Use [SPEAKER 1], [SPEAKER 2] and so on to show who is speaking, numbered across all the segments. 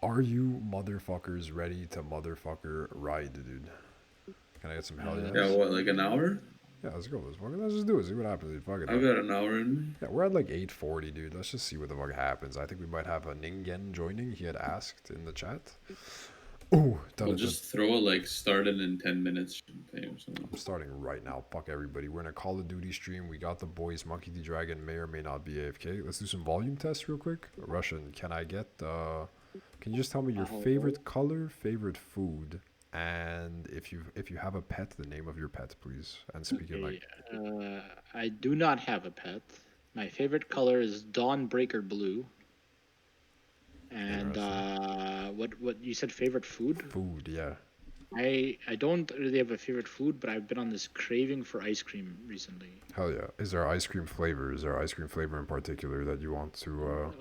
[SPEAKER 1] Are you motherfuckers ready to motherfucker ride, dude? Can I get some hell
[SPEAKER 2] Yeah,
[SPEAKER 1] yes?
[SPEAKER 2] what, like an hour?
[SPEAKER 1] Yeah, let's just do it. See what happens, dude. Fuck it
[SPEAKER 2] I've
[SPEAKER 1] up.
[SPEAKER 2] got an hour in me.
[SPEAKER 1] Yeah, we're at like 8:40, dude. Let's just see what the fuck happens. I think we might have a Ningen joining. He had asked in the chat. Oh,
[SPEAKER 2] I'll just throw it like started in 10 minutes or something.
[SPEAKER 1] I'm starting right now. Fuck everybody. We're in a Call of Duty stream. We got the boys. Monkey D. Dragon may or may not be AFK. Let's do some volume tests real quick. Russian, can I get... can you just tell me your favorite color, favorite food, and if you have a pet, the name of your pet, please. And speaking like...
[SPEAKER 3] I do not have a pet. My favorite color is Dawnbreaker Blue. And what you said favorite food?
[SPEAKER 1] Food, yeah.
[SPEAKER 3] I don't really have a favorite food, but I've been on this craving for ice cream recently.
[SPEAKER 1] Hell yeah. Is there ice cream flavor? Is there ice cream flavor in particular that you want to...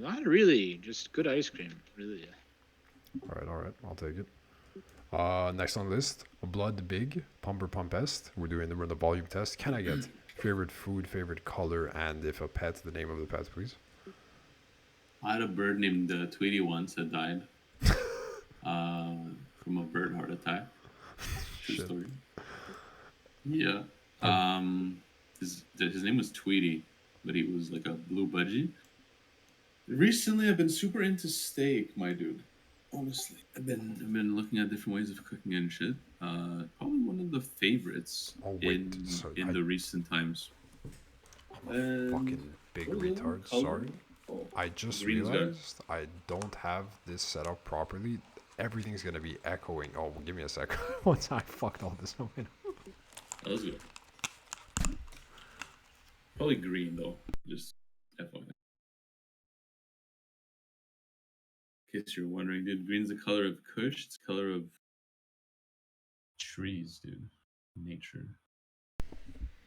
[SPEAKER 3] Not really. Just good ice cream, really.
[SPEAKER 1] Alright. I'll take it. Next on the list, Blood Big, Pumper Pumpest. We're doing the volume test. Can I get favorite food, favorite color, and if a pet, the name of the pet, please?
[SPEAKER 2] I had a bird named Tweety once that died from a bird heart attack. True story. Yeah. His name was Tweety, but he was like a blue budgie. Recently, I've been super into steak, my dude. Honestly, I've been looking at different ways of cooking and shit. Probably one of the favorites in the recent times.
[SPEAKER 1] Fucking big retard. Sorry.
[SPEAKER 2] Oh,
[SPEAKER 1] I just realized I don't have this set up properly. Everything's gonna be echoing. Oh, well, give me a sec. Once I fucked all this up.
[SPEAKER 2] That was good. Probably green though. Just FYI. In case you're wondering, dude, green's the color of Kush. It's the color of trees, dude. Nature.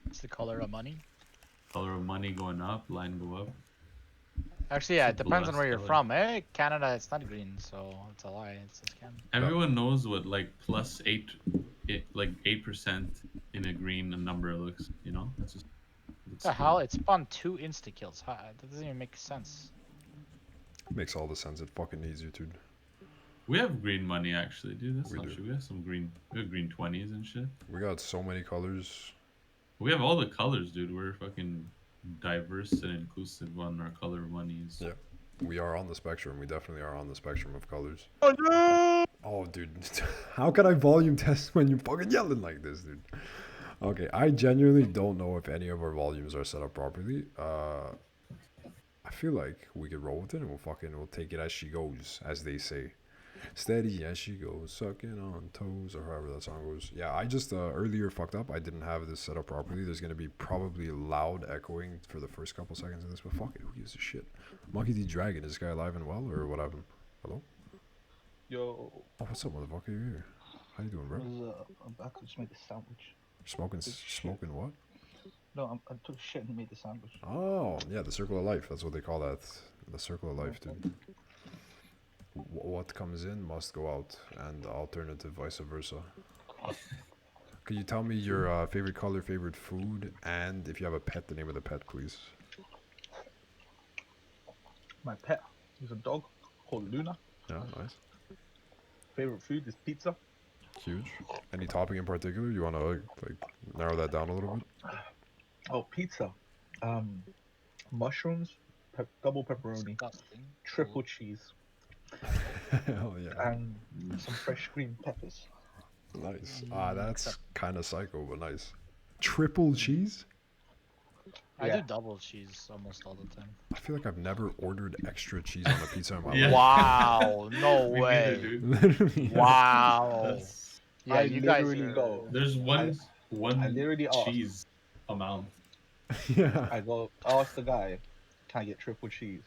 [SPEAKER 4] It's the color of money.
[SPEAKER 2] Color of money going up, line go up.
[SPEAKER 4] Actually, yeah, it depends on where you're from. Hey, Canada, it's not green, so it's a lie. It's Canada.
[SPEAKER 2] Everyone knows what like plus 8% in a green number looks. You know, it's just.
[SPEAKER 4] What the hell? It spawned 2 insta kills. That doesn't even make sense.
[SPEAKER 1] Makes all the sense. It fucking needs you, dude.
[SPEAKER 2] We have green money actually, dude. That's not true. We have some green. We have green 20s and shit.
[SPEAKER 1] We got so many colors.
[SPEAKER 2] We have all the colors, dude. We're fucking diverse and inclusive on our color monies.
[SPEAKER 1] Yeah, we are on the spectrum. We definitely are on the spectrum of colors.
[SPEAKER 4] Oh no!
[SPEAKER 1] Oh, dude, how can I volume test when you fucking yelling like this, dude? Okay, I genuinely don't know if any of our volumes are set up properly. I feel like we could roll with it and we'll take it as she goes, as they say. Steady as she goes, sucking on toes, or however that song goes. Yeah, I just earlier fucked up. I didn't have this set up properly. There's gonna be probably loud echoing for the first couple seconds of this, but fuck it, who gives a shit? Monkey D. Dragon, is this guy alive and well, or what happened? Hello?
[SPEAKER 5] Yo.
[SPEAKER 1] Oh, what's up, motherfucker? You're here. How you doing, bro?
[SPEAKER 5] I'm back to just make a sandwich.
[SPEAKER 1] Smoking what?
[SPEAKER 5] No, I took shit and made the sandwich.
[SPEAKER 1] Oh, yeah, the circle of life. That's what they call that. The circle of life, dude. What comes in must go out, and alternative vice versa. Could you tell me your favorite color, favorite food, and if you have a pet, the name of the pet, please?
[SPEAKER 5] My pet is a dog called Luna.
[SPEAKER 1] Yeah, nice.
[SPEAKER 5] Favorite food is pizza.
[SPEAKER 1] Huge. Any topping in particular? You want to like narrow that down a little bit?
[SPEAKER 5] Oh, pizza. Mushrooms, double pepperoni, triple cheese.
[SPEAKER 1] Hell yeah.
[SPEAKER 5] And some fresh green peppers.
[SPEAKER 1] Nice. That's kind of psycho, but nice. Triple cheese?
[SPEAKER 4] I do double cheese almost all the time.
[SPEAKER 1] I feel like I've never ordered extra cheese on a pizza in my life.
[SPEAKER 4] Wow, no way.
[SPEAKER 1] Literally.
[SPEAKER 4] Wow. Yeah,
[SPEAKER 5] I
[SPEAKER 4] you guys
[SPEAKER 5] go.
[SPEAKER 2] There's one
[SPEAKER 5] literally
[SPEAKER 2] cheese amount.
[SPEAKER 1] Yeah.
[SPEAKER 5] I ask the guy, can I get triple cheese?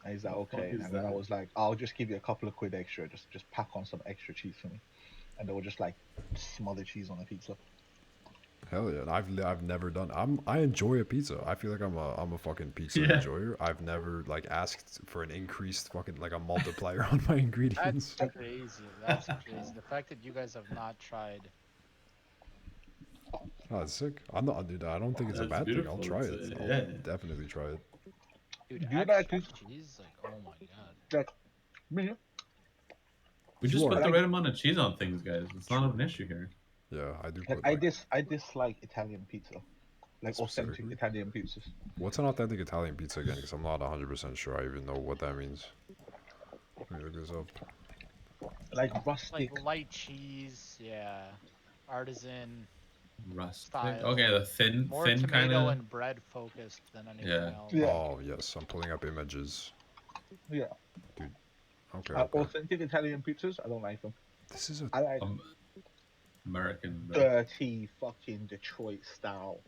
[SPEAKER 5] And he's like, okay. And then I was like, I'll just give you a couple of quid extra. Just pack on some extra cheese for me. And they were just like smother cheese on the pizza.
[SPEAKER 1] Hell yeah! I've never done. I enjoy a pizza. I feel like I'm a fucking pizza enjoyer. I've never like asked for an increased fucking like a multiplier on my ingredients.
[SPEAKER 4] That's crazy. That's crazy. The fact that you guys have not tried.
[SPEAKER 1] Oh, that's sick. I'm not, dude. I don't think it's a bad thing. I'll try it. I'll definitely try it.
[SPEAKER 4] Dude,
[SPEAKER 5] You
[SPEAKER 4] extra
[SPEAKER 5] like
[SPEAKER 4] cheese? Like, oh my god.
[SPEAKER 5] Like, Me,
[SPEAKER 2] We
[SPEAKER 1] You
[SPEAKER 2] just
[SPEAKER 1] are.
[SPEAKER 2] put the right amount of cheese on things, guys. It's not an issue here.
[SPEAKER 1] Yeah, I do
[SPEAKER 5] like,
[SPEAKER 1] put like.
[SPEAKER 5] I dislike Italian pizza, like authentic
[SPEAKER 1] Specifically?
[SPEAKER 5] Italian pizzas.
[SPEAKER 1] What's an authentic Italian pizza again? Because I'm not 100% sure I even know what that means. Let me look this up.
[SPEAKER 5] Like
[SPEAKER 4] Like
[SPEAKER 5] rustic.
[SPEAKER 4] light cheese, yeah. Artisan
[SPEAKER 2] Rustic.
[SPEAKER 4] style.
[SPEAKER 2] Okay, the
[SPEAKER 4] More
[SPEAKER 2] thin kind
[SPEAKER 4] tomato
[SPEAKER 2] of.
[SPEAKER 4] and bread focused than anything
[SPEAKER 2] Yeah.
[SPEAKER 4] else.
[SPEAKER 5] Yeah,
[SPEAKER 1] Oh, yes, I'm pulling up images.
[SPEAKER 5] yeah.
[SPEAKER 1] Dude, okay, okay.
[SPEAKER 5] Authentic Italian pizzas, I don't like them.
[SPEAKER 1] This is a
[SPEAKER 5] I like
[SPEAKER 2] American. Bro.
[SPEAKER 5] dirty fucking Detroit style,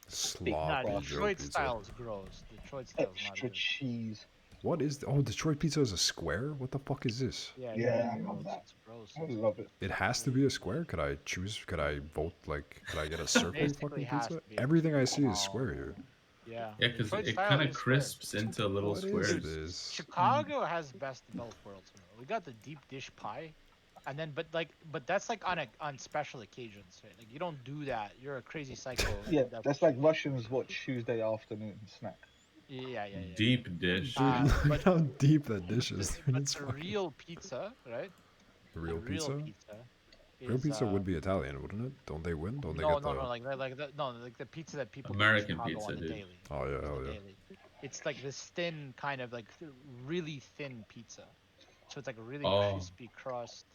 [SPEAKER 5] thick
[SPEAKER 1] sloppy
[SPEAKER 4] Nah,
[SPEAKER 1] Joe
[SPEAKER 4] Detroit
[SPEAKER 1] pizza.
[SPEAKER 4] style is gross. Detroit style is not
[SPEAKER 5] extra
[SPEAKER 4] good.
[SPEAKER 5] cheese.
[SPEAKER 1] What is... Oh, Detroit pizza is a square? What the fuck is this?
[SPEAKER 4] Yeah,
[SPEAKER 5] Yeah, I
[SPEAKER 4] it's
[SPEAKER 5] love
[SPEAKER 4] gross.
[SPEAKER 5] that.
[SPEAKER 4] It's gross.
[SPEAKER 5] I
[SPEAKER 4] It's
[SPEAKER 5] love it.
[SPEAKER 1] It has to be a square? Could I choose? Could I vote, like... Could I get a circle
[SPEAKER 4] Basically
[SPEAKER 1] fucking
[SPEAKER 4] has
[SPEAKER 1] pizza?
[SPEAKER 4] to be.
[SPEAKER 1] Everything I see is square here.
[SPEAKER 4] Yeah.
[SPEAKER 2] Yeah, because
[SPEAKER 4] Detroit
[SPEAKER 2] it
[SPEAKER 4] style
[SPEAKER 2] kind of
[SPEAKER 4] is square.
[SPEAKER 2] crisps into little
[SPEAKER 1] What is
[SPEAKER 2] squares.
[SPEAKER 1] this?
[SPEAKER 4] Chicago has best of both worlds. Bro. We got the deep dish pie, and then but that's like on special occasions. Right? Like you don't do that. You're a crazy psycho.
[SPEAKER 5] Yeah,
[SPEAKER 4] That-
[SPEAKER 5] that's like Russians what Tuesday afternoon snack.
[SPEAKER 4] yeah.
[SPEAKER 2] Deep dish.
[SPEAKER 1] Dude, look
[SPEAKER 4] but-
[SPEAKER 1] how deep that dish is. Dude.
[SPEAKER 4] But
[SPEAKER 1] It's
[SPEAKER 4] the
[SPEAKER 1] fucking...
[SPEAKER 4] real pizza, right?
[SPEAKER 1] Real
[SPEAKER 4] The real
[SPEAKER 1] pizza?
[SPEAKER 4] pizza.
[SPEAKER 1] Real
[SPEAKER 4] Is,
[SPEAKER 1] pizza would be Italian, wouldn't it? Don't they win? Don't they
[SPEAKER 4] no,
[SPEAKER 1] get the...
[SPEAKER 4] like the pizza that people
[SPEAKER 2] American
[SPEAKER 4] get in Chicago
[SPEAKER 2] pizza,
[SPEAKER 4] on the
[SPEAKER 2] dude.
[SPEAKER 4] daily.
[SPEAKER 1] Oh, yeah,
[SPEAKER 4] On
[SPEAKER 1] hell
[SPEAKER 4] the
[SPEAKER 1] yeah.
[SPEAKER 4] daily. It's like this thin kind of like really thin pizza. So it's like a really
[SPEAKER 2] Oh.
[SPEAKER 4] crispy crust.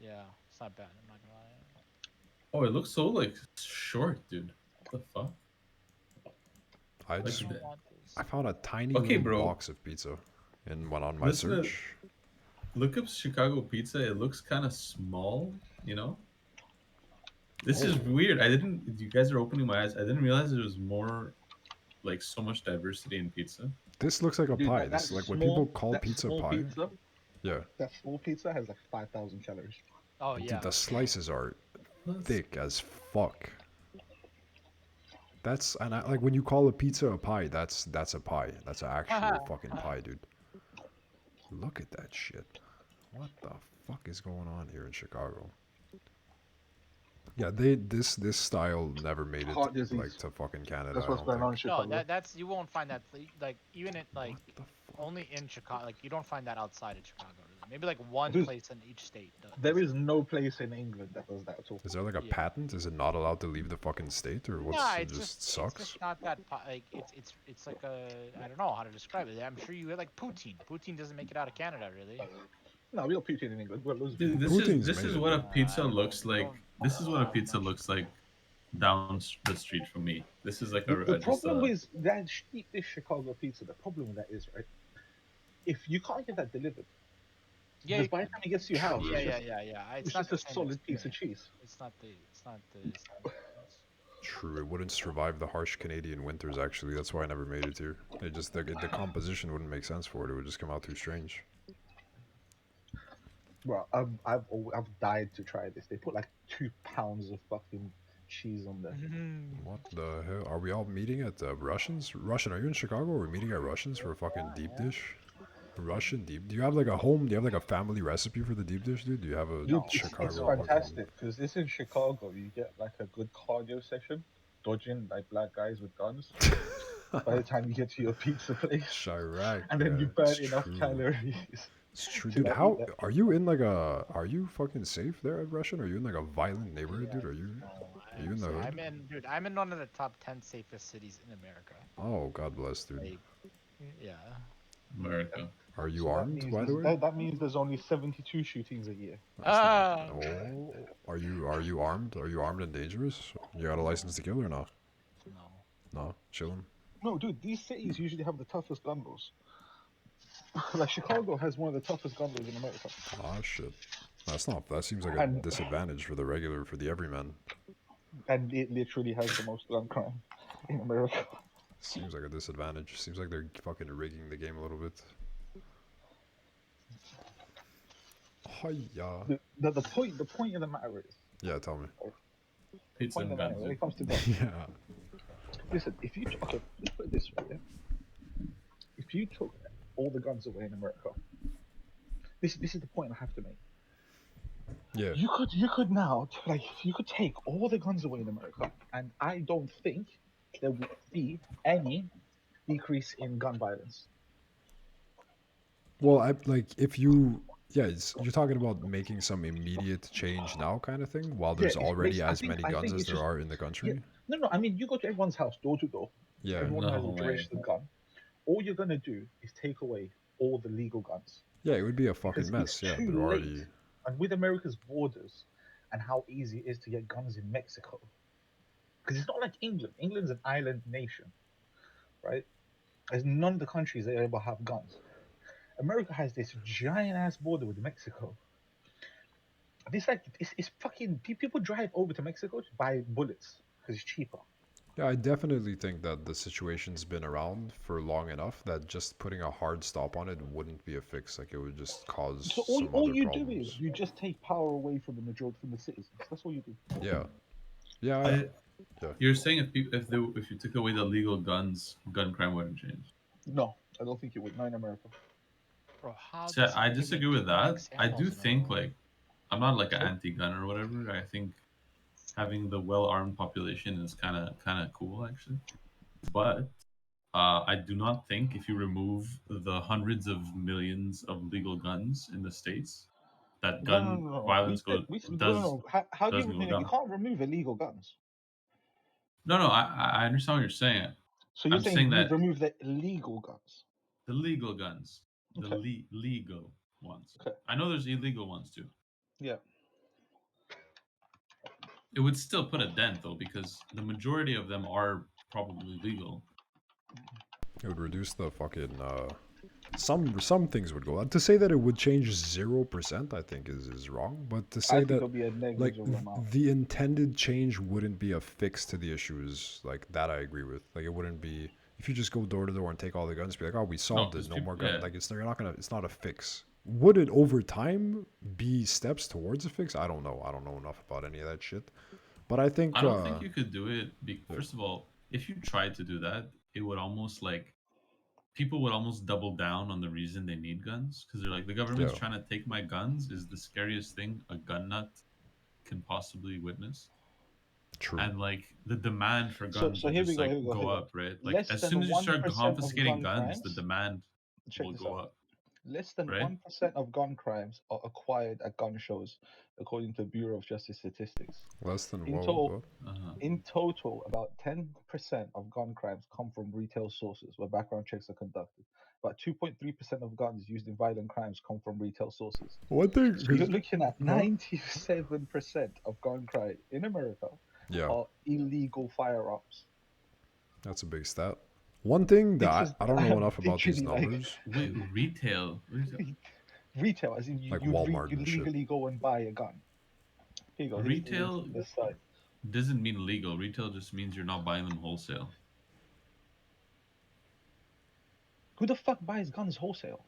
[SPEAKER 4] Yeah, it's not bad. I'm not gonna lie.
[SPEAKER 2] Oh, it looks so like short, dude. What the fuck?
[SPEAKER 1] I
[SPEAKER 2] Like
[SPEAKER 1] just...
[SPEAKER 4] I
[SPEAKER 2] the-
[SPEAKER 4] don't want this.
[SPEAKER 1] I found a tiny
[SPEAKER 2] Okay,
[SPEAKER 1] little
[SPEAKER 2] bro.
[SPEAKER 1] box of pizza and went on my
[SPEAKER 2] Listen to-
[SPEAKER 1] search.
[SPEAKER 2] Look up Chicago pizza. It looks kind of small, you know. This is
[SPEAKER 1] Oh.
[SPEAKER 2] weird. I didn't. You guys are opening my eyes. I didn't realize there was more, like so much diversity in pizza.
[SPEAKER 1] This looks like a
[SPEAKER 5] Dude,
[SPEAKER 1] pie.
[SPEAKER 5] that
[SPEAKER 1] This is like when
[SPEAKER 5] small-
[SPEAKER 1] people call
[SPEAKER 5] that
[SPEAKER 1] pizza
[SPEAKER 5] small
[SPEAKER 1] pie.
[SPEAKER 5] Pizza,
[SPEAKER 1] Yeah.
[SPEAKER 5] that small pizza has like 5,000 calories.
[SPEAKER 4] Oh
[SPEAKER 1] Dude,
[SPEAKER 4] yeah.
[SPEAKER 1] the slices are thick as fuck. That's and like when you call a pizza a pie, that's a pie. That's an actual fucking pie, dude. Look at that shit. What the fuck is going on here in Chicago? Yeah, this style never made it
[SPEAKER 5] Heart disease.
[SPEAKER 1] like to fucking Canada.
[SPEAKER 5] That's
[SPEAKER 1] I
[SPEAKER 5] what's
[SPEAKER 1] don't
[SPEAKER 5] going on in
[SPEAKER 1] think.
[SPEAKER 5] Chicago.
[SPEAKER 4] No, that's you won't find that like even it like
[SPEAKER 1] What the fuck?
[SPEAKER 4] only in Chicago. Like you don't find that outside of Chicago. Really. Maybe like one
[SPEAKER 5] There's-
[SPEAKER 4] place in each state. Does.
[SPEAKER 5] There is no place in England that does that at all.
[SPEAKER 1] Is there like a
[SPEAKER 4] Yeah.
[SPEAKER 1] patent? Is it not allowed to leave the fucking state, or what's
[SPEAKER 4] Nah,
[SPEAKER 1] it
[SPEAKER 4] it's
[SPEAKER 1] just
[SPEAKER 4] It's
[SPEAKER 1] sucks?
[SPEAKER 4] just not that like it's like a I don't know how to describe it. I'm sure you had like poutine. Poutine doesn't make it out of Canada, really.
[SPEAKER 5] No, we got poutine in England. We're losing.
[SPEAKER 2] Dude,
[SPEAKER 1] Poutine's
[SPEAKER 2] this is
[SPEAKER 1] made
[SPEAKER 2] what
[SPEAKER 1] it.
[SPEAKER 2] a pizza
[SPEAKER 4] I don't-
[SPEAKER 2] looks like.
[SPEAKER 4] don't-
[SPEAKER 2] This is what a pizza looks like down the street from me. This is like
[SPEAKER 5] The
[SPEAKER 2] a just
[SPEAKER 5] problem
[SPEAKER 2] a,
[SPEAKER 5] with that deep dish Chicago pizza, the problem with that is, right, if you can't get that delivered,
[SPEAKER 4] Yeah,
[SPEAKER 5] because by the time it gets to your house,
[SPEAKER 4] yeah.
[SPEAKER 5] it's
[SPEAKER 4] It's not
[SPEAKER 5] just a
[SPEAKER 4] the same
[SPEAKER 5] solid piece of
[SPEAKER 4] experience.
[SPEAKER 5] cheese.
[SPEAKER 4] It's not the.
[SPEAKER 1] True, it wouldn't survive the harsh Canadian winters. Actually, that's why I never made it here. It just the composition wouldn't make sense for it. It would just come out too strange.
[SPEAKER 5] Bro, I've died to try this. They put like 2 pounds of fucking cheese on there.
[SPEAKER 1] What the hell? Are we all meeting at Russians? Russian, are you in Chicago? Are we meeting at Russians for a fucking deep dish? Russian deep. Do you have like a home? Do you have like a family recipe for the deep dish, dude? Do you have a
[SPEAKER 5] Dude,
[SPEAKER 1] Chicago?
[SPEAKER 5] it's
[SPEAKER 1] fucking-
[SPEAKER 5] fantastic because this in Chicago, you get like a good cardio session, dodging like black guys with guns. By the time you get to your pizza place,
[SPEAKER 1] Chirac,
[SPEAKER 5] and then
[SPEAKER 1] yeah,
[SPEAKER 5] you burn
[SPEAKER 1] it's
[SPEAKER 5] enough
[SPEAKER 1] true.
[SPEAKER 5] calories.
[SPEAKER 1] It's true,
[SPEAKER 5] to
[SPEAKER 1] dude.
[SPEAKER 5] not
[SPEAKER 1] How
[SPEAKER 5] eat that
[SPEAKER 1] are you in like a? Are you fucking safe there at Russian? Are you in like a violent neighborhood, dude? Are you? Are you in the hood?
[SPEAKER 4] I'm in one of the top 10 safest cities in America.
[SPEAKER 1] Oh, God bless, dude.
[SPEAKER 4] Like, yeah.
[SPEAKER 2] America.
[SPEAKER 1] Are you
[SPEAKER 5] So that
[SPEAKER 1] armed,
[SPEAKER 5] means
[SPEAKER 1] by the
[SPEAKER 5] there's-
[SPEAKER 1] way?
[SPEAKER 5] That means there's only 72 shootings a year.
[SPEAKER 4] Ah.
[SPEAKER 1] Oh, are you armed? Are you armed and dangerous? You got a license to kill or not?
[SPEAKER 4] No.
[SPEAKER 1] No, chilling.
[SPEAKER 5] No, dude, these cities usually have the toughest gun laws. Like Chicago has one of the toughest gun laws in America.
[SPEAKER 1] Ah, shit. That's not. That seems like a
[SPEAKER 5] And-
[SPEAKER 1] disadvantage for the everyman.
[SPEAKER 5] And it literally has the most gun crime in America.
[SPEAKER 1] Seems like a disadvantage. Seems like they're fucking rigging the game a little bit. Hiya.
[SPEAKER 5] The point of the matter is,
[SPEAKER 1] Yeah, tell me.
[SPEAKER 2] Pizza
[SPEAKER 5] point
[SPEAKER 2] and
[SPEAKER 5] of the matter, when
[SPEAKER 2] guns.
[SPEAKER 5] it comes to guns,
[SPEAKER 1] Yeah.
[SPEAKER 5] listen, if you okay, let's put it this way, yeah? If you took all the guns away in America, this is the point I have to make.
[SPEAKER 1] Yeah.
[SPEAKER 5] You could now you could take all the guns away in America, and I don't think there would be any decrease in gun violence.
[SPEAKER 1] Well, I like if you, yeah, you're talking about making some immediate change now, kind of thing, while
[SPEAKER 5] Yeah,
[SPEAKER 1] there's
[SPEAKER 5] it's
[SPEAKER 1] already
[SPEAKER 5] based.
[SPEAKER 1] as many
[SPEAKER 5] I
[SPEAKER 1] guns
[SPEAKER 5] think
[SPEAKER 1] as
[SPEAKER 5] it's
[SPEAKER 1] there
[SPEAKER 5] just
[SPEAKER 1] are in the
[SPEAKER 5] yeah.
[SPEAKER 1] country.
[SPEAKER 5] No. I mean, you go to everyone's house, door to door.
[SPEAKER 1] Yeah,
[SPEAKER 5] Everyone has a
[SPEAKER 2] No way.
[SPEAKER 5] registered gun. All you're gonna do is take away all the legal guns
[SPEAKER 1] yeah, it would be a fucking
[SPEAKER 5] because it's
[SPEAKER 1] mess. Yeah,
[SPEAKER 5] too
[SPEAKER 1] they're
[SPEAKER 5] late.
[SPEAKER 1] already.
[SPEAKER 5] And with America's borders and how easy it is to get guns in Mexico, because it's not like England. England's an island nation, right? There's none of the countries that ever have guns. America has this giant ass border with Mexico. This like it's fucking people drive over to Mexico to buy bullets because it's cheaper.
[SPEAKER 1] Yeah, I definitely think that the situation's been around for long enough that just putting a hard stop on it wouldn't be a fix. Like it would just cause
[SPEAKER 5] So
[SPEAKER 1] some
[SPEAKER 5] all
[SPEAKER 1] other
[SPEAKER 5] you do is
[SPEAKER 1] problems.
[SPEAKER 5] you just take power away from the majority from the citizens. That's all you do.
[SPEAKER 1] Yeah, yeah,
[SPEAKER 2] I,
[SPEAKER 1] yeah.
[SPEAKER 2] you're saying if you took away the legal guns, gun crime wouldn't change.
[SPEAKER 5] No, I don't think it would. Not in America.
[SPEAKER 4] Bro, how
[SPEAKER 2] So
[SPEAKER 4] does he
[SPEAKER 2] I
[SPEAKER 4] give me
[SPEAKER 2] disagree with
[SPEAKER 4] two
[SPEAKER 2] that. I do
[SPEAKER 4] examples in a
[SPEAKER 2] think
[SPEAKER 4] row?
[SPEAKER 2] like I'm not like an
[SPEAKER 5] So
[SPEAKER 2] anti-gun or whatever. I think having the well-armed population is kind of cool actually. But I do not think if you remove the hundreds of millions of legal guns in the states, that gun
[SPEAKER 5] no.
[SPEAKER 2] violence
[SPEAKER 5] We said no, no,
[SPEAKER 2] does
[SPEAKER 5] no. How do you
[SPEAKER 2] doesn't go
[SPEAKER 5] remove it? You
[SPEAKER 2] down.
[SPEAKER 5] can't remove illegal guns.
[SPEAKER 2] No, no, I understand what you're saying.
[SPEAKER 5] So you're
[SPEAKER 2] I'm
[SPEAKER 5] saying
[SPEAKER 2] saying
[SPEAKER 5] you
[SPEAKER 2] that
[SPEAKER 5] remove the illegal guns.
[SPEAKER 2] the legal guns, the
[SPEAKER 5] Okay.
[SPEAKER 2] legal ones.
[SPEAKER 5] Okay.
[SPEAKER 2] I know there's illegal ones too.
[SPEAKER 5] Yeah.
[SPEAKER 2] It would still put a dent though, because the majority of them are probably legal.
[SPEAKER 1] It would reduce the fucking some things would go. To say that it would change 0%, I think is wrong. But to
[SPEAKER 5] I
[SPEAKER 1] say
[SPEAKER 5] think
[SPEAKER 1] that
[SPEAKER 5] it'll be a
[SPEAKER 1] like
[SPEAKER 5] negligible amount.
[SPEAKER 1] the intended change wouldn't be a fix to the issues, like that I agree with. Like it wouldn't be if you just go door to door and take all the guns, be like, oh, we
[SPEAKER 2] No,
[SPEAKER 1] solved it,
[SPEAKER 2] because
[SPEAKER 1] no
[SPEAKER 2] people,
[SPEAKER 1] more gun.
[SPEAKER 2] yeah,
[SPEAKER 1] Like you're not gonna. It's not a fix. Would it over time be steps towards a fix? I don't know. I don't know enough about any of that shit. But I think
[SPEAKER 2] I don't think you could do it. First of all, if you tried to do that, it would almost like people would almost double down on the reason they need guns because they're like the government's
[SPEAKER 1] yeah,
[SPEAKER 2] trying to take my guns is the scariest thing a gun nut can possibly witness,
[SPEAKER 1] true.
[SPEAKER 2] and like the demand for
[SPEAKER 5] So
[SPEAKER 2] guns
[SPEAKER 5] so
[SPEAKER 2] will
[SPEAKER 5] here we
[SPEAKER 2] just
[SPEAKER 5] go.
[SPEAKER 2] like
[SPEAKER 5] Here we go.
[SPEAKER 2] go
[SPEAKER 5] Here we go.
[SPEAKER 2] up, right? Like
[SPEAKER 5] Less
[SPEAKER 2] as
[SPEAKER 5] than
[SPEAKER 2] soon as you
[SPEAKER 5] one
[SPEAKER 2] start
[SPEAKER 5] percent of
[SPEAKER 2] confiscating
[SPEAKER 5] gun
[SPEAKER 2] guns, the
[SPEAKER 5] crimes.
[SPEAKER 2] demand
[SPEAKER 5] Check
[SPEAKER 2] will
[SPEAKER 5] this
[SPEAKER 2] go
[SPEAKER 5] out.
[SPEAKER 2] up,
[SPEAKER 5] Less than
[SPEAKER 2] right?
[SPEAKER 5] 1% of gun crimes are acquired at gun shows, according to Bureau of Justice statistics.
[SPEAKER 1] Less than
[SPEAKER 5] In
[SPEAKER 1] what?
[SPEAKER 5] total,
[SPEAKER 1] What?
[SPEAKER 2] Uh-huh.
[SPEAKER 5] about 10% of gun crimes come from retail sources where background checks are conducted. About 2.3% of guns used in violent crimes come from retail sources.
[SPEAKER 1] One thing,
[SPEAKER 5] So you're
[SPEAKER 1] because
[SPEAKER 5] looking at
[SPEAKER 1] huh?
[SPEAKER 5] 97% of gun crime in America
[SPEAKER 1] Yeah,
[SPEAKER 5] are illegal firearms.
[SPEAKER 1] that's a big stat. One thing that
[SPEAKER 5] This is
[SPEAKER 1] I don't know enough about these
[SPEAKER 5] literally like
[SPEAKER 1] numbers,
[SPEAKER 2] Wait, retail? What is it?
[SPEAKER 5] retail, as in
[SPEAKER 1] like
[SPEAKER 5] you
[SPEAKER 1] Walmart and shit.
[SPEAKER 5] legally go and buy a gun. Here you go. Here's the link
[SPEAKER 2] Retail
[SPEAKER 5] to this site.
[SPEAKER 2] doesn't mean legal. Retail just means you're not buying them wholesale.
[SPEAKER 5] Who the fuck buys guns wholesale?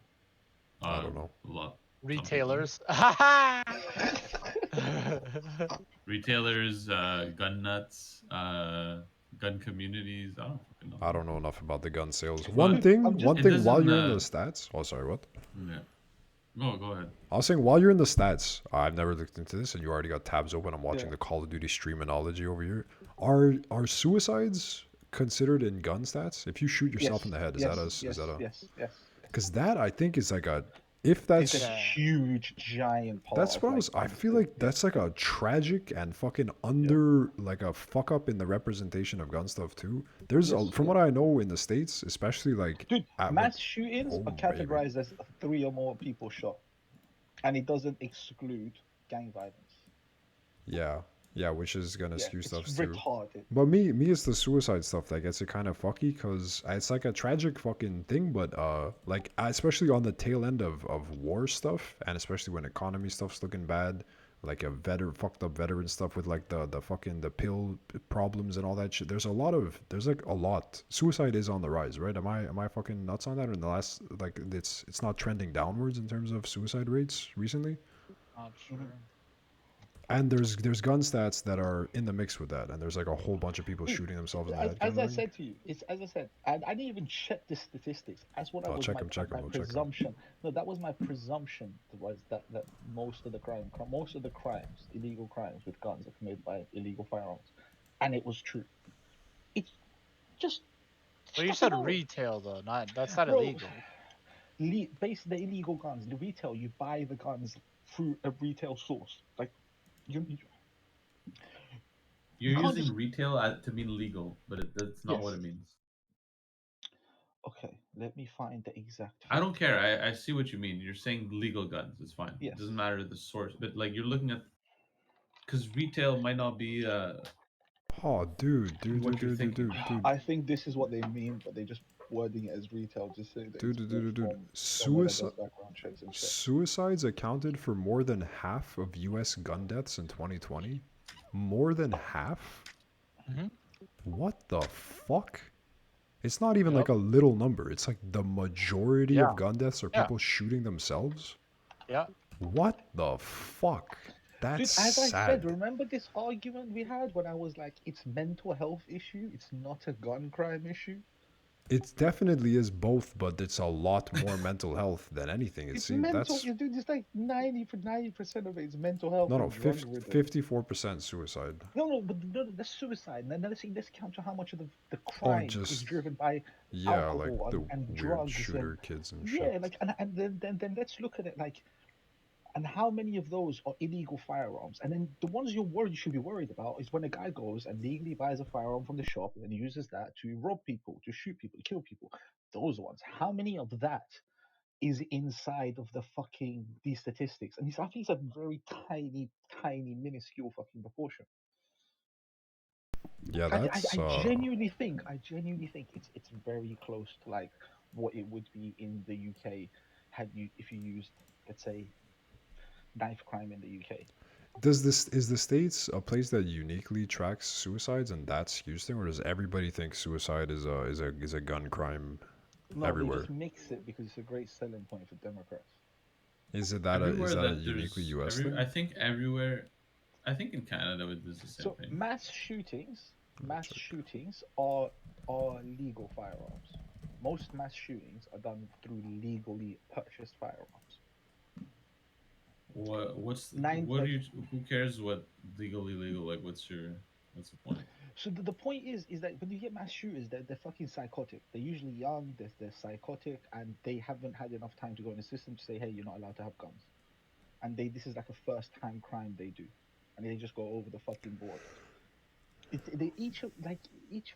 [SPEAKER 1] I don't know.
[SPEAKER 2] A lot. Some people.
[SPEAKER 4] Retailers.
[SPEAKER 2] Retailers, gun nuts, gun communities. I don't fucking know.
[SPEAKER 1] I don't know enough about the gun sales. One
[SPEAKER 2] But
[SPEAKER 5] Dude, I'm
[SPEAKER 1] thing,
[SPEAKER 5] just
[SPEAKER 1] one
[SPEAKER 2] it
[SPEAKER 1] thing. While
[SPEAKER 2] doesn't.
[SPEAKER 1] you're in the stats, oh sorry, what?
[SPEAKER 2] Yeah. No, go ahead.
[SPEAKER 1] I was saying while you're in the stats, I've never looked into this, and you already got tabs open. I'm watching
[SPEAKER 5] yeah.
[SPEAKER 1] the Call of Duty streamology over here. Are suicides considered in gun stats? If you shoot yourself
[SPEAKER 5] Yes,
[SPEAKER 1] in the head, is
[SPEAKER 5] yes,
[SPEAKER 1] that a
[SPEAKER 5] yes,
[SPEAKER 1] is that a?
[SPEAKER 5] yes, yes.
[SPEAKER 1] Because that I think is like a if
[SPEAKER 5] It's
[SPEAKER 1] that's
[SPEAKER 5] a
[SPEAKER 4] Yeah.
[SPEAKER 5] huge, giant part
[SPEAKER 1] that's
[SPEAKER 5] of
[SPEAKER 1] what I
[SPEAKER 5] like
[SPEAKER 1] was. I
[SPEAKER 5] gun
[SPEAKER 1] feel
[SPEAKER 5] sales.
[SPEAKER 1] like that's like a tragic and fucking under like a fuck up in the representation of gun stuff too. There's
[SPEAKER 5] Yes,
[SPEAKER 1] from
[SPEAKER 5] yeah.
[SPEAKER 1] what I know in the states, especially like
[SPEAKER 5] Dude,
[SPEAKER 1] at what
[SPEAKER 5] mass shootings
[SPEAKER 1] oh
[SPEAKER 5] are
[SPEAKER 1] baby
[SPEAKER 5] categorized as 3 or more people shot, and it doesn't exclude gang violence.
[SPEAKER 1] yeah yeah, which is gonna
[SPEAKER 5] Yeah,
[SPEAKER 1] skew
[SPEAKER 5] it's
[SPEAKER 1] stuff too.
[SPEAKER 5] retarded.
[SPEAKER 1] But me it's the suicide stuff that gets it kind of fucky because it's like a tragic fucking thing. But like especially on the tail end of war stuff, and especially when economy stuff's looking bad, like a fucked up veteran stuff with like the fucking the pill problems and all that shit. There's like a lot. Suicide is on the rise, right? Am I fucking nuts on that? In the last like it's not trending downwards in terms of suicide rates recently.
[SPEAKER 4] Not sure.
[SPEAKER 5] Mhm.
[SPEAKER 1] And there's gun stats that are in the mix with that, and there's like a whole bunch of people
[SPEAKER 5] Dude,
[SPEAKER 1] shooting themselves in the
[SPEAKER 5] as,
[SPEAKER 1] head,
[SPEAKER 5] as
[SPEAKER 1] kind of
[SPEAKER 5] I
[SPEAKER 1] thing.
[SPEAKER 5] said to you, it's as I said, I didn't even check the statistics. That's what I
[SPEAKER 1] I'll
[SPEAKER 5] was
[SPEAKER 1] check them, check them,
[SPEAKER 5] my
[SPEAKER 1] we'll check them.
[SPEAKER 5] presumption. No, that was my presumption was that most of the most of the crimes, illegal crimes with guns, are committed by illegal firearms, and it was true. It's just
[SPEAKER 4] Well, you
[SPEAKER 5] fuck
[SPEAKER 4] said
[SPEAKER 5] about it,
[SPEAKER 4] retail though, not that's not
[SPEAKER 5] bro.
[SPEAKER 4] illegal.
[SPEAKER 5] basically the illegal guns. The retail, you buy the guns through a retail source. Like you
[SPEAKER 2] You're
[SPEAKER 5] you can't
[SPEAKER 2] using
[SPEAKER 5] just
[SPEAKER 2] retail to mean legal, but that's not what
[SPEAKER 5] yes.
[SPEAKER 2] it means.
[SPEAKER 5] Okay, let me find the exact
[SPEAKER 2] I don't
[SPEAKER 5] thing.
[SPEAKER 2] care. I see what you mean. You're saying legal guns. It's fine. It
[SPEAKER 5] Yes.
[SPEAKER 2] doesn't matter the source, but like you're looking at because retail might not be
[SPEAKER 1] Oh,
[SPEAKER 2] what you're thinking.
[SPEAKER 5] I think this is what they mean, but they just wording it as retail to say that it's bought from somewhere that does background checks and shit.
[SPEAKER 1] Suicides accounted for more than half of U.S. gun deaths in 2020. More than half?
[SPEAKER 4] Mm-hmm.
[SPEAKER 1] What the fuck? It's not even like
[SPEAKER 4] Yep.
[SPEAKER 1] a little number. It's like the majority
[SPEAKER 4] Yeah.
[SPEAKER 1] of gun deaths are
[SPEAKER 4] Yeah.
[SPEAKER 1] people shooting themselves.
[SPEAKER 4] Yeah.
[SPEAKER 1] What the fuck? That's
[SPEAKER 5] Dude, as I said,
[SPEAKER 1] sad.
[SPEAKER 5] remember this argument we had when I was like, it's mental health issue, it's not a gun crime issue.
[SPEAKER 1] It definitely is both, but it's a lot more mental health than anything. It
[SPEAKER 5] It's
[SPEAKER 1] seems
[SPEAKER 5] mental.
[SPEAKER 1] that's
[SPEAKER 5] You dude, it's like 90% of it is mental health
[SPEAKER 1] no
[SPEAKER 5] and drug ridden.
[SPEAKER 1] 54% suicide.
[SPEAKER 5] No, but no, that's suicide. And then let's count to how much of the
[SPEAKER 1] Oh,
[SPEAKER 5] crime is
[SPEAKER 1] just
[SPEAKER 5] driven by
[SPEAKER 1] yeah, like
[SPEAKER 5] alcohol
[SPEAKER 1] the
[SPEAKER 5] and
[SPEAKER 1] weird
[SPEAKER 5] drugs and
[SPEAKER 1] shooter kids and shit.
[SPEAKER 5] yeah, like and then let's look at it like and how many of those are illegal firearms? And then the ones you should be worried about is when a guy goes and legally buys a firearm from the shop and uses that to rob people, to shoot people, to kill people. Those ones. How many of that is inside of the fucking these statistics? And I think it's a very tiny, minuscule fucking proportion.
[SPEAKER 1] Yeah,
[SPEAKER 5] I genuinely think it's very close to like what it would be in the UK had you if you used, let's say, knife crime in the UK.
[SPEAKER 1] does this is the states a place that uniquely tracks suicides and that's Houston, or does everybody think suicide is a gun crime
[SPEAKER 5] No, they
[SPEAKER 1] everywhere?
[SPEAKER 5] just mix it because it's a great selling point for Democrats.
[SPEAKER 1] Is
[SPEAKER 2] Everywhere
[SPEAKER 1] that a
[SPEAKER 2] that
[SPEAKER 1] uniquely
[SPEAKER 2] there's
[SPEAKER 1] U.S.
[SPEAKER 2] every
[SPEAKER 1] thing?
[SPEAKER 2] I think everywhere I think in Canada it does the same
[SPEAKER 5] So
[SPEAKER 2] thing.
[SPEAKER 1] Let me
[SPEAKER 5] mass
[SPEAKER 1] check.
[SPEAKER 5] shootings are legal firearms. Most mass shootings are done through legally purchased firearms.
[SPEAKER 2] What
[SPEAKER 5] Nine
[SPEAKER 2] what do
[SPEAKER 5] like
[SPEAKER 2] you who cares what legal illegal like what's the point?
[SPEAKER 5] so the point is that when you get mass shooters, they're fucking psychotic. They're usually young, they're psychotic, and they haven't had enough time to go in the system to say, hey, you're not allowed to have guns. And this is like a first time crime they do, and they just go over the fucking board. They each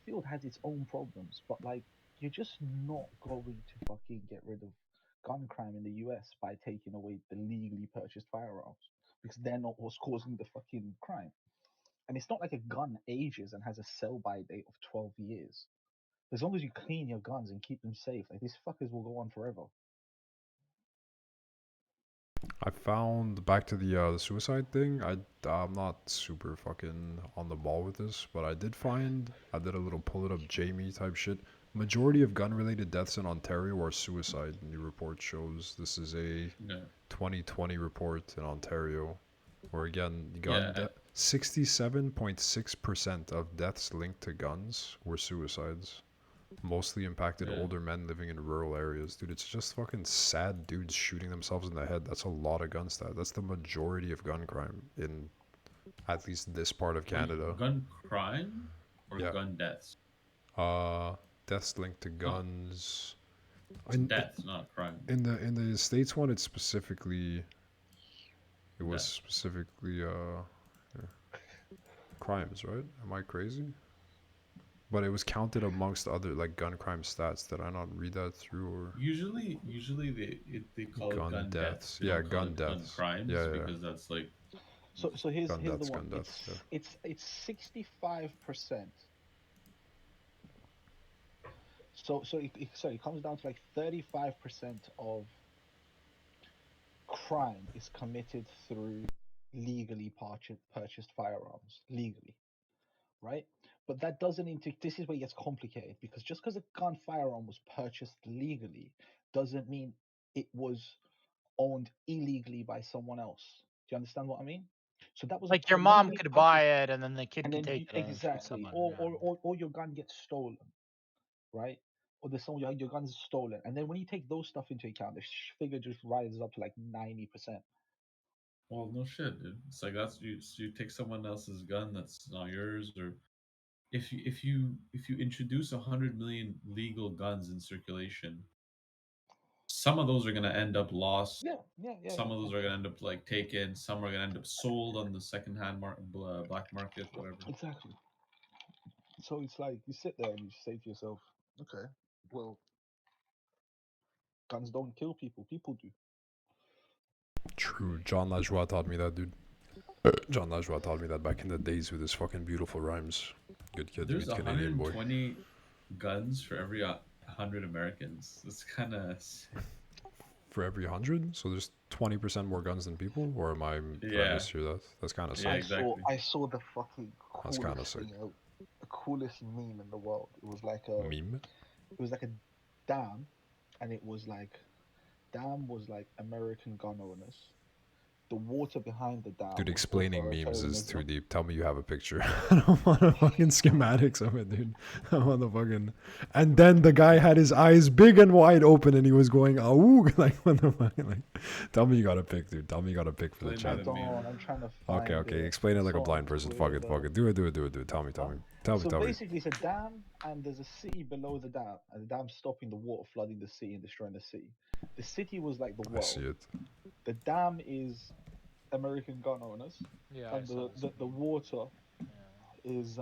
[SPEAKER 5] field has its own problems, but like you're just not going to fucking get rid of gun crime in the US by taking away the legally purchased firearms because they're not what's causing the fucking crime. And it's not like a gun ages and has a sell by date of 12 years. As long as you clean your guns and keep them safe, like these fuckers will go on forever.
[SPEAKER 1] I found back to the suicide thing. I'm not super fucking on the ball with this, but I did a little pull it up Jamie type shit. Majority of gun related deaths in Ontario are suicide. New report shows this is a
[SPEAKER 2] Yeah.
[SPEAKER 1] 2020 report in Ontario, where again
[SPEAKER 2] Yeah,
[SPEAKER 1] 67.6% of deaths linked to guns were suicides. Mostly impacted
[SPEAKER 2] yeah.
[SPEAKER 1] older men living in rural areas. Dude, it's just fucking sad dudes shooting themselves in the head. That's a lot of gun stat. That's the majority of gun crime in at least this part of
[SPEAKER 2] Wait,
[SPEAKER 1] Canada.
[SPEAKER 2] gun crime or
[SPEAKER 1] Yeah.
[SPEAKER 2] gun deaths?
[SPEAKER 1] Deaths linked to
[SPEAKER 2] Oh,
[SPEAKER 1] guns.
[SPEAKER 2] it's
[SPEAKER 1] In
[SPEAKER 2] deaths, not crime.
[SPEAKER 1] in the states one, it was
[SPEAKER 2] Death.
[SPEAKER 1] specifically crimes, right? Am I crazy? But it was counted amongst other like gun crime stats. Did I not read that through or
[SPEAKER 2] Usually they call it
[SPEAKER 1] gun
[SPEAKER 2] gun deaths.
[SPEAKER 1] deaths?
[SPEAKER 2] They
[SPEAKER 1] Yeah,
[SPEAKER 2] don't call
[SPEAKER 1] gun
[SPEAKER 2] it gun
[SPEAKER 1] deaths.
[SPEAKER 2] crimes
[SPEAKER 1] Yeah, yeah.
[SPEAKER 2] because that's like
[SPEAKER 5] So
[SPEAKER 1] Gun
[SPEAKER 5] here's the
[SPEAKER 1] deaths,
[SPEAKER 5] one.
[SPEAKER 1] gun deaths. Yeah.
[SPEAKER 5] It's 65%. So it comes down to like 35% of crime is committed through legally purchased firearms legally, right? But that doesn't into this is where it gets complicated because just because a gun firearm was purchased legally doesn't mean it was owned illegally by someone else. Do you understand what I mean? So that was a
[SPEAKER 4] Like your mom
[SPEAKER 5] legally
[SPEAKER 4] could buy
[SPEAKER 5] purchased,
[SPEAKER 4] it, and then the kid
[SPEAKER 5] and
[SPEAKER 4] could
[SPEAKER 5] then
[SPEAKER 4] take it and shoot
[SPEAKER 5] exactly,
[SPEAKER 4] someone. Yeah.
[SPEAKER 5] or your gun gets stolen, right? Or there's some your gun's stolen, and then when you take those stuff into account, the figure just rises up to like 90%.
[SPEAKER 2] well, no shit, dude. It's like that's you. So you take someone else's gun that's not yours, or if you introduce 100 million legal guns in circulation, some of those are gonna end up lost.
[SPEAKER 5] Yeah.
[SPEAKER 2] Some of those are gonna end up like taken. Some are gonna end up sold on the secondhand black market, whatever.
[SPEAKER 5] Exactly. So it's like you sit there and you say to yourself, okay, well, guns don't kill people. People do.
[SPEAKER 1] True. John Lajoie taught me that, dude. John Lajoie taught me that back in the days with his fucking beautiful rhymes. Good kid,
[SPEAKER 2] There's
[SPEAKER 1] good Canadian boy.
[SPEAKER 2] 120 guns for every 100 Americans. That's kind of
[SPEAKER 1] For every 100, so there's 20% more guns than people, or am I? Did I
[SPEAKER 2] Yeah.
[SPEAKER 1] mishear that? That's kind of
[SPEAKER 2] Yeah,
[SPEAKER 1] sick.
[SPEAKER 2] exactly.
[SPEAKER 5] I saw the fucking
[SPEAKER 1] That's kinda
[SPEAKER 5] coolest
[SPEAKER 1] sick.
[SPEAKER 5] thing out. The coolest meme in the world. It was like a
[SPEAKER 1] Meme.
[SPEAKER 5] dam, and it was like dam was like American gun owners. The water behind the dam.
[SPEAKER 1] Dude,
[SPEAKER 5] was
[SPEAKER 1] explaining memes is too
[SPEAKER 5] authoritarianism.
[SPEAKER 1] deep. Tell me you have a picture. I don't want the fucking schematics of it, dude. I want the fucking. And then the guy had his eyes big and wide open, and he was going, "Ooh!" Like when the fucking like. Tell me you got a pic, dude. Tell me you got a pic for the
[SPEAKER 2] Explain
[SPEAKER 1] chat.
[SPEAKER 2] that meme.
[SPEAKER 5] I'm trying to find
[SPEAKER 1] Okay.
[SPEAKER 5] it.
[SPEAKER 1] Explain it
[SPEAKER 5] I
[SPEAKER 1] like a
[SPEAKER 5] saw it
[SPEAKER 1] blind
[SPEAKER 5] on
[SPEAKER 1] person.
[SPEAKER 5] Twitter,
[SPEAKER 1] Fuck it. Do it. Tell me. Tell me.
[SPEAKER 5] So
[SPEAKER 1] Tell me.
[SPEAKER 5] basically, it's a dam, and there's a city below the dam, and the dam's stopping the water flooding the city and destroying the city. The city was like the
[SPEAKER 1] I see
[SPEAKER 5] world.
[SPEAKER 1] it.
[SPEAKER 5] The dam is American gun owners,
[SPEAKER 4] Yeah. I
[SPEAKER 5] and
[SPEAKER 4] saw this
[SPEAKER 5] the
[SPEAKER 4] meme.
[SPEAKER 5] water
[SPEAKER 4] Yeah.
[SPEAKER 5] is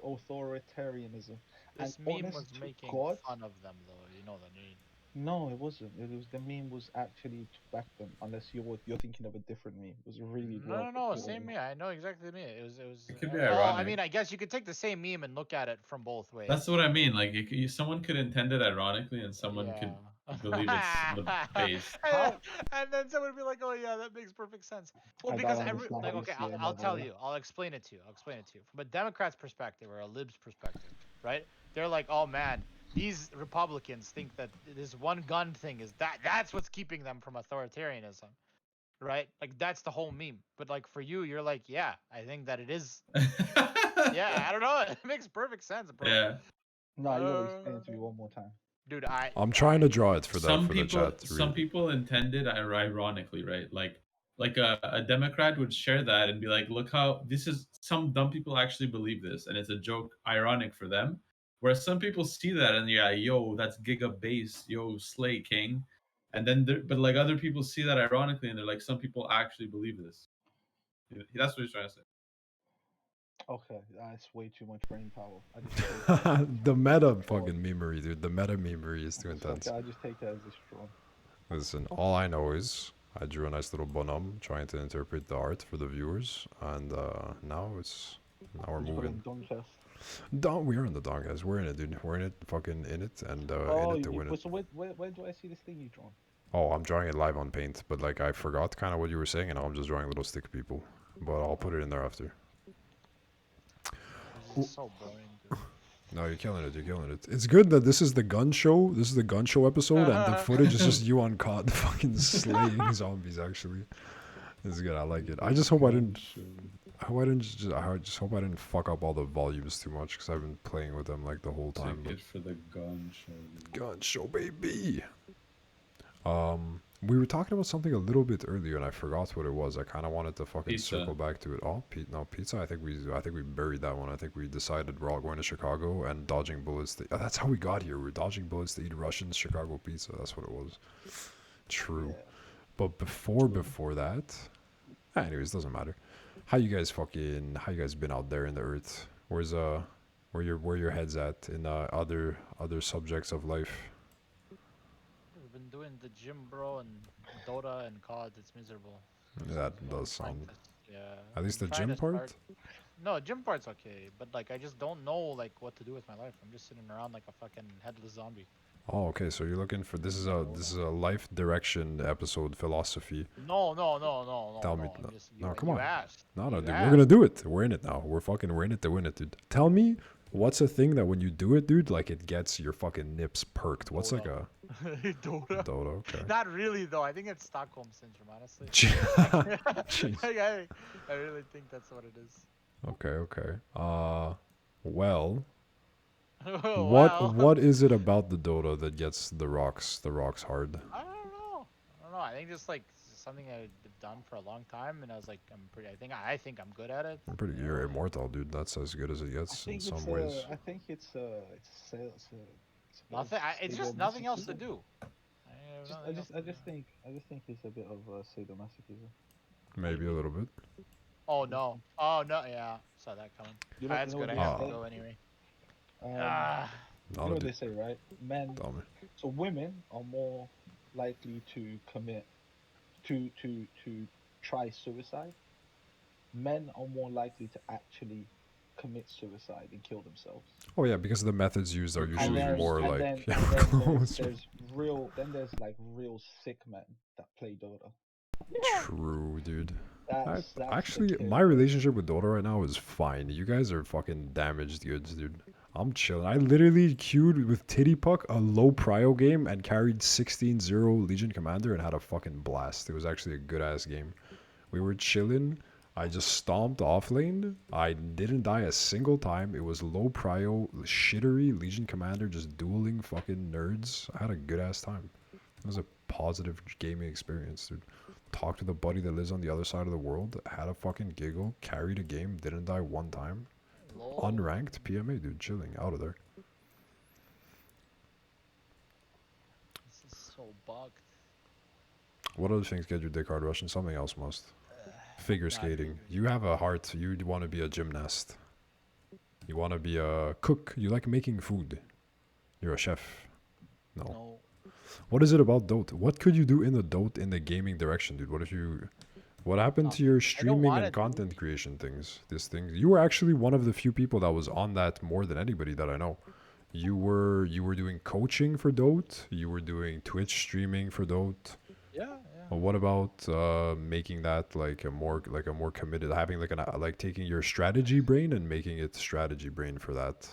[SPEAKER 5] authoritarianism.
[SPEAKER 4] This
[SPEAKER 5] And
[SPEAKER 4] meme
[SPEAKER 5] honest
[SPEAKER 4] was
[SPEAKER 5] to
[SPEAKER 4] making
[SPEAKER 5] God,
[SPEAKER 4] fun of them, though. You know that, right?
[SPEAKER 5] no, it wasn't. It was the meme was actually to back them. Unless you're thinking of a different meme. It was a really well
[SPEAKER 4] No,
[SPEAKER 5] put
[SPEAKER 4] same
[SPEAKER 5] meme.
[SPEAKER 4] meme. I know exactly the meme. It was.
[SPEAKER 2] It could be
[SPEAKER 4] Well, I
[SPEAKER 2] ironic.
[SPEAKER 4] mean, I guess you could take the same meme and look at it from both ways.
[SPEAKER 2] That's what I mean. Like, someone could intend it ironically, and someone
[SPEAKER 4] Yeah.
[SPEAKER 2] could believe it's based.
[SPEAKER 5] How?
[SPEAKER 4] And then someone would be like, "Oh yeah, that makes perfect sense." Well,
[SPEAKER 5] I
[SPEAKER 4] because
[SPEAKER 5] don't understand how you
[SPEAKER 4] okay,
[SPEAKER 5] see it
[SPEAKER 4] I'll
[SPEAKER 5] another
[SPEAKER 4] tell
[SPEAKER 5] way.
[SPEAKER 4] you. I'll explain it to you. From a Democrat's perspective or a lib's perspective, right? They're like, "Oh man, these Republicans think that this one gun thing is that's what's keeping them from authoritarianism." Right? Like that's the whole meme. But like for you, you're like, yeah, I think that it is. Yeah, I don't know. It makes perfect sense, bro.
[SPEAKER 2] Yeah.
[SPEAKER 5] No, you gotta explain it to me one more time.
[SPEAKER 4] Dude,
[SPEAKER 1] I'm trying to draw it for the chat.
[SPEAKER 2] Some people intended ironically, right? Like a Democrat would share that and be like, "Look how this is." Some dumb people actually believe this, and it's a joke, ironic for them. Whereas some people see that and yeah, yo, that's giga base, yo, slay king, and then but like other people see that ironically and they're like, some people actually believe this. That's what he's trying to say.
[SPEAKER 5] Okay, that's way too much brain power. I just take it as
[SPEAKER 1] The meta
[SPEAKER 5] drawn.
[SPEAKER 1] fucking memery, dude. The meta memery is too
[SPEAKER 5] It's
[SPEAKER 1] intense.
[SPEAKER 5] okay, I just take it as it's drawn.
[SPEAKER 1] Listen, all I know is I drew a nice little bonhomme trying to interpret the art for the viewers, and now we're
[SPEAKER 5] It's for
[SPEAKER 1] moving.
[SPEAKER 5] the Dongcast.
[SPEAKER 1] We're in the Dongcast. We're in it, dude. We're in it, fucking in it, and
[SPEAKER 5] Oh,
[SPEAKER 1] in it to win it.
[SPEAKER 5] so where do I see this thing you drawn?
[SPEAKER 1] Oh, I'm drawing it live on Paint, but like I forgot kind of what you were saying, and now I'm just drawing little stick people. But I'll put it in there after.
[SPEAKER 4] this is so boring, dude.
[SPEAKER 1] No, you're killing it. You're killing it. It's good that this is the gun show. This is the gun show episode, and the footage is just you on COD fucking slaying zombies. Actually, this is good. I like it. I just hope I didn't. I just hope I didn't fuck up all the volumes too much because I've been playing with them like the whole time.
[SPEAKER 2] Ticket for the gun show.
[SPEAKER 1] Gun show, baby. We were talking about something a little bit earlier, and I forgot what it was. I kind of wanted to fucking
[SPEAKER 2] Pizza.
[SPEAKER 1] circle back to it. Oh, pizza. I think we buried that one. I think we decided we're all going to Chicago and dodging bullets. That's how we got here. We're dodging bullets to eat Russian Chicago pizza. That's what it was. True.
[SPEAKER 5] Yeah.
[SPEAKER 1] But before that, anyways, doesn't matter. How you guys been out there in the earth? Where your heads at in other subjects of life?
[SPEAKER 4] We've been doing the gym, bro, and Dota and COD. It's miserable.
[SPEAKER 1] That
[SPEAKER 4] I'm
[SPEAKER 1] does
[SPEAKER 4] trying
[SPEAKER 1] sound.
[SPEAKER 4] to- yeah.
[SPEAKER 1] At least
[SPEAKER 4] I'm
[SPEAKER 1] the
[SPEAKER 4] trying
[SPEAKER 1] gym
[SPEAKER 4] to
[SPEAKER 1] part.
[SPEAKER 4] start- No, gym part's okay, but like I just don't know like what to do with my life. I'm just sitting around like a fucking headless zombie.
[SPEAKER 1] Oh, okay. So you're looking for this is a life direction episode philosophy.
[SPEAKER 4] No.
[SPEAKER 1] Tell me-
[SPEAKER 4] I'm just,
[SPEAKER 1] no,
[SPEAKER 4] you,
[SPEAKER 1] come
[SPEAKER 4] you
[SPEAKER 1] on.
[SPEAKER 4] asked.
[SPEAKER 1] No,
[SPEAKER 4] You
[SPEAKER 1] dude, we're
[SPEAKER 4] asked.
[SPEAKER 1] gonna do it. We're in it now. We're in it to win it, dude. Tell me what's a thing that when you do it, dude, like it gets your fucking nips perked. What's like a
[SPEAKER 4] Dota.
[SPEAKER 1] Dota? Okay.
[SPEAKER 4] Not really though. I think it's Stockholm syndrome, honestly.
[SPEAKER 1] Jeez.
[SPEAKER 4] Like, I really think that's what it is.
[SPEAKER 1] Okay. Well,
[SPEAKER 4] Wow.
[SPEAKER 1] what is it about the Dota that gets the rocks hard?
[SPEAKER 4] I don't know. I think just like something I've done for a long time, and I was like, I think I'm good at it.
[SPEAKER 1] You're immortal, dude. That's as good as it
[SPEAKER 5] I
[SPEAKER 1] gets in
[SPEAKER 5] think
[SPEAKER 1] some ways.
[SPEAKER 5] I think it's
[SPEAKER 4] Nothing. It's just nothing else to do. I have nothing else to do.
[SPEAKER 5] I just think it's a bit of sadomasochism.
[SPEAKER 1] Maybe a little bit.
[SPEAKER 4] Oh no. Oh no. Yeah. Saw that coming.
[SPEAKER 5] You know,
[SPEAKER 4] That's
[SPEAKER 5] you know
[SPEAKER 4] good.
[SPEAKER 5] what
[SPEAKER 4] I
[SPEAKER 5] they
[SPEAKER 4] have to
[SPEAKER 5] say?
[SPEAKER 4] go anyway.
[SPEAKER 5] Um,
[SPEAKER 4] Ah.
[SPEAKER 5] you
[SPEAKER 1] Not
[SPEAKER 5] know
[SPEAKER 1] a
[SPEAKER 5] what they
[SPEAKER 1] dude.
[SPEAKER 5] say, right? Men.
[SPEAKER 1] Tell me.
[SPEAKER 5] So women are more likely to commit to try suicide. Men are more likely to actually commit suicide and kill themselves.
[SPEAKER 1] Oh yeah, because the methods used are
[SPEAKER 2] Or
[SPEAKER 5] And
[SPEAKER 1] usually
[SPEAKER 5] then
[SPEAKER 2] closures,
[SPEAKER 1] more
[SPEAKER 2] too.
[SPEAKER 1] like
[SPEAKER 5] and then
[SPEAKER 1] close.
[SPEAKER 5] there's like real sick men that play Dota.
[SPEAKER 1] True, dude. I
[SPEAKER 5] That's the
[SPEAKER 1] actually my
[SPEAKER 5] kicker.
[SPEAKER 1] relationship with Dota right now is fine. You guys are fucking damaged goods, dude. I'm chilling. I literally queued with Titty Puck a low prio game and carried 16-0 Legion Commander and had a fucking blast. It was actually a good ass game. We were chilling. I just stomped off lane. I didn't die a single time. It was low prio, shittery Legion Commander just dueling fucking nerds. I had a good ass time. It was a positive gaming experience, dude. Talked to the buddy that lives on the other side of the world, had a fucking giggle, carried a game, didn't die one time.
[SPEAKER 4] Lol.
[SPEAKER 1] Unranked PMA, dude, chilling out of there.
[SPEAKER 4] This is so bugged.
[SPEAKER 1] What other things get your dick hard, Russian? Something else must. Figure
[SPEAKER 4] Not
[SPEAKER 1] skating.
[SPEAKER 4] figure
[SPEAKER 1] You have a heart. You want to be a gymnast. You want to be a cook. You like making food. You're a chef. No.
[SPEAKER 4] No.
[SPEAKER 1] What is it about Dote? What could you do in the Dote in the gaming direction, dude? What if you... What happened to your streaming
[SPEAKER 4] wanna
[SPEAKER 1] and
[SPEAKER 4] do-
[SPEAKER 1] content creation things? This thing. You were actually one of the few people that was on that more than anybody that I know. You were doing coaching for Dote. You were doing Twitch streaming for Dote.
[SPEAKER 4] Yeah. Yeah.
[SPEAKER 1] Well, what about making that like a more committed, having like like taking your strategy brain and making it strategy brain for that?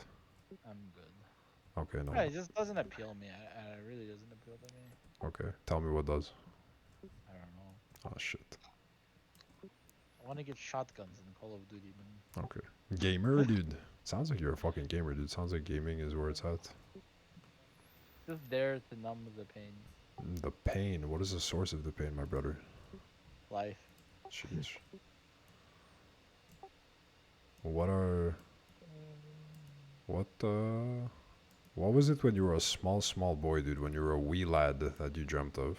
[SPEAKER 4] I'm good.
[SPEAKER 1] Okay, no.
[SPEAKER 4] Yeah, it just doesn't appeal me. It really doesn't appeal to me.
[SPEAKER 1] Okay, tell me what does.
[SPEAKER 4] I don't know.
[SPEAKER 1] Oh shit.
[SPEAKER 4] I want to get shotguns in Call of Duty, man.
[SPEAKER 1] Okay. Gamer, dude. Sounds like you're a fucking gamer, dude. Sounds like gaming is where it's at.
[SPEAKER 4] Just there to numb the pain.
[SPEAKER 1] The pain. What is the source of the pain, my brother?
[SPEAKER 4] Life.
[SPEAKER 1] Jeez. What are... What was it when you were a small boy, dude? When you were a wee lad that you dreamt of?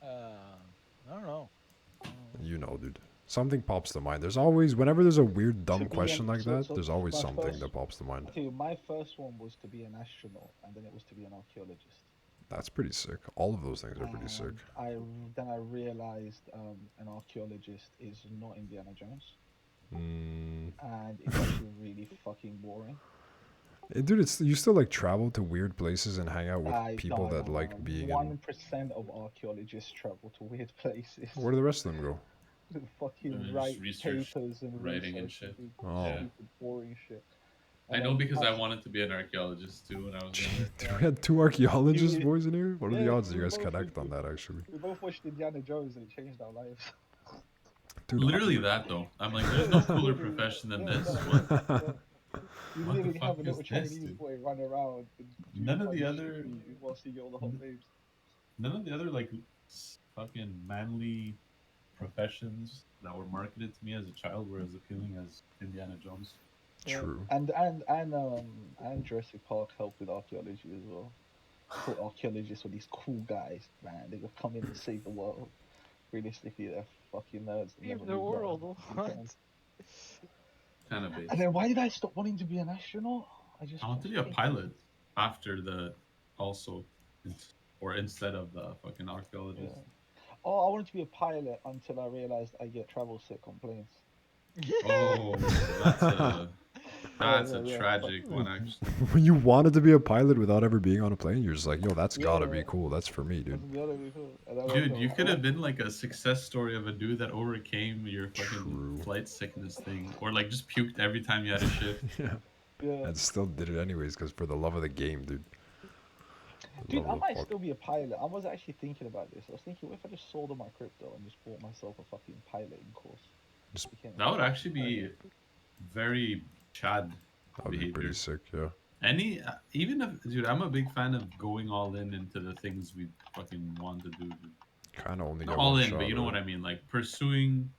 [SPEAKER 4] I don't know.
[SPEAKER 1] You know, dude. Something pops to mind. There's always, whenever there's a weird, dumb
[SPEAKER 5] To be
[SPEAKER 1] question like that,
[SPEAKER 5] so
[SPEAKER 1] there's always
[SPEAKER 5] my
[SPEAKER 1] something
[SPEAKER 5] first-
[SPEAKER 1] that pops to mind.
[SPEAKER 5] I tell you, my first one was to be an astronaut, and then it was to be an archaeologist.
[SPEAKER 1] That's pretty sick. All of those things are pretty sick.
[SPEAKER 5] Then I realized an archaeologist is not Indiana Jones,
[SPEAKER 1] Mm.
[SPEAKER 5] and it's actually really fucking boring.
[SPEAKER 1] Dude, it's you still like travel to weird places and hang out with
[SPEAKER 5] I
[SPEAKER 1] people that like being in.
[SPEAKER 5] 1% of archaeologists travel to weird places.
[SPEAKER 1] Where do the rest of them go?
[SPEAKER 5] To fucking
[SPEAKER 2] Just
[SPEAKER 5] write
[SPEAKER 2] research,
[SPEAKER 5] papers and
[SPEAKER 2] writing and
[SPEAKER 5] research
[SPEAKER 2] shit.
[SPEAKER 5] do
[SPEAKER 1] Oh.
[SPEAKER 2] Yeah.
[SPEAKER 5] stupid, boring shit.
[SPEAKER 2] I
[SPEAKER 5] And
[SPEAKER 2] know
[SPEAKER 5] then
[SPEAKER 2] because I
[SPEAKER 5] us-
[SPEAKER 2] wanted to be an archaeologist too when I was younger.
[SPEAKER 1] Dude, we had two archaeologist
[SPEAKER 5] You-
[SPEAKER 1] boys in here. What are the
[SPEAKER 5] yeah,
[SPEAKER 1] odds that you
[SPEAKER 5] we
[SPEAKER 1] guys
[SPEAKER 5] both
[SPEAKER 1] connect on
[SPEAKER 5] did.
[SPEAKER 1] that? Actually,
[SPEAKER 5] We both watched Indiana Jones and it changed our lives.
[SPEAKER 1] dude,
[SPEAKER 2] Literally that though. I'm like, there's no cooler profession than this. What?
[SPEAKER 5] You
[SPEAKER 2] What the
[SPEAKER 5] literally have
[SPEAKER 2] fuck
[SPEAKER 5] a little
[SPEAKER 2] is this,
[SPEAKER 5] Chinese
[SPEAKER 2] dude?
[SPEAKER 5] boy run around and do
[SPEAKER 2] None of
[SPEAKER 5] funny
[SPEAKER 2] the
[SPEAKER 5] shit
[SPEAKER 2] other-
[SPEAKER 5] for you whilst you get all the hot babes.
[SPEAKER 2] None of the other like fucking manly professions that were marketed to me as a child were as appealing as Indiana Jones.
[SPEAKER 5] Yeah.
[SPEAKER 1] True.
[SPEAKER 5] And Jurassic Park helped with archaeology as well. I thought archaeologists were these cool guys, man. They would come in and save the world. Realistically, they're fucking nerds. that
[SPEAKER 4] Save
[SPEAKER 5] never
[SPEAKER 4] the
[SPEAKER 5] moved on
[SPEAKER 4] world.
[SPEAKER 5] to
[SPEAKER 4] What?
[SPEAKER 5] return.
[SPEAKER 2] Kind of basic.
[SPEAKER 5] And then why did I stop wanting to be an astronaut?
[SPEAKER 2] I want to be a pilot after the also, or instead of the fucking
[SPEAKER 5] Yeah.
[SPEAKER 2] archaeologist.
[SPEAKER 5] Oh, I wanted to be a pilot until I realized I get travel sick on planes.
[SPEAKER 2] Oh, that's a
[SPEAKER 5] yeah,
[SPEAKER 2] tragic one actually.
[SPEAKER 1] When you wanted to be a pilot without ever being on a plane, you're just like, yo, that's gotta be
[SPEAKER 5] Yeah.
[SPEAKER 1] cool. That's for me, dude.
[SPEAKER 5] That's gotta be cool. And I
[SPEAKER 2] Dude,
[SPEAKER 5] went,
[SPEAKER 2] you
[SPEAKER 5] "Oh,
[SPEAKER 2] could have been like a success story of a dude that overcame your fucking
[SPEAKER 1] True.
[SPEAKER 2] flight sickness thing, or like just puked every time you had a shift.
[SPEAKER 1] Yeah.
[SPEAKER 5] Yeah.
[SPEAKER 1] And still did it anyways, because for the love of the game, dude. The
[SPEAKER 5] Dude,
[SPEAKER 1] love
[SPEAKER 5] I
[SPEAKER 1] of
[SPEAKER 5] might
[SPEAKER 1] fuck.
[SPEAKER 5] still be a pilot. I was actually thinking about this. I was thinking, what if I just sold all my crypto and just bought myself a fucking piloting course?
[SPEAKER 1] Just-
[SPEAKER 5] Became a
[SPEAKER 2] That would
[SPEAKER 5] pilot.
[SPEAKER 2] actually be very Chad
[SPEAKER 1] That'd be
[SPEAKER 2] behavior.
[SPEAKER 1] pretty sick, yeah.
[SPEAKER 2] Any, even if, dude, I'm a big fan of going all in into the things we fucking want to do. Dude.
[SPEAKER 1] Kind of only
[SPEAKER 2] Not
[SPEAKER 1] get
[SPEAKER 2] all
[SPEAKER 1] one
[SPEAKER 2] in,
[SPEAKER 1] shot,
[SPEAKER 2] but you know
[SPEAKER 1] right?
[SPEAKER 2] what I mean, like pursuing.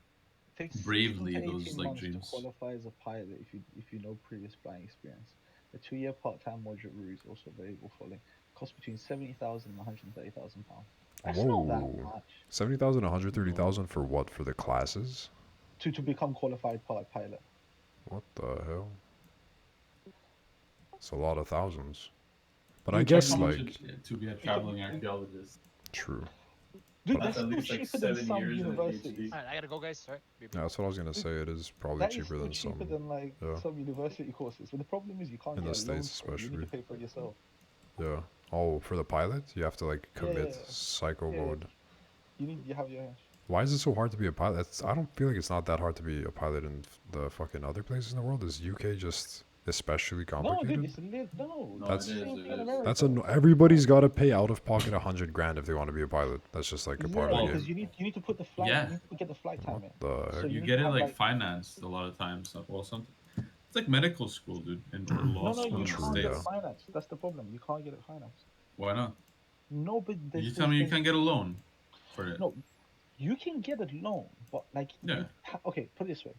[SPEAKER 5] Takes 16
[SPEAKER 2] bravely
[SPEAKER 5] to
[SPEAKER 2] those,
[SPEAKER 5] 18
[SPEAKER 2] like,
[SPEAKER 5] months
[SPEAKER 2] dreams.
[SPEAKER 5] to qualify as a pilot if you know previous flying experience. A 2-year part-time moderate route is also available following. Costs between 70,000 and 130,000 pounds. That's not that
[SPEAKER 1] Whoa.
[SPEAKER 5] much
[SPEAKER 1] 70,000, 130,000 for what? For the classes?
[SPEAKER 5] to become qualified pilot.
[SPEAKER 1] What the hell? It's a lot of thousands. But
[SPEAKER 5] Dude,
[SPEAKER 1] I
[SPEAKER 2] Check
[SPEAKER 1] guess,
[SPEAKER 2] how much
[SPEAKER 1] like,
[SPEAKER 2] to be a traveling archaeologist.
[SPEAKER 1] true.
[SPEAKER 5] Dude,
[SPEAKER 1] But
[SPEAKER 2] That's
[SPEAKER 5] that's
[SPEAKER 2] at
[SPEAKER 5] still
[SPEAKER 2] least like
[SPEAKER 5] cheaper than
[SPEAKER 2] 7
[SPEAKER 5] some
[SPEAKER 2] years in a
[SPEAKER 5] universities.
[SPEAKER 2] PhD.
[SPEAKER 4] All right, I gotta go, guys. Sorry. Beep, beep.
[SPEAKER 1] yeah, that's what I was gonna say. It is probably
[SPEAKER 5] That is
[SPEAKER 1] cheaper
[SPEAKER 5] still
[SPEAKER 1] than
[SPEAKER 5] cheaper
[SPEAKER 1] some.
[SPEAKER 5] than like
[SPEAKER 1] Yeah.
[SPEAKER 5] some university courses. But the problem is you can't
[SPEAKER 1] In the
[SPEAKER 5] get a loan
[SPEAKER 1] States,
[SPEAKER 5] for it. You need to
[SPEAKER 1] especially.
[SPEAKER 5] pay for it yourself.
[SPEAKER 1] Yeah. Oh, for the pilot, you have to like
[SPEAKER 5] Yeah,
[SPEAKER 1] commit psycho
[SPEAKER 5] yeah.
[SPEAKER 1] mode.
[SPEAKER 5] You have your.
[SPEAKER 1] Why is it so hard to be a pilot? I don't feel like it's not that hard to be a pilot in the fucking other places in the world. Is UK just especially
[SPEAKER 5] No, dude,
[SPEAKER 1] complicated?
[SPEAKER 5] it's no.
[SPEAKER 2] No,
[SPEAKER 1] That's-
[SPEAKER 5] It's the same
[SPEAKER 2] it
[SPEAKER 5] thing in
[SPEAKER 2] is.
[SPEAKER 5] America.
[SPEAKER 1] That's everybody's got to pay out of pocket 100 grand if they want to be a pilot. That's just like a part
[SPEAKER 5] Yeah,
[SPEAKER 1] of the
[SPEAKER 5] because
[SPEAKER 1] game.
[SPEAKER 5] you need to put the flight.
[SPEAKER 2] Yeah.
[SPEAKER 5] You need to get the flight time
[SPEAKER 1] What
[SPEAKER 5] in.
[SPEAKER 1] the
[SPEAKER 5] So
[SPEAKER 1] heck?
[SPEAKER 5] you
[SPEAKER 2] You
[SPEAKER 5] need
[SPEAKER 2] get
[SPEAKER 5] to
[SPEAKER 2] it
[SPEAKER 5] have
[SPEAKER 2] like financed a lot of times. Well, something. It's like medical school, dude, and or law
[SPEAKER 5] no,
[SPEAKER 2] school
[SPEAKER 5] you
[SPEAKER 2] in the
[SPEAKER 5] can't get it
[SPEAKER 2] States.
[SPEAKER 5] financed. That's the problem. You can't get it financed.
[SPEAKER 2] Why not?
[SPEAKER 5] No, but
[SPEAKER 2] You tell me you can't get a loan for it.
[SPEAKER 5] no. You can get a loan, but like
[SPEAKER 2] Yeah.
[SPEAKER 5] okay, put it this way.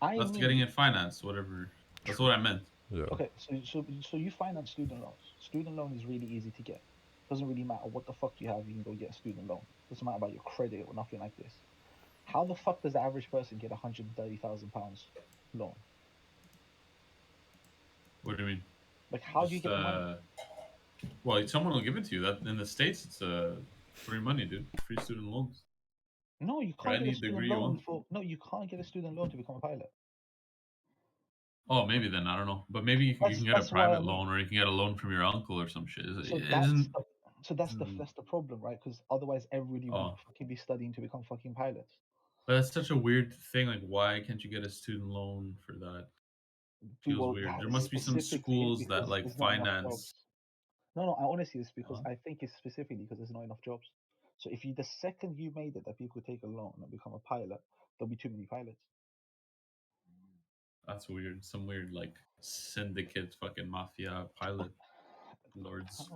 [SPEAKER 2] That's getting it financed, whatever. That's what I meant.
[SPEAKER 1] Yeah.
[SPEAKER 5] Okay, so you finance student loans. Student loan is really easy to get. Doesn't really matter what the fuck you have, you can go get a student loan. Doesn't matter about your credit or nothing like this. How the fuck does the average person get £130,000 loan?
[SPEAKER 2] What do you mean?
[SPEAKER 5] Like, how do you
[SPEAKER 2] Just
[SPEAKER 5] get the money?
[SPEAKER 2] well, someone will give it to you. That in the States, it's free money, dude. Free student loans
[SPEAKER 5] No, you
[SPEAKER 2] for
[SPEAKER 5] can't get a
[SPEAKER 2] any
[SPEAKER 5] student
[SPEAKER 2] degree you
[SPEAKER 5] loan
[SPEAKER 2] want.
[SPEAKER 5] for. No, you can't get a student loan to become a pilot.
[SPEAKER 2] Oh, maybe then I don't know, but maybe you can get a
[SPEAKER 5] That's why I
[SPEAKER 2] private
[SPEAKER 5] mean.
[SPEAKER 2] loan, or you can get a loan from your uncle or some shit.
[SPEAKER 5] So
[SPEAKER 2] It
[SPEAKER 5] that's
[SPEAKER 2] isn't.
[SPEAKER 5] the, so that's the
[SPEAKER 2] Mm,
[SPEAKER 5] that's the problem, right? Because otherwise, everybody would
[SPEAKER 2] oh,
[SPEAKER 5] fucking be studying to become fucking pilots.
[SPEAKER 2] but that's such a weird thing. Like, why can't you get a student loan for that? Feels
[SPEAKER 5] Well,
[SPEAKER 2] weird. There must be some
[SPEAKER 5] specifically
[SPEAKER 2] schools that
[SPEAKER 5] because
[SPEAKER 2] like
[SPEAKER 5] there's not enough jobs.
[SPEAKER 2] finance.
[SPEAKER 5] No, I honestly, it's because
[SPEAKER 2] Uh,
[SPEAKER 5] I think it's specifically because there's not enough jobs. So if you the second you made it that people take a loan and become a pilot, there'll be too many pilots.
[SPEAKER 2] that's weird. Some weird like syndicate, fucking mafia pilot lords.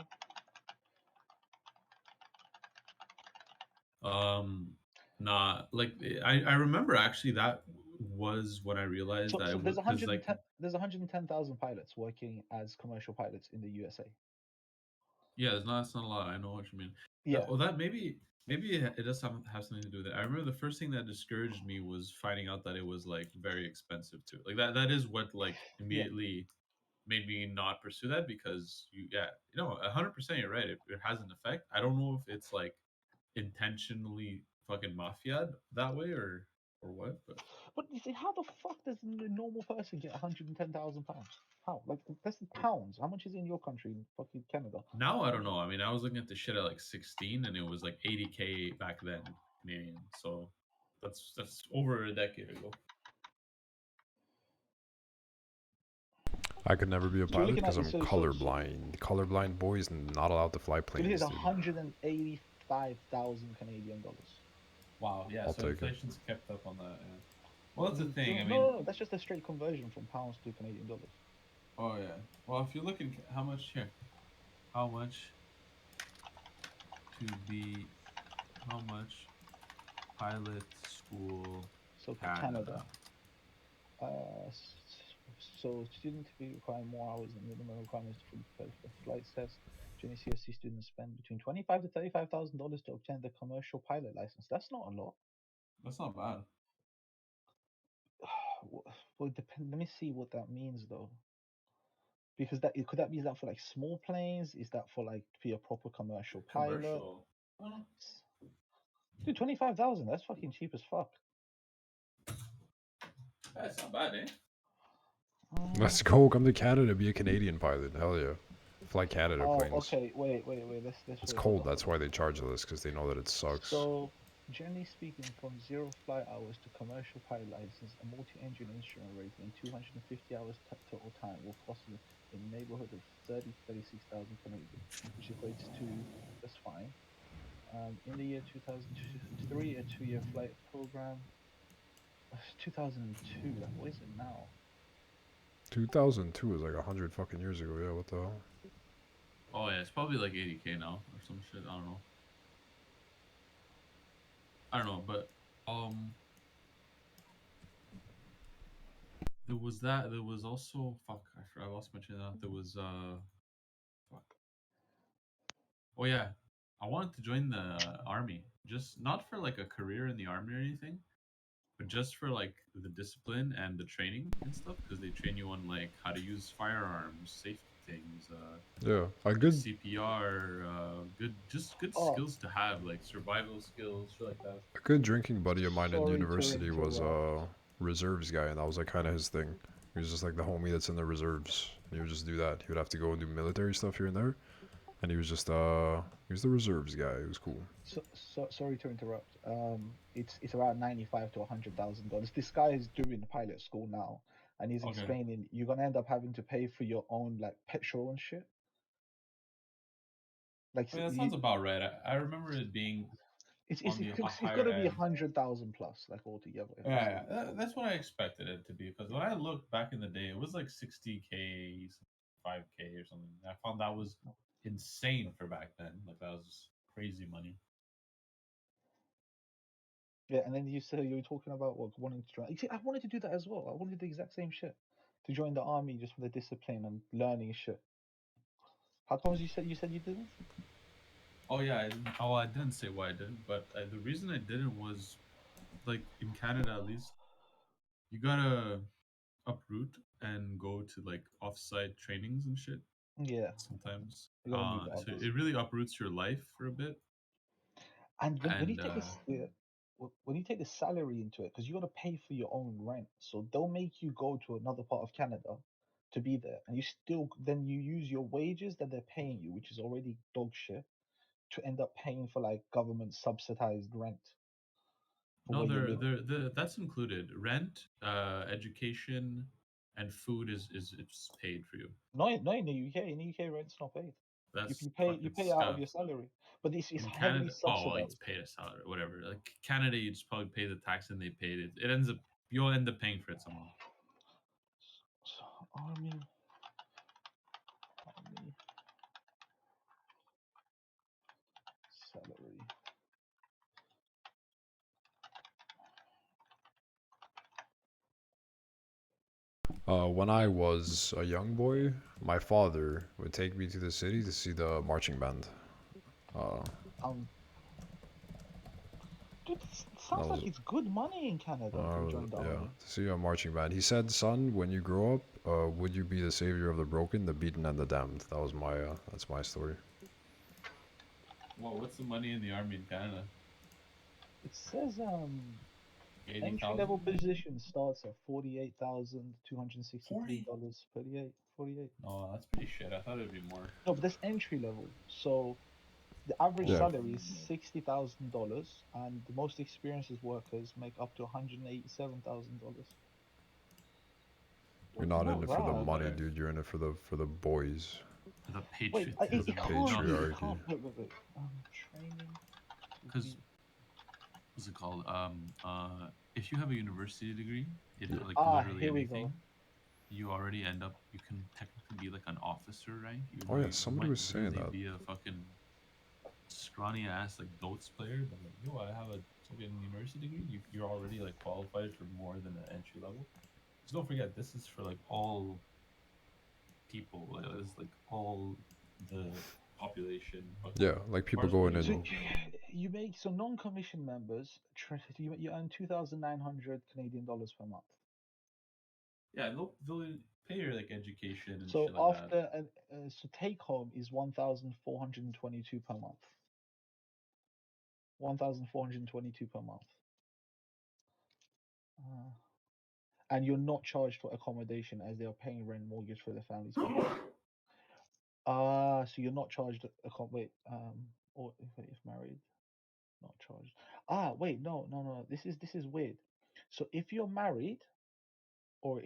[SPEAKER 2] Um, nah, like I remember actually that was when I realized
[SPEAKER 5] So
[SPEAKER 2] that
[SPEAKER 5] so
[SPEAKER 2] it was because like
[SPEAKER 5] there's 110,000 pilots working as commercial pilots in the USA.
[SPEAKER 2] yeah, it's not a lot. I know what you mean.
[SPEAKER 5] Yeah,
[SPEAKER 2] Well, that maybe it does have something to do with it. I remember the first thing that discouraged me was finding out that it was like very expensive too. Like that is what like
[SPEAKER 5] yeah.
[SPEAKER 2] immediately made me not pursue that because you know 100% you're right. It has an effect. I don't know if it's like intentionally fucking mafia that way or what, but
[SPEAKER 5] But you see, how the fuck does a normal person get 110,000 pounds? How? Like that's in pounds. How much is it in your country, in fucking Canada?
[SPEAKER 2] now I don't know. I mean, I was looking at the shit at like 16 and it was like 80K back then Canadian. So that's over a decade ago.
[SPEAKER 1] I could never be a
[SPEAKER 5] So we're
[SPEAKER 1] pilot
[SPEAKER 5] looking at
[SPEAKER 1] because
[SPEAKER 5] this.
[SPEAKER 1] I'm colorblind. Colorblind boys not allowed to fly
[SPEAKER 5] So this is
[SPEAKER 1] planes, dude.
[SPEAKER 5] 185,000 Canadian dollars.
[SPEAKER 2] Wow, yeah,
[SPEAKER 1] I'll
[SPEAKER 2] so
[SPEAKER 1] take it.
[SPEAKER 2] inflation's kept up on that. Yeah. Well, that's the thing. I
[SPEAKER 5] No,
[SPEAKER 2] mean,
[SPEAKER 5] no, that's just a straight conversion from pounds to Canadian dollars.
[SPEAKER 2] oh yeah. Well, if you look at how much here, how much to be, how much pilot school
[SPEAKER 5] So
[SPEAKER 2] Canada.
[SPEAKER 5] So students to be requiring more hours than minimum requirements to prepare for flight test. Junior CSC students spend between $25,000 to obtain the commercial pilot license. That's not a lot.
[SPEAKER 2] That's not bad.
[SPEAKER 5] Well, depend. Let me see what that means though. Because could that be that for like small planes? Is that for like to be a proper commercial pilot?
[SPEAKER 2] Commercial.
[SPEAKER 5] Dude, 25,000. That's fucking cheap as fuck.
[SPEAKER 2] That's not bad, eh?
[SPEAKER 1] Let's go. Come to Canada. Be a Canadian pilot. Hell yeah. Fly Canada
[SPEAKER 5] Oh,
[SPEAKER 1] planes.
[SPEAKER 5] okay. Wait. Let's
[SPEAKER 1] It's
[SPEAKER 5] wait.
[SPEAKER 1] cold. That's why they charge this because they know that it sucks.
[SPEAKER 5] So, generally speaking, from 0 flight hours to commercial pilot license, a multi-engine instrument rating and 250 hours total time will cost you in the neighborhood of 36,000 Canadian, which equates to, that's fine. In the year 2003, a 2-year flight program. 2002. Like, what is it now?
[SPEAKER 1] 2002 is like 100 fucking years ago. Yeah, what the hell?
[SPEAKER 2] Oh yeah, it's probably like 80K now or some shit. I don't know. I don't know, but There was that. There was also fuck. I lost my train of thought. There was fuck. Oh yeah, I wanted to join the army, just not for like a career in the army or anything, but just for like the discipline and the training and stuff, because they train you on like how to use firearms, safety things,
[SPEAKER 1] Yeah, a
[SPEAKER 2] like
[SPEAKER 1] good
[SPEAKER 2] CPR, good
[SPEAKER 5] Oh,
[SPEAKER 2] skills to have, like survival skills, shit like that.
[SPEAKER 1] a good drinking buddy of mine in
[SPEAKER 5] sorry to
[SPEAKER 1] university was
[SPEAKER 5] interrupt.
[SPEAKER 1] reserves guy, and that was like kind of his thing. He was just like the homie that's in the reserves. And he would just do that. He would have to go and do military stuff here and there, and he was just he was the reserves guy. It was cool.
[SPEAKER 5] So sorry to interrupt. It's around $95 to $100,000. This guy is doing pilot school now, and he's
[SPEAKER 2] Okay,
[SPEAKER 5] explaining you're gonna end up having to pay for your own like petrol and shit. Like
[SPEAKER 2] I mean that
[SPEAKER 5] you,
[SPEAKER 2] sounds about right. I remember it being on the
[SPEAKER 5] it's
[SPEAKER 2] higher
[SPEAKER 5] gonna be
[SPEAKER 2] end.
[SPEAKER 5] 100,000 plus like altogether. It's
[SPEAKER 2] Yeah,
[SPEAKER 5] gonna
[SPEAKER 2] yeah, that's what I expected it to be. Because when I looked back in the day, it was like 60K, 5K or something. I found that was insane for back then. Like that was crazy money.
[SPEAKER 5] Yeah, and then you said you were talking about what wanting to join. You see, I wanted to do that as well. I wanted the exact same shit to join the army just for the discipline and learning shit. How comes you said you didn't?
[SPEAKER 2] Oh yeah, I didn't. Oh, I didn't say why I didn't, but the reason I didn't was like in Canada at least, you gotta uproot and go to like offsite trainings and shit
[SPEAKER 5] Yeah,
[SPEAKER 2] sometimes.
[SPEAKER 5] you gotta move
[SPEAKER 2] So
[SPEAKER 5] hours.
[SPEAKER 2] it really uproots your life for a bit.
[SPEAKER 5] And when you
[SPEAKER 2] And
[SPEAKER 5] take this, yeah, when you take the salary into it, because you got to pay for your own rent, so they'll make you go to another part of Canada to be there, and you still then you use your wages that they're paying you, which is already dog shit, to end up paying for like government subsidized rent for
[SPEAKER 2] no,
[SPEAKER 5] where you're living.
[SPEAKER 2] they're that's included. Rent, education, and food is it's paid for you.
[SPEAKER 5] No, in the UK, rent's not paid.
[SPEAKER 2] That's
[SPEAKER 5] You
[SPEAKER 2] fucking
[SPEAKER 5] pay out of your
[SPEAKER 2] scuffed.
[SPEAKER 5] salary, but it's
[SPEAKER 2] In
[SPEAKER 5] heavily
[SPEAKER 2] Canada, oh, well, it's
[SPEAKER 5] subsidized.
[SPEAKER 2] paid a salary, whatever. Like Canada, you just probably pay the tax and they paid it. It ends up you'll end up paying for it somehow.
[SPEAKER 5] So, army salary.
[SPEAKER 1] When I was a young boy, my father would take me to the city to see the marching band. Uh,
[SPEAKER 5] Um, Dude, it
[SPEAKER 1] that
[SPEAKER 5] sounds
[SPEAKER 1] was
[SPEAKER 5] like it's good money in Canada to join the
[SPEAKER 1] yeah,
[SPEAKER 5] army.
[SPEAKER 1] to see a marching band. He said, "Son, when you grow up, would you be the savior of the broken, the beaten, and the damned?" That was my that's my story.
[SPEAKER 2] Well, what's the money in the army in Canada?
[SPEAKER 5] It says
[SPEAKER 2] Eighty
[SPEAKER 5] entry level
[SPEAKER 2] thousand.
[SPEAKER 5] position starts at
[SPEAKER 2] $40?
[SPEAKER 5] $48,263. 48.
[SPEAKER 2] Oh, that's pretty shit. I thought it'd be more.
[SPEAKER 5] No, but that's entry level. So the average
[SPEAKER 1] Yeah,
[SPEAKER 2] Oh,
[SPEAKER 5] salary is $60,000, and the most experienced workers make up to $187,000.
[SPEAKER 1] you're
[SPEAKER 5] It's
[SPEAKER 1] not in
[SPEAKER 5] not
[SPEAKER 1] it for the
[SPEAKER 5] bad.
[SPEAKER 1] money,
[SPEAKER 2] whatever.
[SPEAKER 1] dude. You're in it for the boys,
[SPEAKER 2] The
[SPEAKER 5] Wait,
[SPEAKER 1] for the
[SPEAKER 2] patriotism of it. No,
[SPEAKER 5] it
[SPEAKER 1] patriarchy.
[SPEAKER 5] can't. Wait. Training to
[SPEAKER 2] because
[SPEAKER 5] be.
[SPEAKER 2] what's it called? If you have a university degree in
[SPEAKER 1] Yeah,
[SPEAKER 2] like
[SPEAKER 5] Ah,
[SPEAKER 2] literally
[SPEAKER 5] here we go.
[SPEAKER 2] anything, you already end up. You can technically be like an officer rank, even
[SPEAKER 1] oh
[SPEAKER 2] though
[SPEAKER 1] yeah,
[SPEAKER 2] you
[SPEAKER 1] somebody
[SPEAKER 2] might
[SPEAKER 1] was saying
[SPEAKER 2] literally
[SPEAKER 1] that.
[SPEAKER 2] be a fucking scrawny ass like goats player. But like, yo, I have a fucking university degree. You're already like qualified for more than an entry level. Just don't forget, this is for like all people. Like, it's like all the population. Fucking,
[SPEAKER 1] Yeah, like
[SPEAKER 2] as far
[SPEAKER 1] people
[SPEAKER 2] as where
[SPEAKER 1] going
[SPEAKER 2] you
[SPEAKER 5] So
[SPEAKER 1] in.
[SPEAKER 2] go.
[SPEAKER 5] you make so non-commissioned members you earn 2,900 Canadian dollars per month.
[SPEAKER 2] Yeah, they'll pay your like education and
[SPEAKER 5] So
[SPEAKER 2] shit like that.
[SPEAKER 5] so take home is 1,422 per month. 1,422 per month. Uh, and you're not charged for accommodation as they are paying rent mortgage for their families behalf. So you're not charged wait, or if married, not charged. Wait, no. This is weird. So if you're married or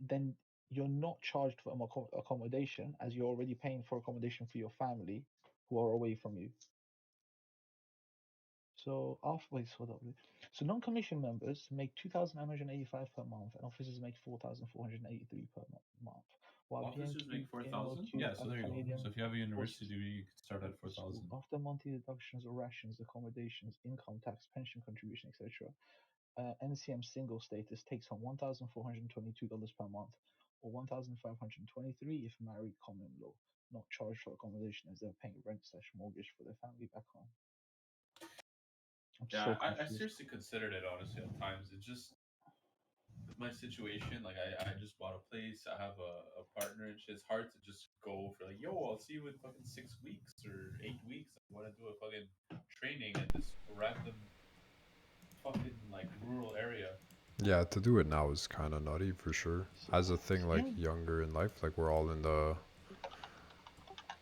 [SPEAKER 5] then you're not charged for accommodation as you're already paying for accommodation for your family who are away from you. So wait, hold up. So non-commissioned members make 2,985 per month, and officers make 4,483 per month, while
[SPEAKER 2] Officers make
[SPEAKER 5] PNQ,
[SPEAKER 2] four thousand.
[SPEAKER 5] PNLQ,
[SPEAKER 2] Yeah, so
[SPEAKER 5] and
[SPEAKER 2] there you go.
[SPEAKER 5] Canadian
[SPEAKER 2] So if you have a university
[SPEAKER 5] forces
[SPEAKER 2] degree, you could start at four
[SPEAKER 5] school
[SPEAKER 2] thousand.
[SPEAKER 5] after monthly deductions or rations, accommodations, income tax, pension contribution, etc. NCM single status takes home $1,422 per month, or $1,523 if married common law, not charged for accommodation as they're paying rent/mortgage for their family back home. I'm so
[SPEAKER 2] Yeah, I
[SPEAKER 5] confused.
[SPEAKER 2] seriously considered it honestly at times. It's just my situation. Like I just bought a place. I have a partner and shit. It's hard to just go for like, yo, I'll see you in fucking 6 weeks or 8 weeks. I want to do a fucking training at this random fucking like rural area.
[SPEAKER 1] Yeah, to do it now is kind of nutty for sure. As a thing like
[SPEAKER 5] Yeah.
[SPEAKER 1] younger in life, like we're all in the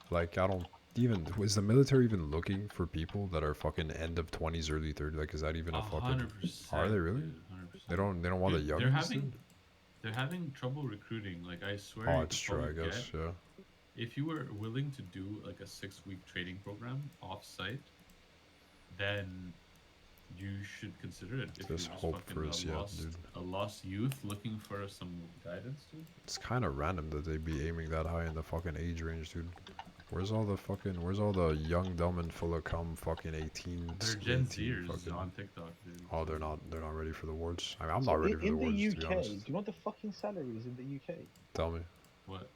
[SPEAKER 1] like I don't even is the military even looking for people that are fucking end of 20s, early 30s? Like, is that even a fucking?
[SPEAKER 2] 100%.
[SPEAKER 1] Are they really?
[SPEAKER 2] Dude, 100%.
[SPEAKER 1] They don't want the
[SPEAKER 2] Dude,
[SPEAKER 1] youngins, dude?
[SPEAKER 2] they're having trouble recruiting. Like I swear,
[SPEAKER 1] Oh,
[SPEAKER 2] you
[SPEAKER 1] it's
[SPEAKER 2] could
[SPEAKER 1] true, I
[SPEAKER 2] probably
[SPEAKER 1] guess.
[SPEAKER 2] get
[SPEAKER 1] Yeah.
[SPEAKER 2] if you were willing to do like a 6 week training program off site, then you should consider it. If
[SPEAKER 1] There's
[SPEAKER 2] you're just
[SPEAKER 1] hope
[SPEAKER 2] fucking
[SPEAKER 1] for us yet, dude.
[SPEAKER 2] a lost youth looking for some guidance, dude.
[SPEAKER 1] It's kind of random that they be aiming that high in the fucking age range, dude. Where's all the young, dumb, and full of cum fucking 18,
[SPEAKER 2] They're Gen
[SPEAKER 1] 18
[SPEAKER 2] Zers
[SPEAKER 1] fucking.
[SPEAKER 2] on TikTok, dude.
[SPEAKER 1] Oh, they're not ready for the wars. I mean, I'm
[SPEAKER 5] So
[SPEAKER 1] not ready for the
[SPEAKER 5] in the
[SPEAKER 1] wars, to be
[SPEAKER 5] UK,
[SPEAKER 1] honest.
[SPEAKER 5] do you know what the fucking salary is in the UK?
[SPEAKER 1] Tell me.
[SPEAKER 2] What?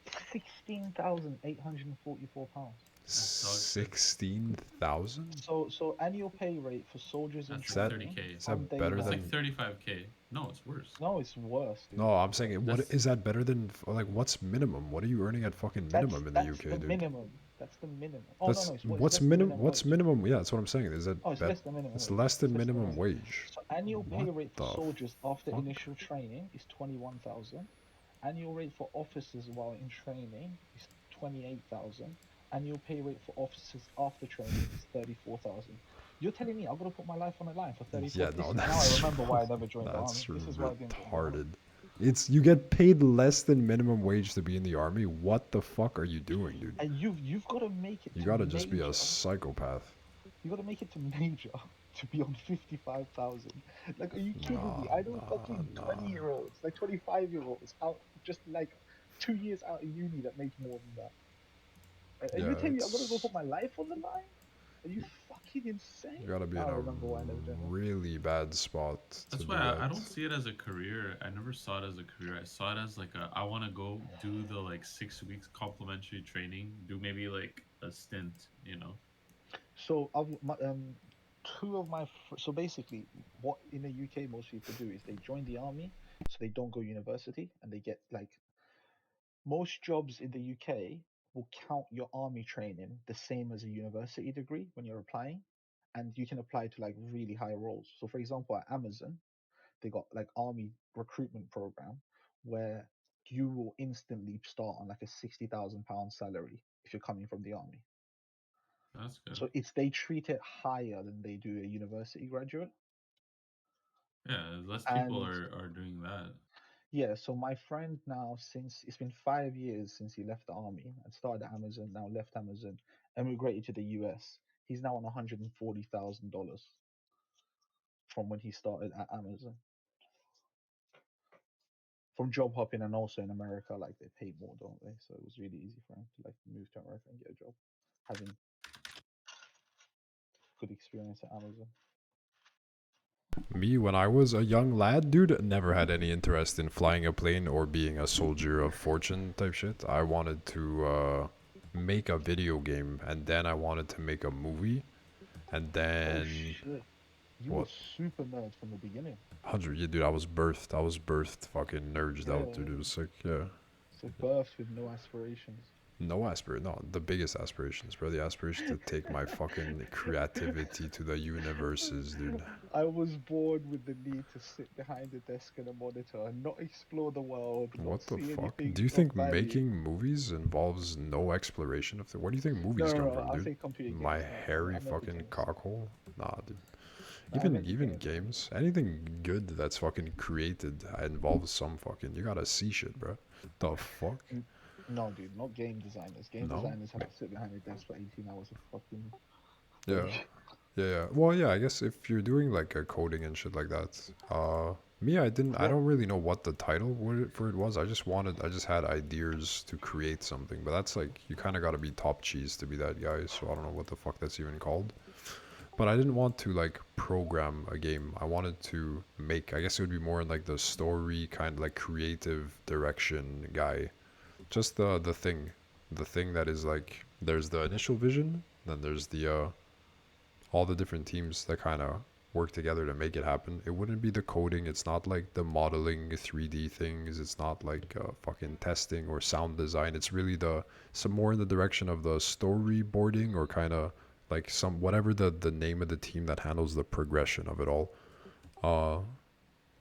[SPEAKER 5] £16,844.
[SPEAKER 2] That's dog shit.
[SPEAKER 1] 16,000?
[SPEAKER 5] So annual pay rate for soldiers in
[SPEAKER 2] That's like
[SPEAKER 5] training
[SPEAKER 2] 30K.
[SPEAKER 1] Is
[SPEAKER 5] on
[SPEAKER 1] that
[SPEAKER 5] day
[SPEAKER 1] better
[SPEAKER 2] That's
[SPEAKER 5] one.
[SPEAKER 2] like
[SPEAKER 1] than?
[SPEAKER 2] 35K. No, it's worse.
[SPEAKER 5] No, it's worse, dude.
[SPEAKER 1] No, I'm saying, what
[SPEAKER 2] That's
[SPEAKER 1] is that better than? Like, what's minimum? What are you earning at fucking minimum in the
[SPEAKER 5] That's
[SPEAKER 1] UK,
[SPEAKER 5] the
[SPEAKER 1] dude?
[SPEAKER 5] minimum. That's the minimum. Oh no,
[SPEAKER 1] That's
[SPEAKER 5] it's
[SPEAKER 1] what's
[SPEAKER 5] less than
[SPEAKER 1] minimum.
[SPEAKER 5] minimum
[SPEAKER 1] What's
[SPEAKER 5] wage.
[SPEAKER 1] minimum? Yeah, that's what I'm saying. Is that
[SPEAKER 5] Oh, it's less than minimum
[SPEAKER 1] it's
[SPEAKER 5] wage.
[SPEAKER 1] less than
[SPEAKER 5] It's less than
[SPEAKER 1] minimum
[SPEAKER 5] minimum.
[SPEAKER 1] wage?
[SPEAKER 5] So annual pay
[SPEAKER 1] What
[SPEAKER 5] rate for
[SPEAKER 1] the
[SPEAKER 5] soldiers after
[SPEAKER 1] fuck?
[SPEAKER 5] initial training is 21,000. Annual rate for officers while in training is 28,000. Annual pay rate for officers after training is 34,000. You're telling me I've got to put my life on the line for 34?
[SPEAKER 1] Yeah,
[SPEAKER 5] This
[SPEAKER 1] no,
[SPEAKER 5] is now I
[SPEAKER 1] that's
[SPEAKER 5] remember why I never joined the
[SPEAKER 1] that's
[SPEAKER 5] army. This is why I didn't join the army.
[SPEAKER 1] retarded. It's you get paid less than minimum wage to be in the army. What the fuck are you doing, dude?
[SPEAKER 5] And you've got to make it
[SPEAKER 1] You
[SPEAKER 5] to
[SPEAKER 1] gotta just be
[SPEAKER 5] major.
[SPEAKER 1] a psychopath.
[SPEAKER 5] You got to make it to major to be on 55,000. Like, are you kidding me? I know fucking 20-year-olds, like 25-year-olds, out just like 2 years out of uni that make more than that. And
[SPEAKER 1] Yeah,
[SPEAKER 5] you're telling me I'm gonna go
[SPEAKER 1] it's
[SPEAKER 5] put my life on the line? Are you fucking insane?
[SPEAKER 1] you gotta be
[SPEAKER 5] Now
[SPEAKER 1] in
[SPEAKER 5] I
[SPEAKER 1] a
[SPEAKER 5] remember why I never joined them.
[SPEAKER 1] really bad spot to
[SPEAKER 2] That's
[SPEAKER 1] do
[SPEAKER 2] why I
[SPEAKER 1] that.
[SPEAKER 2] don't see it as a career. I never saw it as a career. I saw it as like I want to go do the like 6 weeks complimentary training, do maybe like a stint, you know.
[SPEAKER 5] So two of my so basically what in the UK most people do is they join the army, so they don't go university, and they get like most jobs in the UK will count your army training the same as a university degree when you're applying, and you can apply to like really high roles. So, for example, at Amazon, they got like army recruitment program where you will instantly start on like a £60,000 salary if you're coming from the army.
[SPEAKER 2] That's good.
[SPEAKER 5] So they treat it higher than they do a university graduate.
[SPEAKER 2] Yeah, less people
[SPEAKER 5] And
[SPEAKER 2] are doing that.
[SPEAKER 5] yeah, so my friend now, since it's been 5 years since he left the army and started at Amazon, now left Amazon, emigrated to the US. He's now on $140,000 from when he started at Amazon. From job hopping, and also in America, like they pay more, don't they? So it was really easy for him to like move to America and get a job, having good experience at Amazon.
[SPEAKER 1] Me, when I was a young lad, dude, never had any interest in flying a plane or being a soldier of fortune type shit. I wanted to make a video game, and then I wanted to make a movie, and
[SPEAKER 5] Oh
[SPEAKER 1] then
[SPEAKER 5] shit! You were
[SPEAKER 1] what?
[SPEAKER 5] super nerd from the beginning.
[SPEAKER 1] 100, yeah, dude, I was birthed. I was birthed fucking nerds out, dude. It
[SPEAKER 5] Yeah,
[SPEAKER 1] was sick, yeah.
[SPEAKER 5] so birth with no aspirations.
[SPEAKER 1] No aspiration, no, the biggest aspirations, bro. The aspiration to take my fucking creativity to the universes, dude.
[SPEAKER 5] I was born with the need to sit behind a desk and a monitor and not explore the world, not
[SPEAKER 1] What the
[SPEAKER 5] see
[SPEAKER 1] fuck?
[SPEAKER 5] anything
[SPEAKER 1] Do you
[SPEAKER 5] of
[SPEAKER 1] think
[SPEAKER 5] value.
[SPEAKER 1] making movies involves no exploration of the? Where do you think
[SPEAKER 5] No,
[SPEAKER 1] movies
[SPEAKER 5] no,
[SPEAKER 1] come
[SPEAKER 5] no.
[SPEAKER 1] from,
[SPEAKER 5] I'll
[SPEAKER 1] dude?
[SPEAKER 5] say computer
[SPEAKER 1] My
[SPEAKER 5] games. No,
[SPEAKER 1] hairy
[SPEAKER 5] I meant the
[SPEAKER 1] fucking
[SPEAKER 5] games.
[SPEAKER 1] cockhole? Nah, dude.
[SPEAKER 5] No, I meant the
[SPEAKER 1] Even
[SPEAKER 5] games.
[SPEAKER 1] games, anything good that's fucking created involves some fucking. You gotta see shit, bro. The fuck?
[SPEAKER 5] No, dude, not game designers. Game
[SPEAKER 1] No.
[SPEAKER 5] designers have to sit behind a desk for 18 hours of fucking
[SPEAKER 1] Yeah.
[SPEAKER 5] day.
[SPEAKER 1] Yeah. Well, yeah. I guess if you're doing like a coding and shit like that, me, I didn't. I
[SPEAKER 5] What?
[SPEAKER 1] don't really know what the title for it was. I just had ideas to create something. But that's like you kind of got to be top cheese to be that guy. So I don't know what the fuck that's even called. But I didn't want to like program a game. I wanted to make. I guess it would be more in like the story kind of like creative direction guy. Just the thing that is like there's the initial vision, then there's the all the different teams that kind of work together to make it happen. It wouldn't be the coding. It's not like the modeling 3D things. It's not like fucking testing or sound design. It's really some more in the direction of the storyboarding or kind of like some whatever the name of the team that handles the progression of it all. Uh,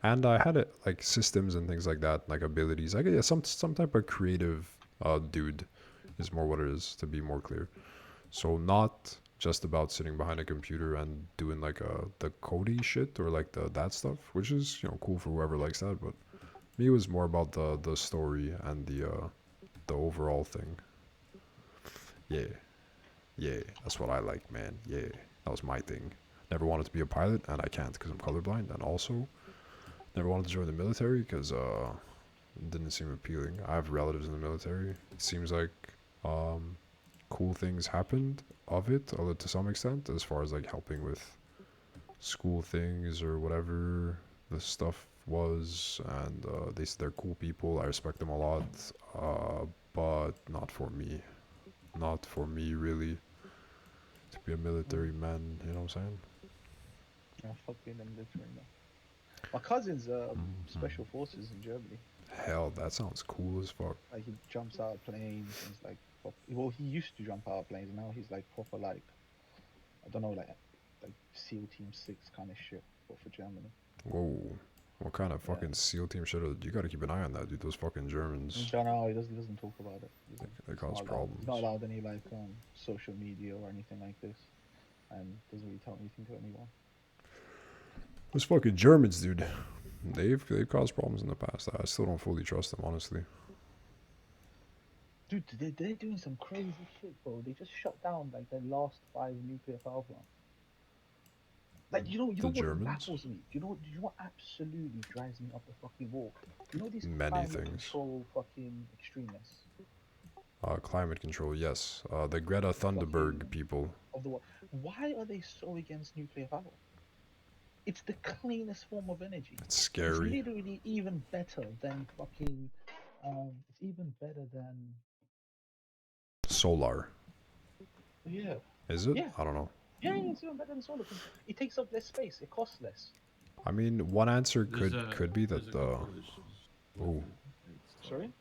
[SPEAKER 1] and I had it like systems and things like that, like abilities. Like yeah, some type of creative dude is more what it is to be more clear. So not just about sitting behind a computer and doing like the coding shit or like that stuff, which is cool for whoever likes that. But me, it was more about the story and the overall thing. Yeah, yeah, that's what I like, man. Yeah, that was my thing. Never wanted to be a pilot, and I can't because I'm colorblind, and also never wanted to join the military because it didn't seem appealing. I have relatives in the military. It seems like um, cool things happened of it to some extent as far as like helping with school things or whatever the stuff was, and they said they're cool people. I respect them a lot, but not for me. Not for me, really, to be a military man. You know what I'm saying?
[SPEAKER 5] Yeah, fuck being a military man. My cousin's special forces in Germany.
[SPEAKER 1] Hell, that sounds cool as fuck.
[SPEAKER 5] Like he jumps out of planes and he's like, well, he used to jump out of planes. Now he's like proper like, I don't know, like SEAL Team 6 kind of shit, but for Germany.
[SPEAKER 1] Whoa. What kind of
[SPEAKER 5] Yeah.
[SPEAKER 1] fucking SEAL team shit? You gotta keep an eye on that, dude. Those fucking Germans.
[SPEAKER 5] No, he doesn't talk about it.
[SPEAKER 1] They cause
[SPEAKER 5] He's
[SPEAKER 1] problems.
[SPEAKER 5] not allowed any like social media or anything like this, and doesn't really tell anything to anyone.
[SPEAKER 1] Those fucking Germans, dude. They've caused problems in the past. I still don't fully trust them, honestly.
[SPEAKER 5] Dude, they're doing some crazy shit, bro. They just shut down like their last 5 nuclear power plants. Like you know
[SPEAKER 1] The
[SPEAKER 5] what
[SPEAKER 1] Germans?
[SPEAKER 5] baffles me? You know what absolutely drives me up the fucking wall? You know these
[SPEAKER 1] Many
[SPEAKER 5] climate
[SPEAKER 1] things.
[SPEAKER 5] control fucking extremists
[SPEAKER 1] Climate control, yes. The Greta Thunberg people.
[SPEAKER 5] of the world. Why are they so against nuclear power? It's the cleanest form of energy.
[SPEAKER 1] It's
[SPEAKER 5] It's
[SPEAKER 1] scary.
[SPEAKER 5] literally even better than fucking. It's even better than.
[SPEAKER 1] Solar.
[SPEAKER 5] Yeah.
[SPEAKER 1] Is it?
[SPEAKER 5] Yeah.
[SPEAKER 1] I don't know.
[SPEAKER 5] Yeah, it's even better than solar. 'Cause it takes up less space. It costs less.
[SPEAKER 1] I mean, one answer
[SPEAKER 2] There's
[SPEAKER 1] could be
[SPEAKER 2] there's
[SPEAKER 1] that
[SPEAKER 2] a couple of issues.
[SPEAKER 1] oh,
[SPEAKER 5] Sorry.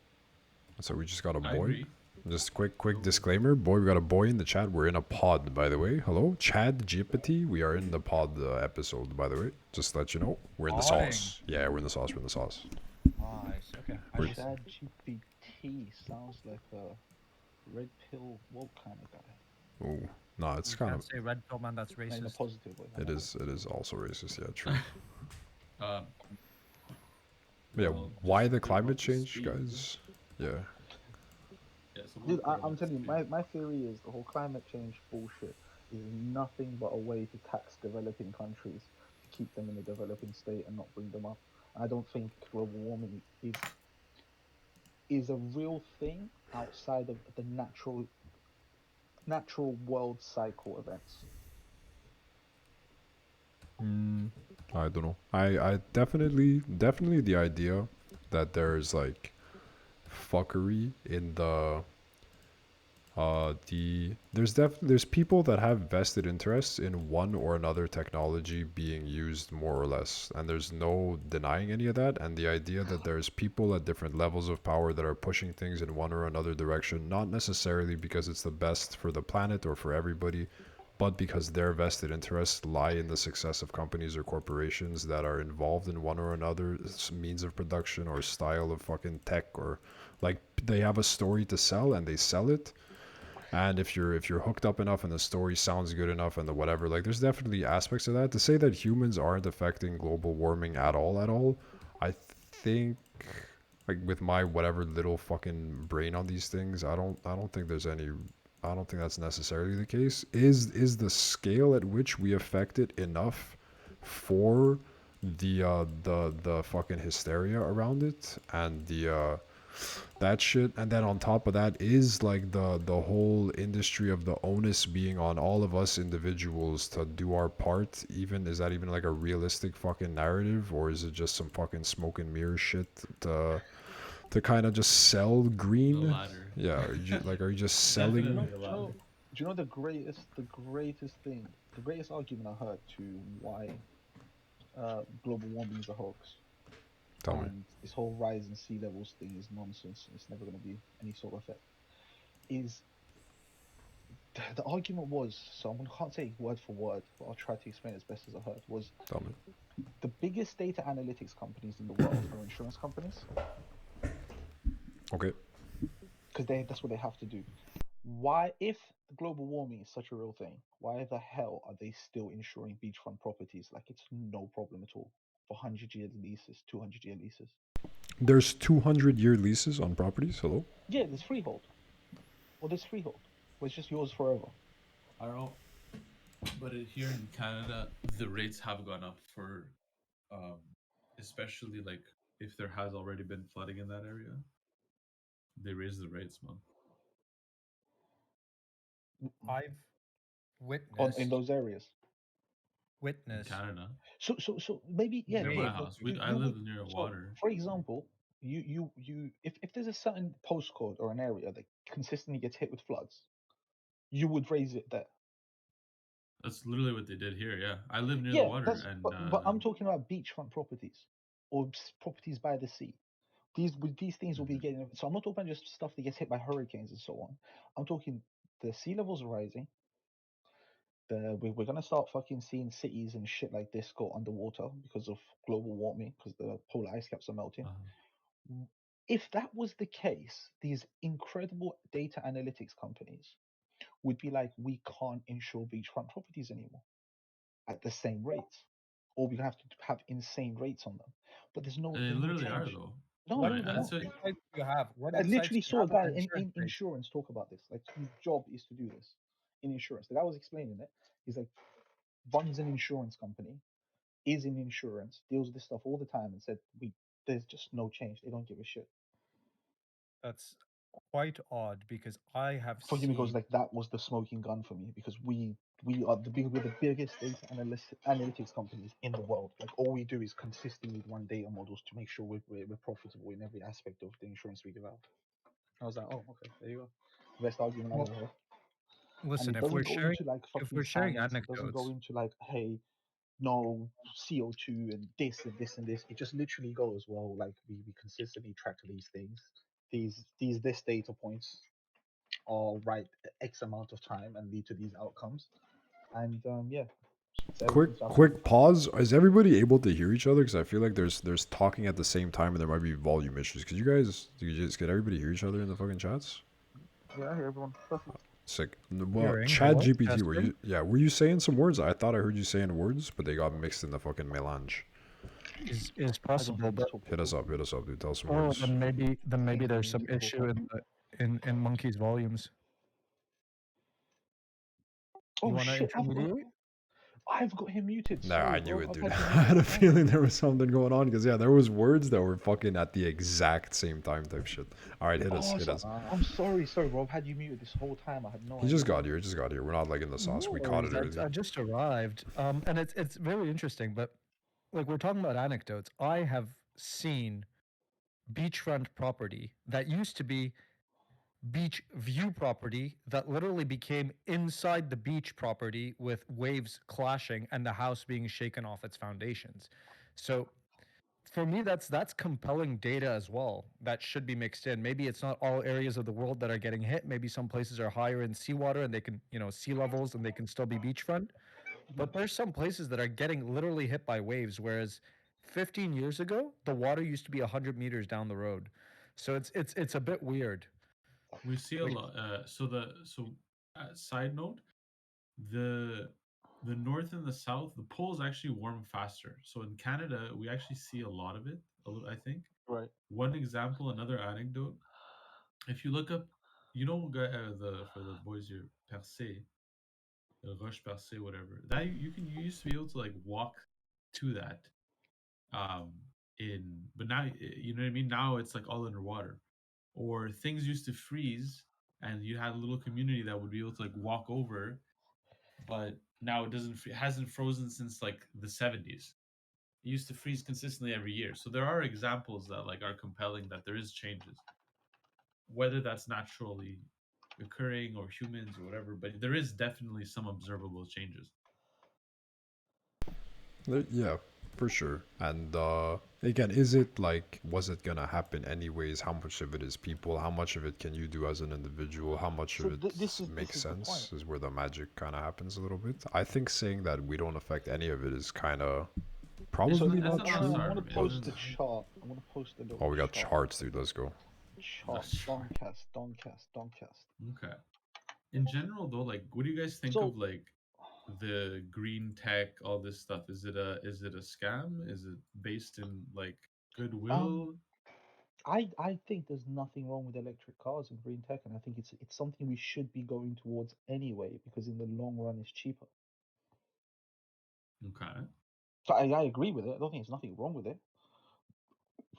[SPEAKER 1] so we just got a
[SPEAKER 2] I
[SPEAKER 1] boy.
[SPEAKER 2] agree.
[SPEAKER 1] Just quick disclaimer, boy, we got a boy in the chat. We're in a pod, by the way. Hello, Chad GPT. We are in the pod episode, by the way. Just to let you know, we're in the
[SPEAKER 6] Podding.
[SPEAKER 1] sauce. Yeah, we're in the sauce. We're in the sauce.
[SPEAKER 6] Nice. Okay.
[SPEAKER 1] We're-
[SPEAKER 5] Chad GPT sounds like a red pill woke kind of guy.
[SPEAKER 1] Oh, no, it's
[SPEAKER 6] You
[SPEAKER 1] kind
[SPEAKER 6] can't
[SPEAKER 1] of.
[SPEAKER 6] say red pill man. That's
[SPEAKER 5] In a
[SPEAKER 6] racist.
[SPEAKER 5] positive way.
[SPEAKER 1] It is also racist. Yeah, true.
[SPEAKER 2] Uh,
[SPEAKER 1] Yeah,
[SPEAKER 2] well,
[SPEAKER 1] why
[SPEAKER 2] just
[SPEAKER 1] the
[SPEAKER 2] to
[SPEAKER 1] climate
[SPEAKER 2] up to
[SPEAKER 1] change,
[SPEAKER 2] speed,
[SPEAKER 1] guys? Yeah.
[SPEAKER 2] Yeah,
[SPEAKER 5] Dude,
[SPEAKER 2] someone
[SPEAKER 5] I'm telling you, my theory is the whole climate change bullshit is nothing but a way to tax developing countries to keep them in a developing state and not bring them up. I don't think global warming is a real thing outside of the natural world cycle events.
[SPEAKER 1] I don't know. I definitely the idea that there's like fuckery in there's people that have vested interests in one or another technology being used more or less, and there's no denying any of that. And the idea that there's people at different levels of power that are pushing things in one or another direction, not necessarily because it's the best for the planet or for everybody, but because their vested interests lie in the success of companies or corporations that are involved in one or another means of production or style of fucking tech, or like they have a story to sell and they sell it. And if you're hooked up enough and the story sounds good enough and the whatever, like there's definitely aspects of that. To say that humans aren't affecting global warming at all, I think, like with my whatever little fucking brain on these things, I don't think there's any. I don't think that's necessarily the case. Is the scale at which we affect it enough for the fucking hysteria around it and that shit. And then on top of that is like the whole industry of the onus being on all of us individuals to do our part. Even is that even like a realistic fucking narrative, or is it just some fucking smoke and mirror shit to kind of just sell
[SPEAKER 2] The
[SPEAKER 1] green?
[SPEAKER 2] latter.
[SPEAKER 1] Yeah, are you just selling?
[SPEAKER 2] Definitely the
[SPEAKER 5] Do you
[SPEAKER 2] latter.
[SPEAKER 5] know, do you know the greatest thing, the greatest argument I heard to why global warming is a hoax
[SPEAKER 1] Tell me.
[SPEAKER 5] and this whole rise in sea levels thing is nonsense. It's never going to be any sort of effect. Is the argument was, so I can't say word for word, but I'll try to explain it as best as I heard. Was
[SPEAKER 1] Tell me.
[SPEAKER 5] the biggest data analytics companies in the world are insurance companies
[SPEAKER 1] Okay.
[SPEAKER 5] because that's what they have to do. Why, if global warming is such a real thing, why the hell are they still insuring beachfront properties like it's no problem at all for 100-year leases, 200-year leases?
[SPEAKER 1] There's 200-year leases on properties. Hello.
[SPEAKER 5] Yeah, there's freehold. Well, there's freehold. Well, it's just yours forever.
[SPEAKER 2] I don't know, but here in Canada, the rates have gone up for, um, especially like if there has already been flooding in that area, they raise the rates, man.
[SPEAKER 6] I've
[SPEAKER 5] In
[SPEAKER 6] witnessed
[SPEAKER 5] those areas.
[SPEAKER 2] In
[SPEAKER 6] witnessed
[SPEAKER 2] Canada,
[SPEAKER 5] So maybe yeah,
[SPEAKER 2] near
[SPEAKER 6] way
[SPEAKER 2] my
[SPEAKER 5] Dave.
[SPEAKER 2] house,
[SPEAKER 5] You
[SPEAKER 2] I
[SPEAKER 5] you
[SPEAKER 2] live
[SPEAKER 5] would
[SPEAKER 2] near
[SPEAKER 5] so
[SPEAKER 2] water.
[SPEAKER 5] for example, if there's a certain postcode or an area that consistently gets hit with floods, you would raise it there.
[SPEAKER 2] That's literally what they did here. Yeah, I live near the
[SPEAKER 5] Yeah,
[SPEAKER 2] water,
[SPEAKER 5] that's
[SPEAKER 2] and
[SPEAKER 5] but I'm talking about beachfront properties or properties by the sea. These things will be
[SPEAKER 2] mhm,
[SPEAKER 5] getting. So I'm not talking about just stuff that gets hit by hurricanes and so on. I'm talking the sea levels are rising. We're gonna start fucking seeing cities and shit like this go underwater because of global warming because the polar ice caps are melting.
[SPEAKER 2] uh-huh.
[SPEAKER 5] If that was the case, these incredible data analytics companies would be like, we can't insure beachfront properties anymore at the same rates, or we have to have insane rates on them. But
[SPEAKER 2] And they
[SPEAKER 5] there's no
[SPEAKER 2] literally are
[SPEAKER 5] change.
[SPEAKER 2] though.
[SPEAKER 5] No,
[SPEAKER 6] what
[SPEAKER 5] no,
[SPEAKER 2] Right?
[SPEAKER 5] they're
[SPEAKER 2] And
[SPEAKER 5] not.
[SPEAKER 2] so
[SPEAKER 6] insights do you have? What
[SPEAKER 5] I
[SPEAKER 6] insights
[SPEAKER 5] literally
[SPEAKER 6] do you
[SPEAKER 5] saw a
[SPEAKER 6] have
[SPEAKER 5] guy
[SPEAKER 6] on
[SPEAKER 5] in
[SPEAKER 6] insurance rates?
[SPEAKER 5] insurance talk about this. Like his job is to do this in insurance. The guy was explaining it. He's like, runs an insurance company, is in insurance, deals with this stuff all the time, and said, there's just no change. They don't give a shit.
[SPEAKER 6] That's quite odd because I have
[SPEAKER 5] For him, he goes
[SPEAKER 6] seen.
[SPEAKER 5] like, that was the smoking gun for me because we're the biggest data analytics companies in the world. Like all we do is consistently run data models to make sure we're profitable in every aspect of the insurance we give out. I was like, oh, okay, there you go. Best argument I've
[SPEAKER 6] Well,
[SPEAKER 5] ever heard. And
[SPEAKER 6] listen,
[SPEAKER 5] it doesn't go into like
[SPEAKER 6] if
[SPEAKER 5] fucking
[SPEAKER 6] we're sharing
[SPEAKER 5] science. It doesn't go
[SPEAKER 6] anecdotes,
[SPEAKER 5] into like, hey, no CO2 and this and this and this. It just literally goes, well, like we consistently track these things. This data points are right X amount of time and lead to these outcomes. And yeah, so everything's absolutely
[SPEAKER 1] Quick
[SPEAKER 5] fine.
[SPEAKER 1] pause. Is everybody able to hear each other? Because I feel like there's talking at the same time and there might be volume issues. Could you just get everybody hear each other in the fucking chats?
[SPEAKER 5] Yeah, I hear everyone. Perfect.
[SPEAKER 1] Sick. Well,
[SPEAKER 6] hearing,
[SPEAKER 1] Chat
[SPEAKER 6] hello,
[SPEAKER 1] GPT,
[SPEAKER 6] testing,
[SPEAKER 1] were you saying some words? I thought I heard you saying words, but they got mixed in the fucking melange.
[SPEAKER 6] is
[SPEAKER 5] I don't
[SPEAKER 6] possible,
[SPEAKER 5] think he's
[SPEAKER 6] but
[SPEAKER 5] talking
[SPEAKER 1] Hit
[SPEAKER 5] at all.
[SPEAKER 1] us up, dude. Tell some
[SPEAKER 6] oh,
[SPEAKER 1] words.
[SPEAKER 6] then maybe
[SPEAKER 5] Ain't got
[SPEAKER 6] there's
[SPEAKER 5] me
[SPEAKER 6] some
[SPEAKER 5] muted the whole
[SPEAKER 6] issue
[SPEAKER 5] time.
[SPEAKER 6] in Monkey's volumes. You
[SPEAKER 5] Oh
[SPEAKER 6] want to
[SPEAKER 5] shit!
[SPEAKER 6] intermediate?
[SPEAKER 5] I've got him muted.
[SPEAKER 1] Nah,
[SPEAKER 5] Sorry,
[SPEAKER 1] I knew
[SPEAKER 5] bro.
[SPEAKER 1] it,
[SPEAKER 5] I've
[SPEAKER 1] dude.
[SPEAKER 5] had
[SPEAKER 1] I
[SPEAKER 5] you muted
[SPEAKER 1] had
[SPEAKER 5] the
[SPEAKER 1] a
[SPEAKER 5] whole time.
[SPEAKER 1] feeling there was something going on because yeah, there was words that were fucking at the exact same time type shit. All right, hit us,
[SPEAKER 5] Oh,
[SPEAKER 1] hit us.
[SPEAKER 5] I'm sorry, bro. I've had you muted this whole time. I had no
[SPEAKER 1] He just
[SPEAKER 5] idea.
[SPEAKER 1] got here. Just got here. We're not like in the sauce.
[SPEAKER 6] No
[SPEAKER 1] We caught
[SPEAKER 6] worries.
[SPEAKER 1] it early.
[SPEAKER 6] I just arrived, and it's very interesting. But like we're talking about anecdotes, I have seen beachfront property that used to be beach view property that literally became inside the beach property with waves clashing and the house being shaken off its foundations. So for me that's compelling data as well that should be mixed in. Maybe it's not all areas of the world that are getting hit. Maybe some places are higher in seawater and they can, sea levels and they can still be beachfront. But there's some places that are getting literally hit by waves, whereas 15 years ago the water used to be 100 meters down the road. So it's a bit weird.
[SPEAKER 2] we see a
[SPEAKER 6] Like,
[SPEAKER 2] lot. Side note, the the north and the south, the poles actually warm faster. So in Canada, we actually see a lot of it. I think
[SPEAKER 5] Right.
[SPEAKER 2] one example, another anecdote. If you look up, the for the boys here, Percé, Roche Percé, whatever. That you used to be able to like walk to that. Um, in but now you know what I mean. Now it's like all underwater. or things used to freeze, and you had a little community that would be able to like walk over, but now it hasn't frozen since like the 70s. It used to freeze consistently every year. So there are examples that like are compelling that there is changes, whether that's naturally occurring or humans or whatever, but there is definitely some observable changes.
[SPEAKER 1] Yeah, for sure. And again, is it like, was it gonna happen anyways? How much of it is people? How much of it can you do as an individual? How much
[SPEAKER 5] So
[SPEAKER 1] of it
[SPEAKER 5] this
[SPEAKER 1] makes
[SPEAKER 5] is the point.
[SPEAKER 1] sense is where the magic kind of happens a little bit. I think saying that we don't affect any of it is kind of probably
[SPEAKER 2] That's
[SPEAKER 1] not
[SPEAKER 2] a
[SPEAKER 1] true.
[SPEAKER 5] I wanna
[SPEAKER 1] But
[SPEAKER 5] post the chart. I wanna post a
[SPEAKER 1] oh,
[SPEAKER 5] little
[SPEAKER 1] we got
[SPEAKER 5] chart.
[SPEAKER 1] charts, dude. Let's go.
[SPEAKER 5] Chart.
[SPEAKER 2] That's right.
[SPEAKER 5] Dongcast.
[SPEAKER 2] Okay. In general, though, like, what do you guys think of
[SPEAKER 5] So
[SPEAKER 2] like the green tech, all this stuff? Is it a scam? Is it based in like
[SPEAKER 5] um
[SPEAKER 2] goodwill?
[SPEAKER 5] I think there's nothing wrong with electric cars and green tech, and I think it's something we should be going towards anyway because in the long run it's cheaper.
[SPEAKER 2] Okay.
[SPEAKER 5] So I agree with it. I don't think there's nothing wrong with it.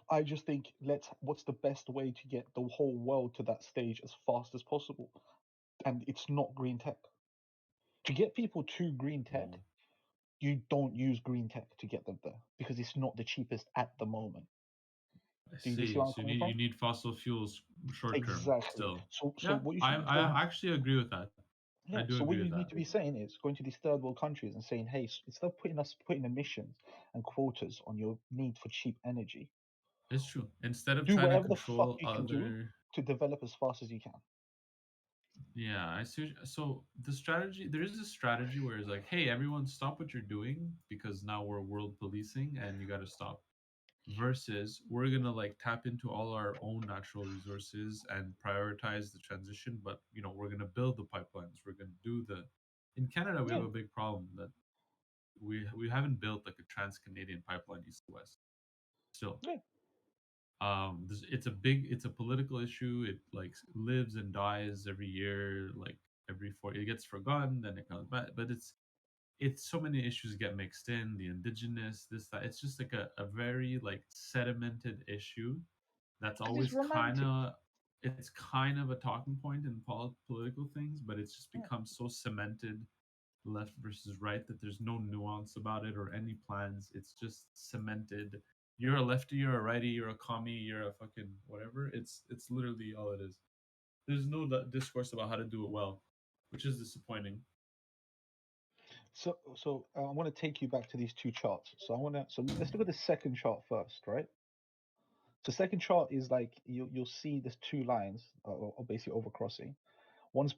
[SPEAKER 5] I just think what's the best way to get the whole world to that stage as fast as possible, and it's not green tech. To get people to green tech,
[SPEAKER 2] Mm,
[SPEAKER 5] you don't use green tech to get them there because it's not the cheapest at the moment.
[SPEAKER 2] I
[SPEAKER 5] Do you see
[SPEAKER 2] see.
[SPEAKER 5] where I'm
[SPEAKER 2] So
[SPEAKER 5] coming
[SPEAKER 2] you
[SPEAKER 5] from?
[SPEAKER 2] need fossil fuels short term
[SPEAKER 5] Exactly.
[SPEAKER 2] still.
[SPEAKER 5] So
[SPEAKER 2] Yeah,
[SPEAKER 5] what you should be
[SPEAKER 2] I
[SPEAKER 5] going,
[SPEAKER 2] actually agree with that. I
[SPEAKER 5] yeah.
[SPEAKER 2] do
[SPEAKER 5] So what
[SPEAKER 2] agree with
[SPEAKER 5] you need
[SPEAKER 2] that.
[SPEAKER 5] to be saying is going to these third world countries and saying, hey, instead of putting emissions and quotas on your need for cheap energy,
[SPEAKER 2] It's true. Instead of
[SPEAKER 5] do
[SPEAKER 2] trying to
[SPEAKER 5] whatever the fuck
[SPEAKER 2] control
[SPEAKER 5] you can do
[SPEAKER 2] other,
[SPEAKER 5] to develop as fast as you can.
[SPEAKER 2] yeah, I see. So the strategy, there is a strategy where it's like, hey, everyone, stop what you're doing because now we're world policing and you got to stop. Versus, we're gonna like tap into all our own natural resources and prioritize the transition. But we're gonna build the pipelines. We're gonna do the. In Canada, we have
[SPEAKER 5] Yeah,
[SPEAKER 2] a big problem that we haven't built like a trans-Canadian pipeline east to west still.
[SPEAKER 5] yeah.
[SPEAKER 2] It's a political issue. It like lives and dies every year, like every 4 it gets forgotten, then it comes back, but it's so many issues get mixed in, the indigenous, this, that. It's just like a very like sedimented issue that's
[SPEAKER 5] Because it's
[SPEAKER 2] always
[SPEAKER 5] romantic.
[SPEAKER 2] it's kind of a talking point in political things, but it's just
[SPEAKER 5] Yeah.
[SPEAKER 2] become so cemented, left versus right, that there's no nuance about it or any plans. It's just cemented. You're a lefty, you're a righty, you're a commie, you're a fucking whatever. It's literally all it is. There's no discourse about how to do it well, which is disappointing.
[SPEAKER 5] So I want to take you back to these two charts. So let's look at the second chart first, right? So second chart is like you'll see there's two lines, or basically overcrossing. One's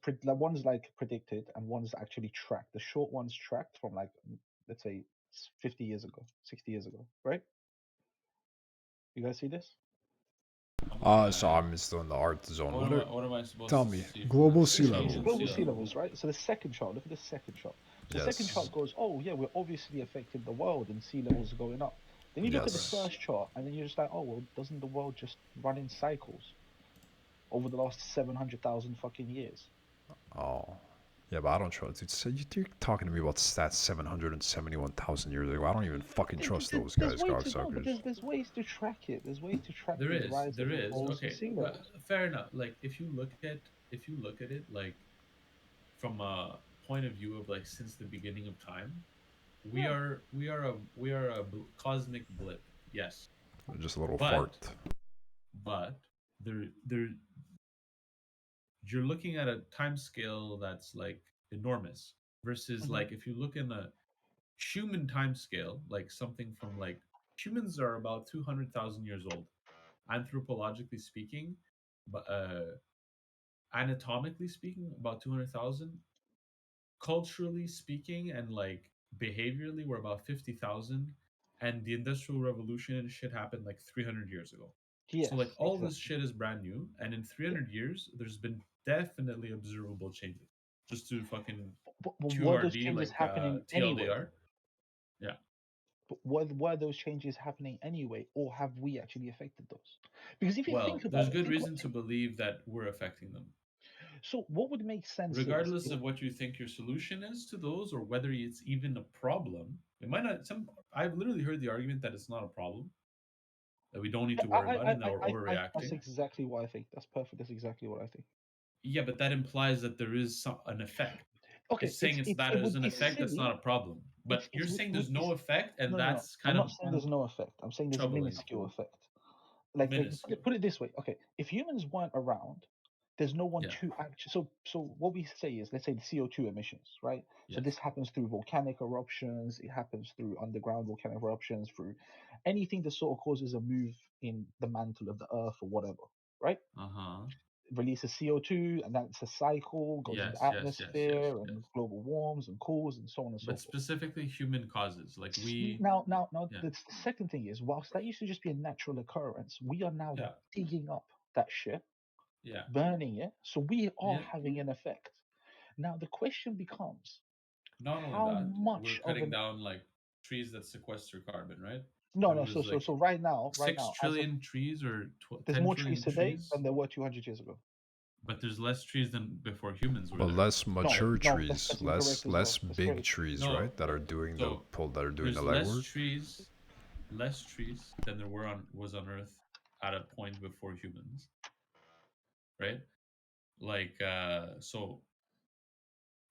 [SPEAKER 5] like predicted and one's actually tracked. The short one's tracked from like let's say 50 years ago, 60 years ago, right? You guys see this?
[SPEAKER 1] So
[SPEAKER 2] Okay.
[SPEAKER 1] I'm still in the art zone.
[SPEAKER 2] What
[SPEAKER 1] What
[SPEAKER 2] am I
[SPEAKER 1] are
[SPEAKER 2] what am I supposed
[SPEAKER 1] tell
[SPEAKER 2] to
[SPEAKER 1] me?
[SPEAKER 2] see from
[SPEAKER 1] Global
[SPEAKER 2] this?
[SPEAKER 1] sea
[SPEAKER 2] The
[SPEAKER 5] It's
[SPEAKER 2] change in
[SPEAKER 1] levels.
[SPEAKER 5] global
[SPEAKER 2] sea
[SPEAKER 5] sea
[SPEAKER 2] level.
[SPEAKER 5] levels, right? So the second chart, look at the second chart. So the second
[SPEAKER 1] Yes.
[SPEAKER 5] chart goes, oh yeah, we're obviously affecting the world and sea levels are going up. Then you look at the
[SPEAKER 2] Right.
[SPEAKER 1] Yes.
[SPEAKER 5] first chart and then you're just like, oh well, doesn't the world just run in cycles over the last 700,000 fucking years?
[SPEAKER 1] Oh. Yeah, but I don't trust. Dude, so you're talking to me about stats 771,000 years ago. I don't even fucking trust those
[SPEAKER 5] There's
[SPEAKER 1] guys,
[SPEAKER 5] ways to no, but
[SPEAKER 1] cocksuckers.
[SPEAKER 5] there's ways to track it. There's ways to track
[SPEAKER 2] There
[SPEAKER 5] the
[SPEAKER 2] is,
[SPEAKER 5] rise
[SPEAKER 2] there
[SPEAKER 5] of
[SPEAKER 2] is.
[SPEAKER 5] ocean
[SPEAKER 2] Okay,
[SPEAKER 5] sea
[SPEAKER 2] but
[SPEAKER 5] levels.
[SPEAKER 2] fair enough. Like if you look at it like from a point of view of like since the beginning of time, we
[SPEAKER 5] Yeah.
[SPEAKER 2] are we are a we are a cosmic blip. Yes,
[SPEAKER 1] Just a little
[SPEAKER 2] but
[SPEAKER 1] fart.
[SPEAKER 2] but there you're looking at a time scale that's like enormous versus
[SPEAKER 5] Hmm.
[SPEAKER 2] like if you look in a human time scale, like something from like humans are about 200,000 years old, anthropologically speaking, but anatomically speaking, about 200,000. Culturally speaking, and like behaviorally, we're about 50,000. And the Industrial Revolution and shit happened like 300 years ago. So, like,
[SPEAKER 5] Yes,
[SPEAKER 2] all this
[SPEAKER 5] exactly.
[SPEAKER 2] shit is brand new. And in
[SPEAKER 5] Yeah.
[SPEAKER 2] 300 years, there's been definitely observable changes. Just to fucking
[SPEAKER 5] But were those
[SPEAKER 2] QRD,
[SPEAKER 5] changes
[SPEAKER 2] like
[SPEAKER 5] happening anyway?
[SPEAKER 2] TLDR. Yeah.
[SPEAKER 5] But were those changes happening anyway, or have we actually affected those? Because if you think
[SPEAKER 2] Well,
[SPEAKER 5] about
[SPEAKER 2] there's
[SPEAKER 5] it,
[SPEAKER 2] good reason to believe that we're affecting them.
[SPEAKER 5] so what would make sense is
[SPEAKER 2] Regardless of what you think your solution is to those, or whether it's even a problem. It might not. I've literally heard the argument that it's not a problem. that we don't need to worry about it and that we're
[SPEAKER 5] That's
[SPEAKER 2] overreacting.
[SPEAKER 5] exactly what I think. That's perfect. That's exactly what I think.
[SPEAKER 2] Yeah, but that implies that there is an effect.
[SPEAKER 5] Okay,
[SPEAKER 2] If saying that
[SPEAKER 5] it
[SPEAKER 2] is
[SPEAKER 5] would
[SPEAKER 2] an
[SPEAKER 5] be
[SPEAKER 2] effect, that's
[SPEAKER 5] silly.
[SPEAKER 2] not a problem. But you're saying there's no effect, and
[SPEAKER 5] No.
[SPEAKER 2] that's
[SPEAKER 5] I'm
[SPEAKER 2] kind
[SPEAKER 5] not
[SPEAKER 2] of
[SPEAKER 5] saying there's no effect. I'm saying there's a
[SPEAKER 2] troubling.
[SPEAKER 5] minuscule effect. Like
[SPEAKER 2] Minuscule.
[SPEAKER 5] put it this way. Okay, if humans weren't around, there's no one
[SPEAKER 2] Yeah.
[SPEAKER 5] to actually. So what we say is, let's say the CO2 emissions, right? So
[SPEAKER 2] Yes.
[SPEAKER 5] this happens through volcanic eruptions. It happens through underground volcanic eruptions, through anything that sort of causes a move in the mantle of the Earth or whatever, right?
[SPEAKER 2] Uh-huh.
[SPEAKER 5] Releases CO2, and that's a cycle, goes into the atmosphere, and global warms and cools, and so on and so
[SPEAKER 2] But
[SPEAKER 5] forth.
[SPEAKER 2] specifically human causes, like we.
[SPEAKER 5] Now, the second thing is, whilst that used to just be a natural occurrence, we are now digging up that shit, burning it, so we are having an effect. Now the question becomes,
[SPEAKER 2] not only
[SPEAKER 5] how
[SPEAKER 2] that,
[SPEAKER 5] much
[SPEAKER 2] we're cutting down like trees that sequester carbon, right?
[SPEAKER 5] No. So right now,
[SPEAKER 2] 6 trillion trees or
[SPEAKER 5] there's
[SPEAKER 2] 10
[SPEAKER 5] more
[SPEAKER 2] trillion
[SPEAKER 5] trees today than there were 200 years ago.
[SPEAKER 2] But there's less trees than before humans were
[SPEAKER 1] But
[SPEAKER 2] there.
[SPEAKER 1] less mature trees,
[SPEAKER 5] that's incorrect as
[SPEAKER 1] less
[SPEAKER 5] well. That's
[SPEAKER 1] big
[SPEAKER 5] great.
[SPEAKER 1] trees, right? That are doing the
[SPEAKER 2] There's
[SPEAKER 1] legwork.
[SPEAKER 2] less trees than there was on Earth at a point before humans, right? Like so.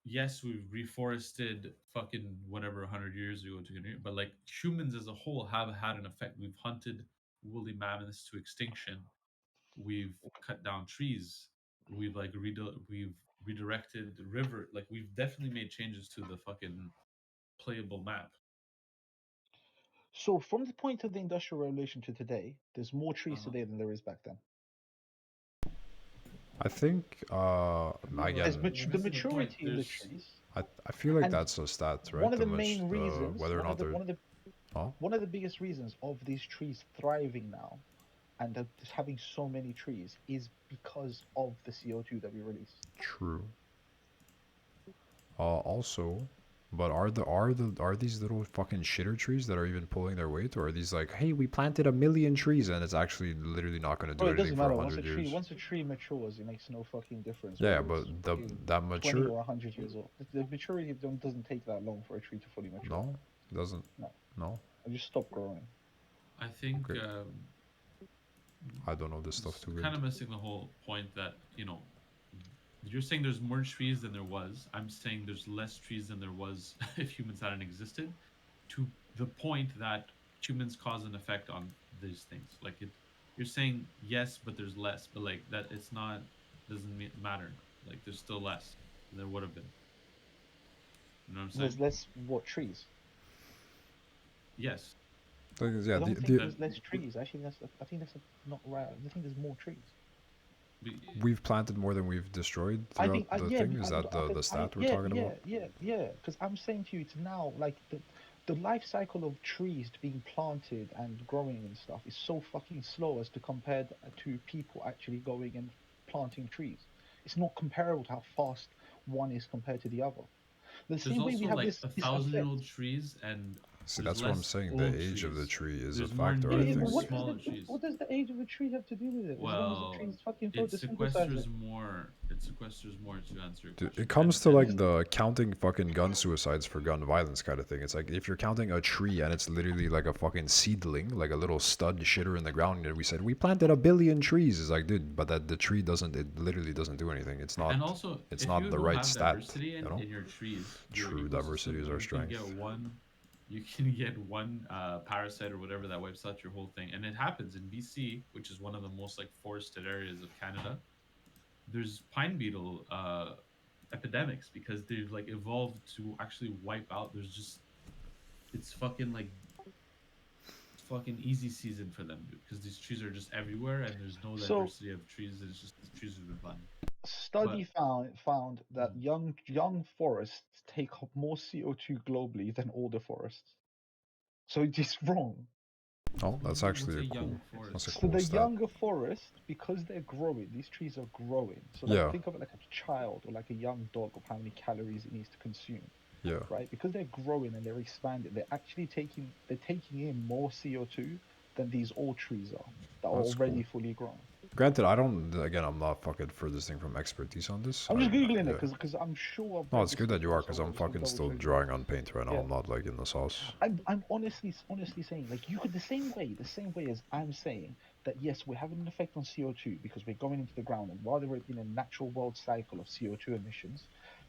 [SPEAKER 2] Yes, we've reforested fucking whatever 100 years ago to here, but like humans as a whole have had an effect. We've hunted woolly mammoths to extinction. We've cut down trees. We've like we've redirected the river. Like we've definitely made changes to the fucking playable map.
[SPEAKER 5] So from the point of the Industrial Revolution to today, there's more trees today than there is back then.
[SPEAKER 1] I think again,
[SPEAKER 5] the maturity of the trees.
[SPEAKER 1] I feel like that's a stat, right?
[SPEAKER 5] One of the main reasons,
[SPEAKER 1] whether or not they're
[SPEAKER 5] one of the biggest reasons of these trees thriving now and just having so many trees is because of the CO2 that we release.
[SPEAKER 1] True. Also, but are these little fucking shitter trees that are even pulling their weight, or are these like, hey, we planted 1,000,000 trees and it's actually literally not going to do anything for 100 years?
[SPEAKER 5] Once a tree matures, it makes no fucking difference.
[SPEAKER 1] Yeah, but that
[SPEAKER 5] 20
[SPEAKER 1] mature
[SPEAKER 5] or 100 years old. The maturity doesn't take that long for a tree to fully mature.
[SPEAKER 1] No, it doesn't. No.
[SPEAKER 5] It just stop growing.
[SPEAKER 2] I think.
[SPEAKER 1] Okay. I don't know this stuff too good.
[SPEAKER 2] Kind of missing the whole point that you're saying there's more trees than there was. I'm saying there's less trees than there was if humans hadn't existed, to the point that humans cause an effect on these things. Like you're saying yes, but there's less. But like that, it's not doesn't matter. Like there's still less than there would have been. You know what I'm saying?
[SPEAKER 5] There's less trees.
[SPEAKER 2] Yes.
[SPEAKER 1] Yeah,
[SPEAKER 5] I don't think there's less trees. Actually, I think that's not right. I think there's more trees.
[SPEAKER 1] We've planted more than we've destroyed throughout the thing. Is that the stat we're talking about?
[SPEAKER 5] Yeah. Because I'm saying to you, it's now like the life cycle of trees being planted and growing and stuff is so fucking slow as to compare to people actually going and planting trees. It's not comparable to how fast one is compared to the other. The same way we have
[SPEAKER 2] like
[SPEAKER 5] this
[SPEAKER 2] 1,000-year-old trees and.
[SPEAKER 1] See, that's what I'm saying. The age of the tree is a factor. I think.
[SPEAKER 5] What does the age of the tree have to do with it?
[SPEAKER 2] Well, it sequesters more. It sequesters more to answer.
[SPEAKER 1] Dude, it comes to like the counting fucking gun suicides for gun violence kind of thing. It's like if you're counting a tree and it's literally like a fucking seedling, like a little stud shitter in the ground, and we said we planted 1 billion trees. It's like, dude, but that the tree doesn't. It literally doesn't do anything. It's not.
[SPEAKER 2] And also,
[SPEAKER 1] it's not the right stat.
[SPEAKER 2] You know? In your trees,
[SPEAKER 1] true diversity is our strength.
[SPEAKER 2] You can get one parasite or whatever that wipes out your whole thing, and it happens in BC, which is one of the most like forested areas of Canada. There's pine beetle epidemics because they've like evolved to actually wipe out. It's fucking easy season for them because these trees are just everywhere and there's no diversity of trees. It's just the trees have been planted.
[SPEAKER 5] Study found that young forests take up more CO2 globally than older forests. So it's just wrong.
[SPEAKER 1] Oh, that's actually a cool. That's a cool
[SPEAKER 5] the
[SPEAKER 1] stat.
[SPEAKER 5] younger forest, because they're growing, these trees are growing. So think of it like a child or like a young dog of how many calories it needs to consume.
[SPEAKER 1] Yeah.
[SPEAKER 5] Right? Because they're growing and they're expanding, they're actually taking in more CO2 than these old trees are that are already fully grown.
[SPEAKER 1] Granted, I don't. Again, I'm not fucking furthest from expertise on this.
[SPEAKER 5] I'm just googling
[SPEAKER 1] yeah.
[SPEAKER 5] it because I'm sure I've
[SPEAKER 1] No,
[SPEAKER 5] read
[SPEAKER 1] it's
[SPEAKER 5] this
[SPEAKER 1] good that you
[SPEAKER 5] before,
[SPEAKER 1] are, because
[SPEAKER 5] so
[SPEAKER 1] I'm
[SPEAKER 5] just to
[SPEAKER 1] fucking
[SPEAKER 5] double
[SPEAKER 1] still
[SPEAKER 5] check.
[SPEAKER 1] drawing on paint right now.
[SPEAKER 5] Yeah.
[SPEAKER 1] I'm not like in the sauce.
[SPEAKER 5] I'm honestly saying, like, you could the same way as I'm saying that yes, we're having an effect on CO2 because we're going into the ground, and while we're in a natural world cycle of CO2 emissions,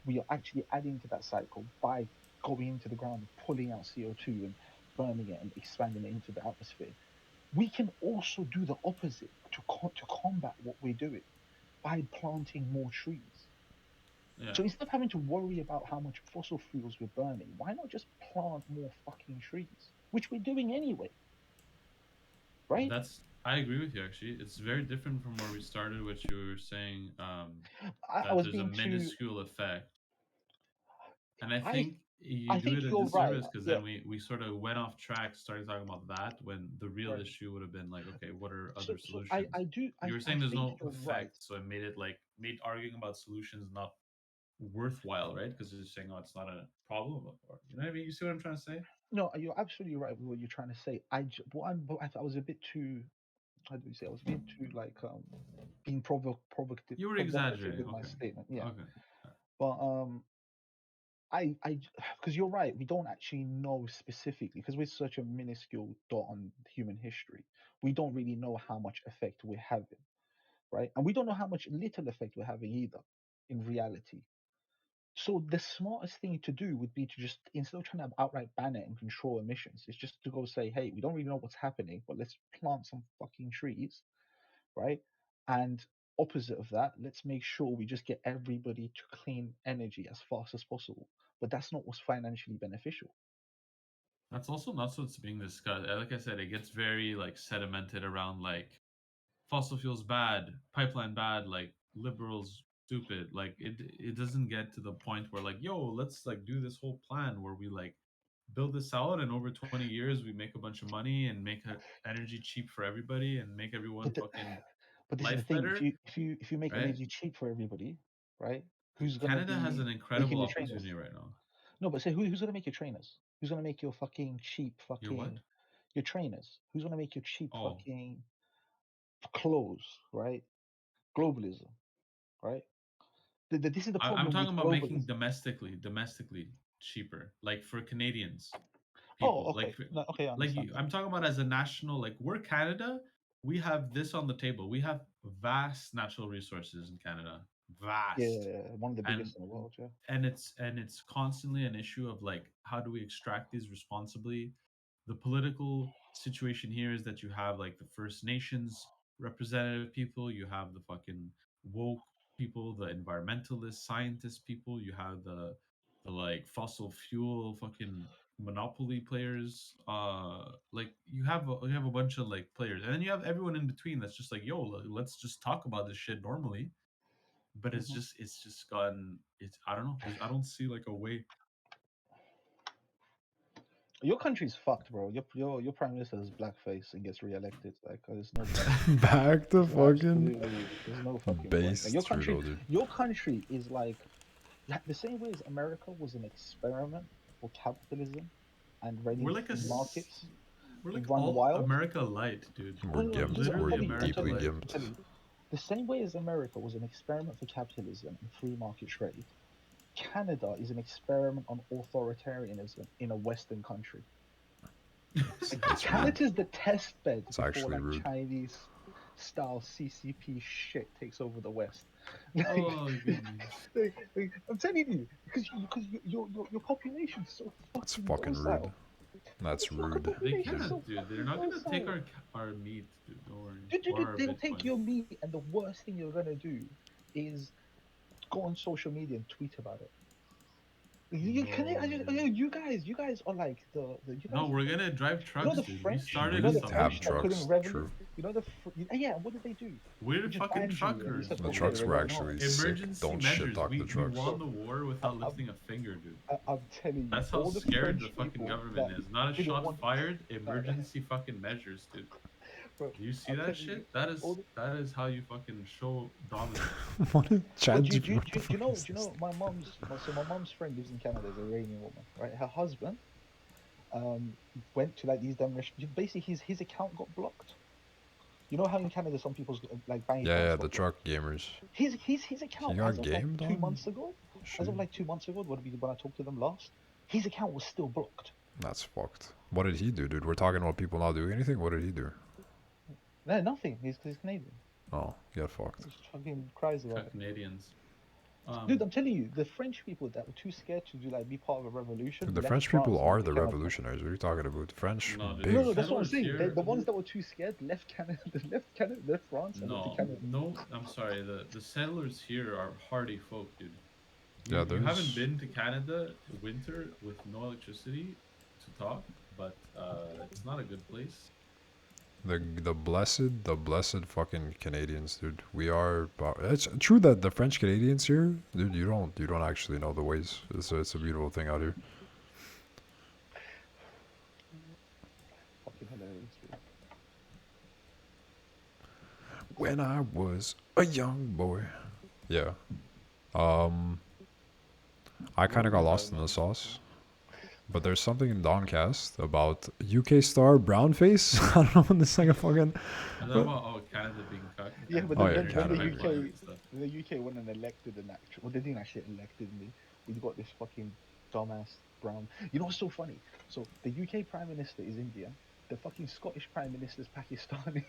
[SPEAKER 5] we are actually adding to that cycle by going into the ground and pulling out CO2 and burning it and expanding it into the atmosphere. We can also do the opposite to combat what we're doing by planting more trees.
[SPEAKER 2] Yeah.
[SPEAKER 5] So instead of having to worry about how much fossil fuels we're burning, why not just plant more fucking trees? Which we're doing anyway, right?
[SPEAKER 2] I agree with you actually. It's very different from where we started, which you were saying
[SPEAKER 5] I
[SPEAKER 2] that
[SPEAKER 5] was
[SPEAKER 2] there's a
[SPEAKER 5] being too.
[SPEAKER 2] minuscule effect. And I
[SPEAKER 5] I
[SPEAKER 2] think you
[SPEAKER 5] I
[SPEAKER 2] do it
[SPEAKER 5] think
[SPEAKER 2] a
[SPEAKER 5] you're right.
[SPEAKER 2] disservice because
[SPEAKER 5] Yeah,
[SPEAKER 2] then we sort of went off track, started talking about that when the real
[SPEAKER 5] right.
[SPEAKER 2] issue would have been like, okay, what are
[SPEAKER 5] So
[SPEAKER 2] other
[SPEAKER 5] so I
[SPEAKER 2] solutions?
[SPEAKER 5] I do
[SPEAKER 2] You were
[SPEAKER 5] I
[SPEAKER 2] saying there's
[SPEAKER 5] think
[SPEAKER 2] no
[SPEAKER 5] you're right.
[SPEAKER 2] effect, so it made it like made arguing about solutions not worthwhile, right? Because you're saying, oh, it's not a problem, or you know what I mean? You see what I'm trying to say?
[SPEAKER 5] No, you're absolutely right with what you're trying to say. I was a bit too. How do we say? I was being too like being
[SPEAKER 2] You were
[SPEAKER 5] provocative
[SPEAKER 2] exaggerating.
[SPEAKER 5] with my
[SPEAKER 2] Okay.
[SPEAKER 5] statement. Yeah,
[SPEAKER 2] Okay.
[SPEAKER 5] but because you're right, we don't actually know specifically because we're such a minuscule dot on human history. We don't really know how much effect we're having, right? And we don't know how much little effect we're having either, in reality. So the smartest thing to do would be to just instead of trying to outright ban it and control emissions, it's just to go say, hey, we don't really know what's happening, but let's plant some fucking trees, right? And opposite of that, let's make sure we just get everybody to clean energy as fast as possible. But that's not what's financially beneficial.
[SPEAKER 2] That's also not what's being discussed. Like I said, it gets very like sedimented around like fossil fuels bad, pipeline bad, like liberals stupid. Like it doesn't get to the point where like, yo, let's like do this whole plan where we like build this out and over 20 years we make a bunch of money and make energy cheap for everybody and make everyone
[SPEAKER 5] But the,
[SPEAKER 2] fucking
[SPEAKER 5] but this is the
[SPEAKER 2] life
[SPEAKER 5] thing.
[SPEAKER 2] better,
[SPEAKER 5] If you make
[SPEAKER 2] right?
[SPEAKER 5] energy cheap for everybody, right?
[SPEAKER 2] Dude,
[SPEAKER 5] Who's gonna
[SPEAKER 2] Canada has
[SPEAKER 5] be
[SPEAKER 2] an
[SPEAKER 5] making
[SPEAKER 2] incredible
[SPEAKER 5] the trainers?
[SPEAKER 2] opportunity right now.
[SPEAKER 5] No, but say who's gonna make your trainers? Who's gonna make your fucking cheap
[SPEAKER 2] You're what?
[SPEAKER 5] fucking your trainers? Who's gonna make your cheap
[SPEAKER 2] Oh,
[SPEAKER 5] fucking clothes? Right? Globalism. Right? This is the
[SPEAKER 2] I'm
[SPEAKER 5] problem with
[SPEAKER 2] talking about making
[SPEAKER 5] globalism.
[SPEAKER 2] domestically cheaper, like for Canadians,
[SPEAKER 5] Oh,
[SPEAKER 2] people,
[SPEAKER 5] okay. No, okay, I understand that.
[SPEAKER 2] I'm talking about as a national, like we're Canada, we have this on the table. We have vast natural resources in Canada, vast,
[SPEAKER 5] Yeah, one of the
[SPEAKER 2] and
[SPEAKER 5] biggest in the world. Yeah.
[SPEAKER 2] it's constantly an issue of like how do we extract these responsibly. The political situation here is that you have like the First Nations representative people, you have the fucking woke people, the environmentalist scientist people, you have the like fossil fuel fucking monopoly players. Like you have a bunch of like players, and then you have everyone in between that's just like, yo, let's just talk about this shit normally. But
[SPEAKER 5] Hmm.
[SPEAKER 2] it's just gotten it's I don't know. I don't see like a way.
[SPEAKER 5] Your country's fucked, bro. Your prime minister is blackface and gets reelected. Like, there's no point.
[SPEAKER 1] Back to
[SPEAKER 5] There's
[SPEAKER 1] fucking
[SPEAKER 5] absolutely there's no fucking point. Like
[SPEAKER 1] base Trudeau, dude.
[SPEAKER 5] your country is like the same way as America was an experiment for capitalism and
[SPEAKER 2] We're
[SPEAKER 5] running
[SPEAKER 2] like a
[SPEAKER 5] free markets
[SPEAKER 2] we're like
[SPEAKER 5] run
[SPEAKER 2] all
[SPEAKER 5] wild.
[SPEAKER 2] America light, dude.
[SPEAKER 1] We're
[SPEAKER 5] No, no, no,
[SPEAKER 1] gimped.
[SPEAKER 5] I'm
[SPEAKER 1] We're
[SPEAKER 2] Literally
[SPEAKER 5] telling you,
[SPEAKER 2] America
[SPEAKER 1] deeply
[SPEAKER 2] light.
[SPEAKER 5] I'm
[SPEAKER 1] gimped.
[SPEAKER 5] telling you. The same way as America was an experiment for capitalism and free market trade, Canada is an experiment on authoritarianism in a Western country. Like
[SPEAKER 1] It's rude.
[SPEAKER 5] Canada's the test bed
[SPEAKER 1] It's
[SPEAKER 5] before
[SPEAKER 1] actually
[SPEAKER 5] like
[SPEAKER 1] rude.
[SPEAKER 5] Chinese style CCP shit takes over the West.
[SPEAKER 2] Oh goodness.
[SPEAKER 5] I'm telling you, your population's so
[SPEAKER 1] It's
[SPEAKER 5] fucking
[SPEAKER 1] fucking rude.
[SPEAKER 5] docile.
[SPEAKER 1] That's
[SPEAKER 5] Your
[SPEAKER 1] rude,
[SPEAKER 2] They
[SPEAKER 5] population's
[SPEAKER 1] dude.
[SPEAKER 2] can't,
[SPEAKER 5] so
[SPEAKER 2] dude. They're
[SPEAKER 5] fucking
[SPEAKER 2] not gonna take
[SPEAKER 5] docile.
[SPEAKER 2] our meat, dude. Don't worry.
[SPEAKER 5] Dude,
[SPEAKER 2] Or our
[SPEAKER 5] they'll take
[SPEAKER 2] Bitcoin.
[SPEAKER 5] your meat, and the worst thing you're gonna do is go on social media and tweet about it. You can
[SPEAKER 2] No, dude.
[SPEAKER 5] you guys are like you
[SPEAKER 2] No,
[SPEAKER 5] guys
[SPEAKER 2] we're gonna drive
[SPEAKER 5] you know
[SPEAKER 2] trucks,
[SPEAKER 5] the
[SPEAKER 2] dude. We
[SPEAKER 5] French
[SPEAKER 2] started
[SPEAKER 1] We
[SPEAKER 2] this
[SPEAKER 5] the
[SPEAKER 1] have
[SPEAKER 5] French that
[SPEAKER 2] already.
[SPEAKER 5] couldn't
[SPEAKER 1] trucks,
[SPEAKER 5] revenue
[SPEAKER 1] true.
[SPEAKER 5] yeah, what did they do?
[SPEAKER 2] We're
[SPEAKER 5] They just
[SPEAKER 2] fucking
[SPEAKER 5] banned you and they
[SPEAKER 2] truckers,
[SPEAKER 5] said
[SPEAKER 1] The
[SPEAKER 5] okay,
[SPEAKER 2] bro.
[SPEAKER 1] trucks
[SPEAKER 5] we're
[SPEAKER 1] were
[SPEAKER 5] going home.
[SPEAKER 1] actually sick.
[SPEAKER 2] Emergency
[SPEAKER 1] Don't shit
[SPEAKER 2] measures.
[SPEAKER 1] talk the
[SPEAKER 2] We
[SPEAKER 1] trucks.
[SPEAKER 2] won
[SPEAKER 5] Bro,
[SPEAKER 2] the war
[SPEAKER 5] I,
[SPEAKER 2] without
[SPEAKER 5] I'm
[SPEAKER 2] lifting a finger, dude.
[SPEAKER 5] I'm telling you,
[SPEAKER 2] That's how
[SPEAKER 5] all the
[SPEAKER 2] scared the
[SPEAKER 5] French
[SPEAKER 2] fucking
[SPEAKER 5] people
[SPEAKER 2] government
[SPEAKER 5] that
[SPEAKER 2] is. Not a
[SPEAKER 5] didn't
[SPEAKER 2] shot
[SPEAKER 5] want
[SPEAKER 2] fired.
[SPEAKER 5] uh,
[SPEAKER 2] Emergency fucking measures, dude.
[SPEAKER 5] bro,
[SPEAKER 2] Do you see
[SPEAKER 5] I'm
[SPEAKER 2] that
[SPEAKER 5] telling you
[SPEAKER 2] shit?
[SPEAKER 5] all the
[SPEAKER 2] That is how you fucking show dominance.
[SPEAKER 1] What is
[SPEAKER 5] but
[SPEAKER 1] chat GP? What the fuck is
[SPEAKER 5] do you
[SPEAKER 1] this?
[SPEAKER 5] know my mom's friend lives in Canada, is an Iranian woman, right? Her husband went to like these demonstrations. Basically, his account got blocked You know how in Canada some people's like bank
[SPEAKER 1] Yeah,
[SPEAKER 5] accounts
[SPEAKER 1] yeah,
[SPEAKER 5] got
[SPEAKER 1] the
[SPEAKER 5] blocked?
[SPEAKER 1] truck gamers.
[SPEAKER 5] His
[SPEAKER 1] He
[SPEAKER 5] account
[SPEAKER 1] got
[SPEAKER 5] as of like
[SPEAKER 1] gamed
[SPEAKER 5] 2
[SPEAKER 1] on?
[SPEAKER 5] months ago, as
[SPEAKER 1] Shit.
[SPEAKER 5] of like 2 months ago when I talked to them last, his account was still blocked.
[SPEAKER 1] That's fucked. What did he do, dude? We're talking about people not doing anything. What did he do?
[SPEAKER 5] No, nothing. He's Canadian.
[SPEAKER 1] Oh, get fucked.
[SPEAKER 5] He just fucking cries about it.
[SPEAKER 2] Canadians.
[SPEAKER 5] Dude, I'm telling you, the French people that were too scared to do like be part of a revolution
[SPEAKER 1] Dude, the
[SPEAKER 5] left
[SPEAKER 1] French
[SPEAKER 5] France
[SPEAKER 1] people
[SPEAKER 5] and
[SPEAKER 1] are the
[SPEAKER 5] became a
[SPEAKER 1] revolutionaries. What are you talking about? The French,
[SPEAKER 2] No, dude,
[SPEAKER 1] big.
[SPEAKER 5] no, that's what I'm
[SPEAKER 2] settlers
[SPEAKER 5] saying.
[SPEAKER 2] here.
[SPEAKER 5] The ones that were too scared left Canada, left France, and went to
[SPEAKER 2] No,
[SPEAKER 5] Canada.
[SPEAKER 2] no, I'm sorry. The settlers here are hardy folk, dude.
[SPEAKER 1] Yeah,
[SPEAKER 2] You haven't
[SPEAKER 1] there's
[SPEAKER 2] been to Canada winter with no electricity to talk, but it's not a good place.
[SPEAKER 1] the blessed fucking Canadians, dude. We are. It's true that the French Canadians here, dude. You don't actually know the ways. It's a beautiful thing out here.
[SPEAKER 5] Fucking hilarious, dude.
[SPEAKER 1] When I was a young boy. Yeah. Um, I kind of got lost in the sauce. But there's something in Dongcast about UK star brownface. I don't know when this like a fucking.
[SPEAKER 2] I
[SPEAKER 1] But-
[SPEAKER 2] know about Canada being cut.
[SPEAKER 5] Yeah, but
[SPEAKER 1] Oh,
[SPEAKER 5] then
[SPEAKER 1] yeah,
[SPEAKER 5] when
[SPEAKER 1] Canada.
[SPEAKER 5] the
[SPEAKER 2] Pipeline
[SPEAKER 5] UK
[SPEAKER 2] and stuff.
[SPEAKER 5] when the UK went and elected an actual, well, they didn't actually elected me. We got this fucking dumbass brown. You know what's so funny? So the UK Prime Minister is Indian. The fucking Scottish Prime Minister is Pakistani.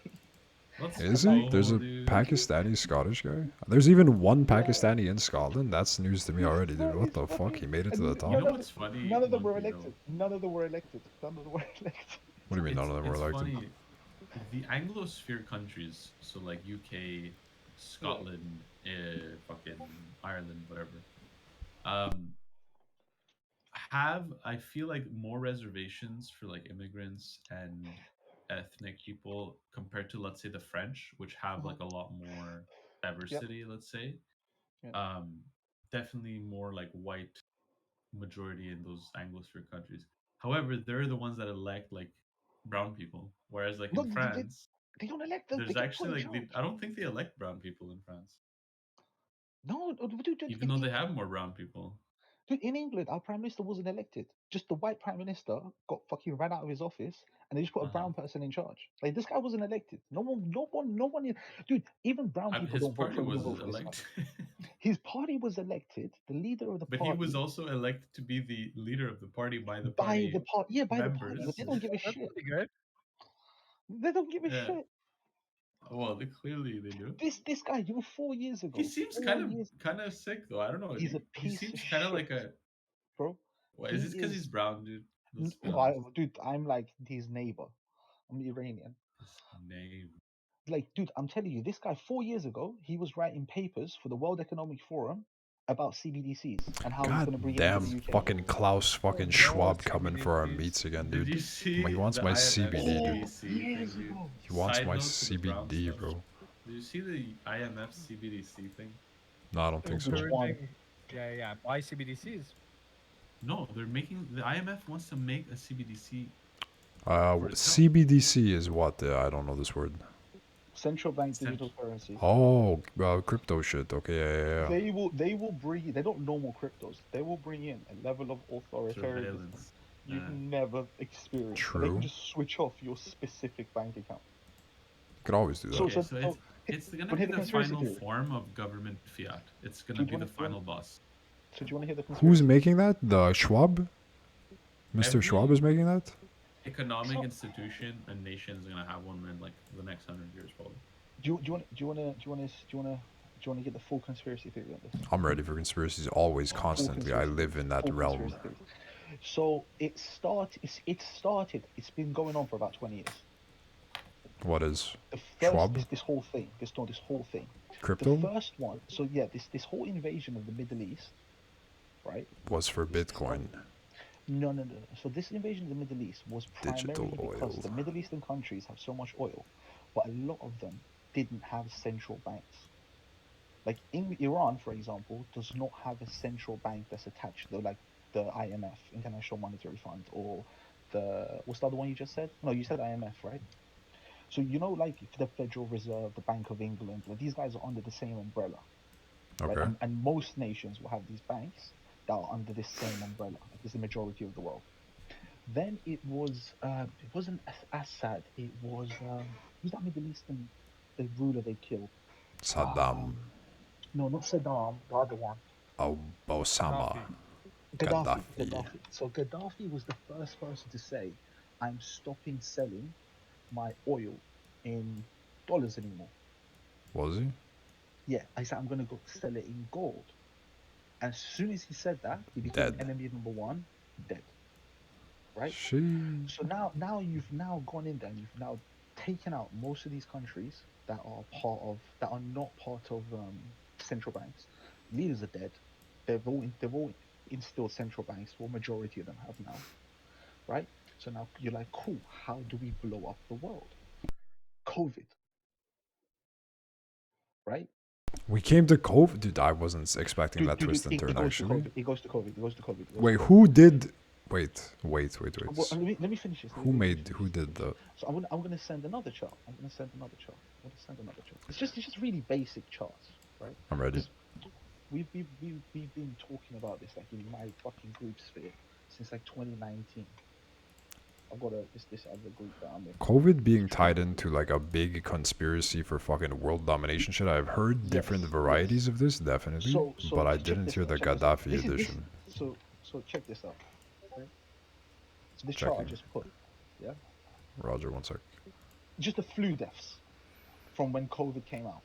[SPEAKER 2] Let's
[SPEAKER 1] Is
[SPEAKER 2] go,
[SPEAKER 1] he? There's a
[SPEAKER 2] dude.
[SPEAKER 1] Pakistani Scottish guy. There's even one
[SPEAKER 5] Yeah.
[SPEAKER 1] Pakistani in Scotland. That's news to me already, dude. What the fuck? He made it to the top.
[SPEAKER 2] You know what's funny?
[SPEAKER 5] None of them were
[SPEAKER 2] Monkey,
[SPEAKER 5] elected. None of them were elected. None of them were elected.
[SPEAKER 1] What do you mean none of them were
[SPEAKER 2] it's
[SPEAKER 1] elected?
[SPEAKER 2] funny. The Anglosphere countries, so like UK, Scotland, fucking Ireland, whatever, um, have I feel like more reservations for like immigrants and ethnic people compared to let's say the French, which have like a lot more diversity. Let's say,
[SPEAKER 5] Yeah.
[SPEAKER 2] um, definitely more like white majority in those Anglosphere countries. However, they're the ones that elect like brown people, whereas like
[SPEAKER 5] No,
[SPEAKER 2] in France,
[SPEAKER 5] they don't elect them. They
[SPEAKER 2] there's
[SPEAKER 5] get put
[SPEAKER 2] actually
[SPEAKER 5] in
[SPEAKER 2] like
[SPEAKER 5] charge.
[SPEAKER 2] I don't think they elect brown people in France,
[SPEAKER 5] No, dude,
[SPEAKER 2] even though they have more brown people.
[SPEAKER 5] dude, in England, our prime minister wasn't elected. Just the white prime minister got fucking ran out of his office, and they just put a brown person in charge. Like this guy wasn't elected. No one. Dude, even brown people
[SPEAKER 2] His
[SPEAKER 5] don't vote
[SPEAKER 2] party
[SPEAKER 5] for
[SPEAKER 2] was
[SPEAKER 5] vote for this guy.
[SPEAKER 2] elected,
[SPEAKER 5] His party was elected. The leader of the
[SPEAKER 2] but he was
[SPEAKER 5] party
[SPEAKER 2] also elected to be the leader of the party by the
[SPEAKER 5] by
[SPEAKER 2] party
[SPEAKER 5] the party. Yeah, by the party,
[SPEAKER 2] members.
[SPEAKER 5] but they don't give a
[SPEAKER 6] That's
[SPEAKER 5] shit.
[SPEAKER 6] pretty good.
[SPEAKER 5] They don't give a
[SPEAKER 2] Yeah,
[SPEAKER 5] shit.
[SPEAKER 2] well, clearly they do.
[SPEAKER 5] This guy, you know, 4 years ago.
[SPEAKER 2] He seems
[SPEAKER 5] 4 years.
[SPEAKER 2] kind of sick though. I don't know.
[SPEAKER 5] He's a
[SPEAKER 2] He
[SPEAKER 5] piece
[SPEAKER 2] seems
[SPEAKER 5] of
[SPEAKER 2] kind of
[SPEAKER 5] shit,
[SPEAKER 2] like a.
[SPEAKER 5] bro.
[SPEAKER 2] What is
[SPEAKER 5] He
[SPEAKER 2] it? Because he's
[SPEAKER 5] is.
[SPEAKER 2] brown, dude. Let's be honest.
[SPEAKER 5] Dude, I'm like his neighbor. I'm Iranian.
[SPEAKER 2] His name.
[SPEAKER 5] Like, dude, I'm telling you, this guy 4 years ago, he was writing papers for the World Economic Forum about CBDCs and how he's going to bring
[SPEAKER 1] God
[SPEAKER 5] it into
[SPEAKER 1] damn,
[SPEAKER 5] the UK.
[SPEAKER 1] fucking Klaus fucking
[SPEAKER 6] no,
[SPEAKER 1] Schwab coming for our
[SPEAKER 6] CBDCs.
[SPEAKER 1] meats again,
[SPEAKER 2] Did
[SPEAKER 1] dude.
[SPEAKER 2] you see
[SPEAKER 1] He wants
[SPEAKER 2] the
[SPEAKER 1] my
[SPEAKER 2] IMF
[SPEAKER 1] CBD, dude.
[SPEAKER 2] CBDC
[SPEAKER 5] Years
[SPEAKER 2] thing, dude?
[SPEAKER 5] ago.
[SPEAKER 1] He wants
[SPEAKER 2] Side
[SPEAKER 1] my
[SPEAKER 2] note to the brown
[SPEAKER 1] CBD,
[SPEAKER 2] stuff.
[SPEAKER 1] bro.
[SPEAKER 2] Did you see the IMF CBDC thing?
[SPEAKER 1] No, I don't think so.
[SPEAKER 5] Which one?
[SPEAKER 6] Encouraging, yeah, buy CBDCs.
[SPEAKER 2] No, they're making the IMF wants to make a CBDC.
[SPEAKER 1] CBDC is what? I don't know this word.
[SPEAKER 5] Central bank
[SPEAKER 2] Cent-
[SPEAKER 5] digital currency.
[SPEAKER 1] Oh, crypto shit. Okay, yeah.
[SPEAKER 5] They will bring. They don't normal cryptos. They will bring in a level of authoritarianism
[SPEAKER 2] Surveillance.
[SPEAKER 5] you've never experienced. And they
[SPEAKER 1] True.
[SPEAKER 5] can just switch off your specific bank account.
[SPEAKER 1] You could always do that.
[SPEAKER 5] So-
[SPEAKER 2] Okay, so it's
[SPEAKER 5] but
[SPEAKER 2] gonna be
[SPEAKER 5] here's the
[SPEAKER 2] the
[SPEAKER 5] conspiracy
[SPEAKER 2] final
[SPEAKER 5] theory.
[SPEAKER 2] form of government fiat. It's gonna
[SPEAKER 5] Do you
[SPEAKER 2] be the
[SPEAKER 5] wanna-
[SPEAKER 2] final boss.
[SPEAKER 5] So do you want to hear the conspiracy?
[SPEAKER 1] Who's making that? The Schwab? Mr.
[SPEAKER 2] Every-
[SPEAKER 1] Schwab is making that?
[SPEAKER 2] Economic
[SPEAKER 5] Sure.
[SPEAKER 2] institution, a nation is gonna have one in like the next 100 years, probably.
[SPEAKER 5] Do you want to get the full conspiracy theory on this?
[SPEAKER 1] I'm ready for conspiracies always,
[SPEAKER 5] Full
[SPEAKER 1] constantly. I
[SPEAKER 5] conspiracy
[SPEAKER 1] live in that
[SPEAKER 5] full
[SPEAKER 1] realm.
[SPEAKER 5] conspiracy theories. So it started. It's been going on for about 20 years.
[SPEAKER 1] What is?
[SPEAKER 5] The first,
[SPEAKER 1] Schwab?
[SPEAKER 5] this whole thing. This whole thing.
[SPEAKER 1] Crypto?
[SPEAKER 5] The first one. So yeah, this whole invasion of the Middle East, right?
[SPEAKER 1] Was for Bitcoin.
[SPEAKER 5] No. So this invasion of the Middle East was
[SPEAKER 1] Digital
[SPEAKER 5] primarily because
[SPEAKER 1] oil.
[SPEAKER 5] the Middle Eastern countries have so much oil, but a lot of them didn't have central banks. Like in Iran, for example, does not have a central bank that's attached to like the IMF, International Monetary Fund, or what's the other one you just said? No, you said IMF, right? So you know, like the Federal Reserve, the Bank of England, like, these guys are under the same umbrella. Right?
[SPEAKER 1] Okay.
[SPEAKER 5] And most nations will have these banks that are under this same umbrella. Like, it's the majority of the world. Then it wasn't as sad. It was who's that Middle Eastern the ruler they killed?
[SPEAKER 1] Saddam,
[SPEAKER 5] No, not Saddam, the other one.
[SPEAKER 1] Osama,
[SPEAKER 6] Gaddafi.
[SPEAKER 5] Gaddafi.
[SPEAKER 1] Gaddafi.
[SPEAKER 5] So Gaddafi was the first person to say, "I'm stopping selling my oil in dollars anymore."
[SPEAKER 1] Was he?
[SPEAKER 5] Yeah, I said I'm gonna go sell it in gold. As soon as he said that, he became
[SPEAKER 1] Dead.
[SPEAKER 5] enemy number one, dead. Right.
[SPEAKER 1] She.
[SPEAKER 5] So now you've now gone in there and you've now taken out most of these countries that are not part of central banks. Leaders are dead. They've all instilled central banks. Well, majority of them have now, right? So now you're like, cool. How do we blow up the world? COVID, right?
[SPEAKER 1] We came to COVID. Dude, I wasn't expecting that twist and
[SPEAKER 5] It
[SPEAKER 1] turn,
[SPEAKER 5] goes to
[SPEAKER 1] actually.
[SPEAKER 5] COVID. It goes to COVID. It goes to COVID. It goes
[SPEAKER 1] Wait,
[SPEAKER 5] to COVID.
[SPEAKER 1] who did. Wait.
[SPEAKER 5] Well, let me finish this.
[SPEAKER 1] Who made. Who did the.
[SPEAKER 5] So I'm gonna send another chart. I'm gonna send another chart. It's just really basic charts, right?
[SPEAKER 1] I'm ready.
[SPEAKER 5] We've been talking about this like in my fucking group sphere since like 2019. I've got this other group that I'm in.
[SPEAKER 1] COVID being tied into like a big conspiracy for fucking world domination shit. I've heard different varieties of this, definitely,
[SPEAKER 5] So
[SPEAKER 1] but I
[SPEAKER 5] check
[SPEAKER 1] didn't
[SPEAKER 5] this
[SPEAKER 1] hear
[SPEAKER 5] out,
[SPEAKER 1] the
[SPEAKER 5] check this out.
[SPEAKER 1] Gaddafi edition.
[SPEAKER 5] So check this out. Right? So this chart I
[SPEAKER 1] Checking.
[SPEAKER 5] just put, yeah,
[SPEAKER 1] Roger, one sec.
[SPEAKER 5] just the flu deaths from when COVID came out.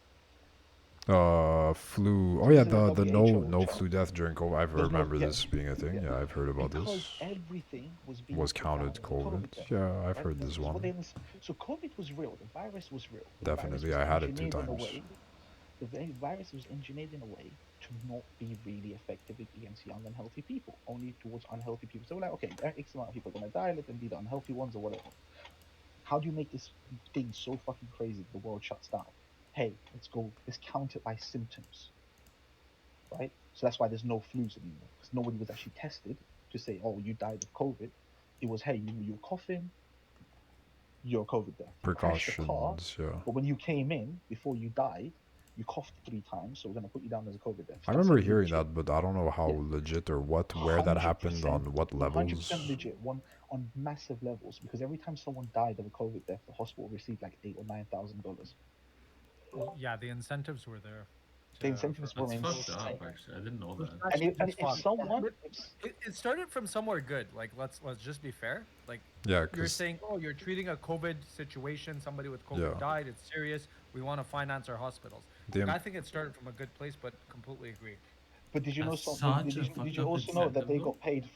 [SPEAKER 1] Flu. Oh
[SPEAKER 5] So
[SPEAKER 1] yeah,
[SPEAKER 5] this is a
[SPEAKER 1] the
[SPEAKER 5] WHO
[SPEAKER 1] no
[SPEAKER 5] chart.
[SPEAKER 1] flu death during COVID. I
[SPEAKER 5] There's no
[SPEAKER 1] remember this being a thing.
[SPEAKER 5] yeah.
[SPEAKER 1] Yeah, I've heard about
[SPEAKER 5] Because
[SPEAKER 1] this.
[SPEAKER 5] everything was being
[SPEAKER 1] Was
[SPEAKER 5] put down
[SPEAKER 1] counted
[SPEAKER 5] as a
[SPEAKER 1] COVID.
[SPEAKER 5] death,
[SPEAKER 1] Yeah, I've
[SPEAKER 5] right?
[SPEAKER 1] heard this
[SPEAKER 5] So
[SPEAKER 1] one.
[SPEAKER 5] so COVID was real. The virus was real. The
[SPEAKER 1] Definitely,
[SPEAKER 5] virus was
[SPEAKER 1] I had it 2
[SPEAKER 5] engineered in a
[SPEAKER 1] times.
[SPEAKER 5] way. Virus was engineered in a way to not be really effective against young and healthy people, only towards unhealthy people. So we're like, okay, X amount of people are gonna die. Let them be the unhealthy ones or whatever. How do you make this thing so fucking crazy that the world shuts down? Hey, let's count it by symptoms, right? So that's why there's no flus anymore, because nobody was actually tested to say, oh, you died of COVID. It was, hey, you're coughing, you're a COVID death. You crashed the car,
[SPEAKER 1] Precautions, yeah.
[SPEAKER 5] but when you came in before you died, you coughed 3 times, so we're gonna put you down as a COVID death.
[SPEAKER 1] I
[SPEAKER 5] That's
[SPEAKER 1] remember
[SPEAKER 5] like
[SPEAKER 1] hearing
[SPEAKER 5] legit.
[SPEAKER 1] that, but I don't know how
[SPEAKER 5] Yeah,
[SPEAKER 1] legit or where that happened,
[SPEAKER 5] 100%,
[SPEAKER 1] on what
[SPEAKER 5] 100%
[SPEAKER 1] levels.
[SPEAKER 5] legit. One on massive levels, because every time someone died of a COVID death, the hospital received like $8,000 or $9,000.
[SPEAKER 6] Yeah, the incentives were there.
[SPEAKER 5] The incentives were
[SPEAKER 2] That's fucked
[SPEAKER 5] insane.
[SPEAKER 2] up. Actually, I didn't know that.
[SPEAKER 5] And if someone,
[SPEAKER 6] It started from somewhere good. Like let's just be fair. Like
[SPEAKER 1] Yeah,
[SPEAKER 6] you're
[SPEAKER 1] because
[SPEAKER 6] saying, oh, you're treating a COVID situation. Somebody with COVID
[SPEAKER 1] Yeah.
[SPEAKER 6] died. It's serious. We want to finance our hospitals.
[SPEAKER 1] The
[SPEAKER 6] Like,
[SPEAKER 1] im-
[SPEAKER 6] I think it started from a good place, but completely agree.
[SPEAKER 5] but did you know
[SPEAKER 2] That's
[SPEAKER 5] something?
[SPEAKER 2] such a
[SPEAKER 5] Did
[SPEAKER 2] fucked
[SPEAKER 5] you
[SPEAKER 2] up
[SPEAKER 5] also know that
[SPEAKER 2] incentive,
[SPEAKER 5] they
[SPEAKER 2] though.
[SPEAKER 5] got paid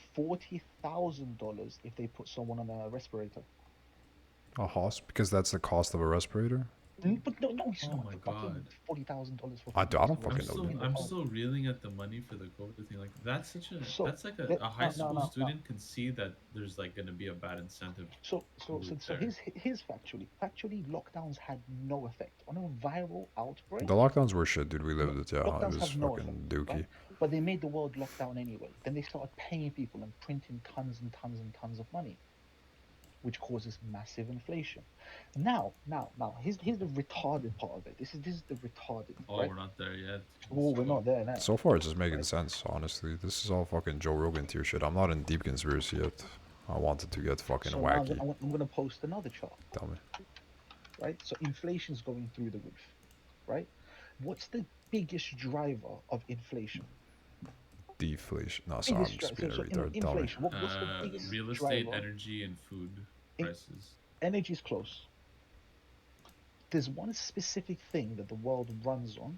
[SPEAKER 5] $40,000 if they put someone on a respirator?
[SPEAKER 1] a host because that's the cost of a respirator.
[SPEAKER 5] But no, it's
[SPEAKER 2] Oh
[SPEAKER 5] not
[SPEAKER 2] my
[SPEAKER 5] fucking
[SPEAKER 2] god.
[SPEAKER 5] $40,000 for
[SPEAKER 1] I
[SPEAKER 5] fucking
[SPEAKER 1] don't
[SPEAKER 2] I'm
[SPEAKER 1] fucking know,
[SPEAKER 2] still
[SPEAKER 1] dude.
[SPEAKER 2] I'm still reeling at the money for the COVID thing. Like that's such a
[SPEAKER 5] So
[SPEAKER 2] that's like
[SPEAKER 5] let,
[SPEAKER 2] a high school
[SPEAKER 5] no.
[SPEAKER 2] student can see that there's like gonna be a bad incentive route
[SPEAKER 5] So
[SPEAKER 2] there.
[SPEAKER 5] his factually lockdowns had no effect on a viral outbreak.
[SPEAKER 1] The lockdowns were shit, dude. We lived it. Yeah, it
[SPEAKER 5] Lockdowns
[SPEAKER 1] was
[SPEAKER 5] have no effect,
[SPEAKER 1] fucking dookie.
[SPEAKER 5] right? But they made the world lock down anyway. Then they started paying people and printing tons and tons and tons of money, which causes massive inflation. Now, here's the retarded part of it. This is the retarded,
[SPEAKER 2] Oh,
[SPEAKER 5] right?
[SPEAKER 2] we're not there yet.
[SPEAKER 5] Oh, we're not there now.
[SPEAKER 1] So far, it's just making sense, honestly. This is all fucking Joe Rogan tier shit. I'm not in deep conspiracy yet. I wanted to get fucking
[SPEAKER 5] So now
[SPEAKER 1] wacky.
[SPEAKER 5] I'm gonna post another chart,
[SPEAKER 1] Tell me.
[SPEAKER 5] right? So inflation's going through the roof, right? What's the biggest driver of inflation?
[SPEAKER 1] Deflation. No, sorry, I'm just being a retard. Tell me.
[SPEAKER 5] Inflation. What's the biggest
[SPEAKER 2] Real estate,
[SPEAKER 5] driver?
[SPEAKER 2] energy, and food prices.
[SPEAKER 5] Energy's close. There's one specific thing that the world runs on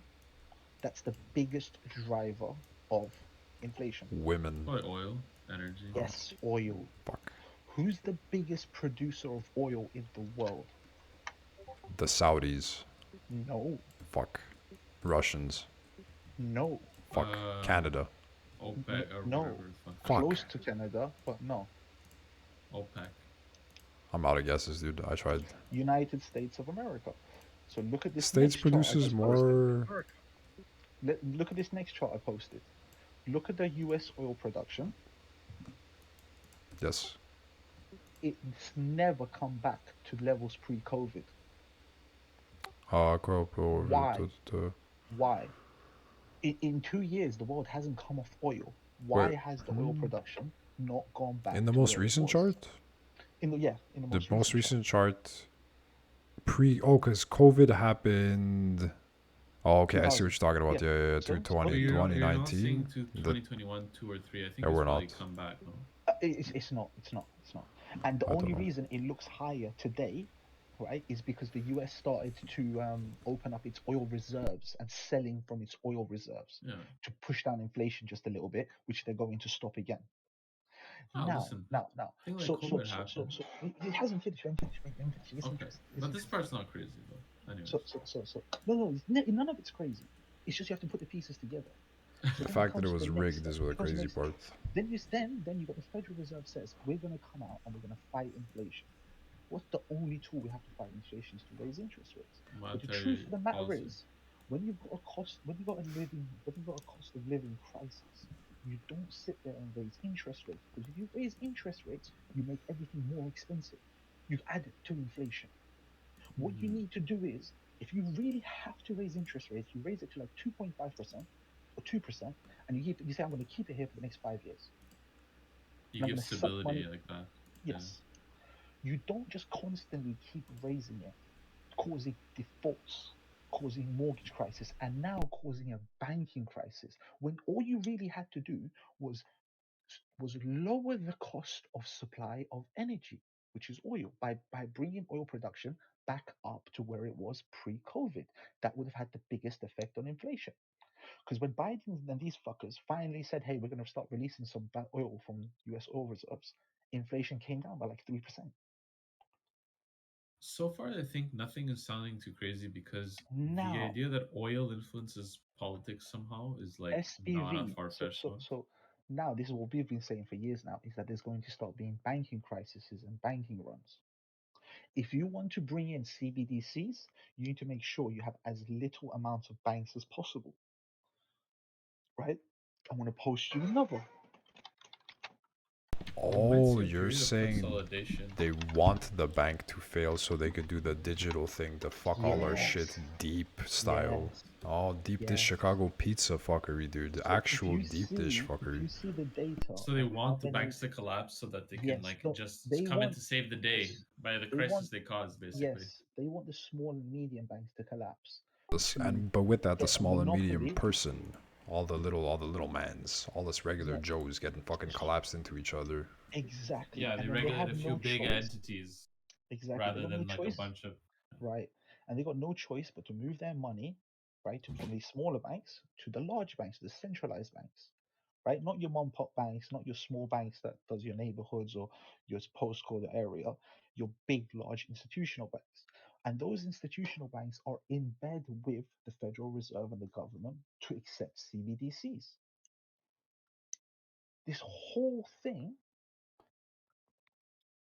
[SPEAKER 5] that's the biggest driver of inflation.
[SPEAKER 1] Women.
[SPEAKER 2] Oil, energy.
[SPEAKER 5] Yes, oil.
[SPEAKER 1] Fuck.
[SPEAKER 5] Who's the biggest producer of oil in the world?
[SPEAKER 1] The Saudis.
[SPEAKER 5] No.
[SPEAKER 1] Fuck. Russians.
[SPEAKER 5] No.
[SPEAKER 1] Fuck. Canada.
[SPEAKER 2] OPEC or
[SPEAKER 5] No.
[SPEAKER 2] whatever the fuck.
[SPEAKER 1] Fuck.
[SPEAKER 5] Close to Canada, but no.
[SPEAKER 2] OPEC.
[SPEAKER 1] I'm out of guesses, dude. I tried.
[SPEAKER 5] United States of America. So look at this.
[SPEAKER 1] States
[SPEAKER 5] next chart I
[SPEAKER 1] produces
[SPEAKER 5] just
[SPEAKER 1] more.
[SPEAKER 5] posted. Look at this next chart I posted. Look at the U.S. oil production.
[SPEAKER 1] Yes.
[SPEAKER 5] It's never come back to levels pre-COVID.
[SPEAKER 1] Why?
[SPEAKER 5] Why? In 2 years, the world hasn't come off oil. Why
[SPEAKER 1] Wait,
[SPEAKER 5] has the oil production not gone back?
[SPEAKER 1] In the
[SPEAKER 5] to
[SPEAKER 1] most
[SPEAKER 5] where it
[SPEAKER 1] recent
[SPEAKER 5] was?
[SPEAKER 1] chart?
[SPEAKER 5] in the
[SPEAKER 1] The
[SPEAKER 5] most
[SPEAKER 1] most
[SPEAKER 5] recent
[SPEAKER 1] recent chart because COVID happened. Oh, okay, I see what
[SPEAKER 5] 2000.
[SPEAKER 1] you're talking about.
[SPEAKER 5] Yeah.
[SPEAKER 1] Yeah,
[SPEAKER 5] So,
[SPEAKER 1] through
[SPEAKER 5] so what
[SPEAKER 1] 20,
[SPEAKER 5] it is,
[SPEAKER 2] You're not saying
[SPEAKER 1] 2019.
[SPEAKER 2] to
[SPEAKER 1] The
[SPEAKER 2] 2021 2 or 3. I think
[SPEAKER 1] yeah,
[SPEAKER 2] it's
[SPEAKER 1] we're
[SPEAKER 2] probably
[SPEAKER 1] not.
[SPEAKER 2] come back. No.
[SPEAKER 5] it's not. And the
[SPEAKER 1] I don't
[SPEAKER 5] only
[SPEAKER 1] know.
[SPEAKER 5] reason it looks higher today, right, is because the US started to open up its oil reserves and selling from its oil reserves
[SPEAKER 2] Yeah.
[SPEAKER 5] to push down inflation just a little bit, which they're going to stop again.
[SPEAKER 2] Oh,
[SPEAKER 5] Now,
[SPEAKER 2] listen.
[SPEAKER 5] now, now.
[SPEAKER 2] Thing like
[SPEAKER 5] So, so,
[SPEAKER 2] COVID
[SPEAKER 5] so, so,
[SPEAKER 2] happened.
[SPEAKER 5] so it hasn't finished. Let me finish. Let me finish. Listen
[SPEAKER 2] Okay,
[SPEAKER 5] to us.
[SPEAKER 2] but
[SPEAKER 5] Listen
[SPEAKER 2] this
[SPEAKER 5] to us.
[SPEAKER 2] part's not crazy though. Anyways.
[SPEAKER 5] So. No, no, none of it's crazy. It's just you have to put the pieces together. So
[SPEAKER 1] The
[SPEAKER 5] then it
[SPEAKER 1] fact that it
[SPEAKER 5] comes to
[SPEAKER 1] was
[SPEAKER 5] the next
[SPEAKER 1] rigged
[SPEAKER 5] step.
[SPEAKER 1] is the
[SPEAKER 5] It comes to the
[SPEAKER 1] crazy
[SPEAKER 5] next step.
[SPEAKER 1] part.
[SPEAKER 5] Then you got the Federal Reserve says we're going to come out and we're going to fight inflation. What's the only tool we have to fight inflation is to raise interest rates. But the truth
[SPEAKER 2] Monetary
[SPEAKER 5] of the matter
[SPEAKER 2] policy.
[SPEAKER 5] is, when you got a cost of living crisis, you don't sit there and raise interest rates because if you raise interest rates, you make everything more expensive. You've added to inflation. What you
[SPEAKER 2] Mhm.
[SPEAKER 5] need to do is, if you really have to raise interest rates, you raise it to like 2.5% or 2%, and you say, I'm going to keep it here for the next 5 years.
[SPEAKER 2] You
[SPEAKER 5] And I'm
[SPEAKER 2] give
[SPEAKER 5] going to suck
[SPEAKER 2] stability
[SPEAKER 5] money.
[SPEAKER 2] like that. Yeah.
[SPEAKER 5] Yes. You don't just constantly keep raising it, causing defaults, causing mortgage crisis, and now causing a banking crisis, when all you really had to do was lower the cost of supply of energy, which is oil, by bringing oil production back up to where it was pre-COVID. That would have had the biggest effect on inflation. Because when Biden and these fuckers finally said, "Hey, we're going to start releasing some oil from U.S. oil reserves," inflation came down by like 3%.
[SPEAKER 2] So far, I think nothing is sounding too crazy because the
[SPEAKER 5] Now,
[SPEAKER 2] idea that oil influences politics somehow is like not a
[SPEAKER 5] SPV.
[SPEAKER 2] far-fetched one.
[SPEAKER 5] So now this is what we've been saying for years now, is that there's going to start being banking crises and banking runs. If you want to bring in CBDCs, you need to make sure you have as little amount of banks as possible, right? I want to post you another.
[SPEAKER 2] We might
[SPEAKER 1] Oh,
[SPEAKER 2] see a
[SPEAKER 1] you're
[SPEAKER 2] period of
[SPEAKER 1] saying
[SPEAKER 2] consolidation.
[SPEAKER 1] they want the bank to fail so they could do the digital thing, the fuck all our shit
[SPEAKER 5] Yes,
[SPEAKER 1] deep style.
[SPEAKER 5] yes,
[SPEAKER 1] Oh, deep dish
[SPEAKER 5] yes.
[SPEAKER 1] Chicago pizza fuckery, dude. The
[SPEAKER 5] So
[SPEAKER 1] actual deep dish
[SPEAKER 5] if
[SPEAKER 1] fuckery.
[SPEAKER 5] you see the data
[SPEAKER 2] So they
[SPEAKER 5] of how
[SPEAKER 2] want the
[SPEAKER 5] many,
[SPEAKER 2] banks to collapse so that they can
[SPEAKER 5] yes,
[SPEAKER 2] like
[SPEAKER 5] no,
[SPEAKER 2] just
[SPEAKER 5] they
[SPEAKER 2] come in
[SPEAKER 5] want,
[SPEAKER 2] to save the day
[SPEAKER 5] yes,
[SPEAKER 2] by the
[SPEAKER 5] they
[SPEAKER 2] crisis
[SPEAKER 5] want,
[SPEAKER 2] they caused, basically.
[SPEAKER 5] yes, they want the small and medium banks to collapse to
[SPEAKER 1] And but with that, the
[SPEAKER 5] get a
[SPEAKER 1] small and medium
[SPEAKER 5] monopoly.
[SPEAKER 1] person, all the little mans, all us regular
[SPEAKER 5] Yeah,
[SPEAKER 1] Joes getting fucking collapsed into each other.
[SPEAKER 5] exactly.
[SPEAKER 2] Yeah, they
[SPEAKER 5] And then they
[SPEAKER 2] regulate
[SPEAKER 5] have
[SPEAKER 2] a few
[SPEAKER 5] no
[SPEAKER 2] big
[SPEAKER 5] choice.
[SPEAKER 2] entities
[SPEAKER 5] Exactly. They
[SPEAKER 2] rather
[SPEAKER 5] got no
[SPEAKER 2] than like a
[SPEAKER 5] choice,
[SPEAKER 2] bunch of.
[SPEAKER 5] right? And they got no choice but to move their money, right, from these smaller banks to the large banks, the centralized banks, right? Not your mom pop banks, not your small banks that does your neighborhoods or your postcode area, your big, large institutional banks. And those institutional banks are in bed with the Federal Reserve and the government to accept CBDCs. This whole thing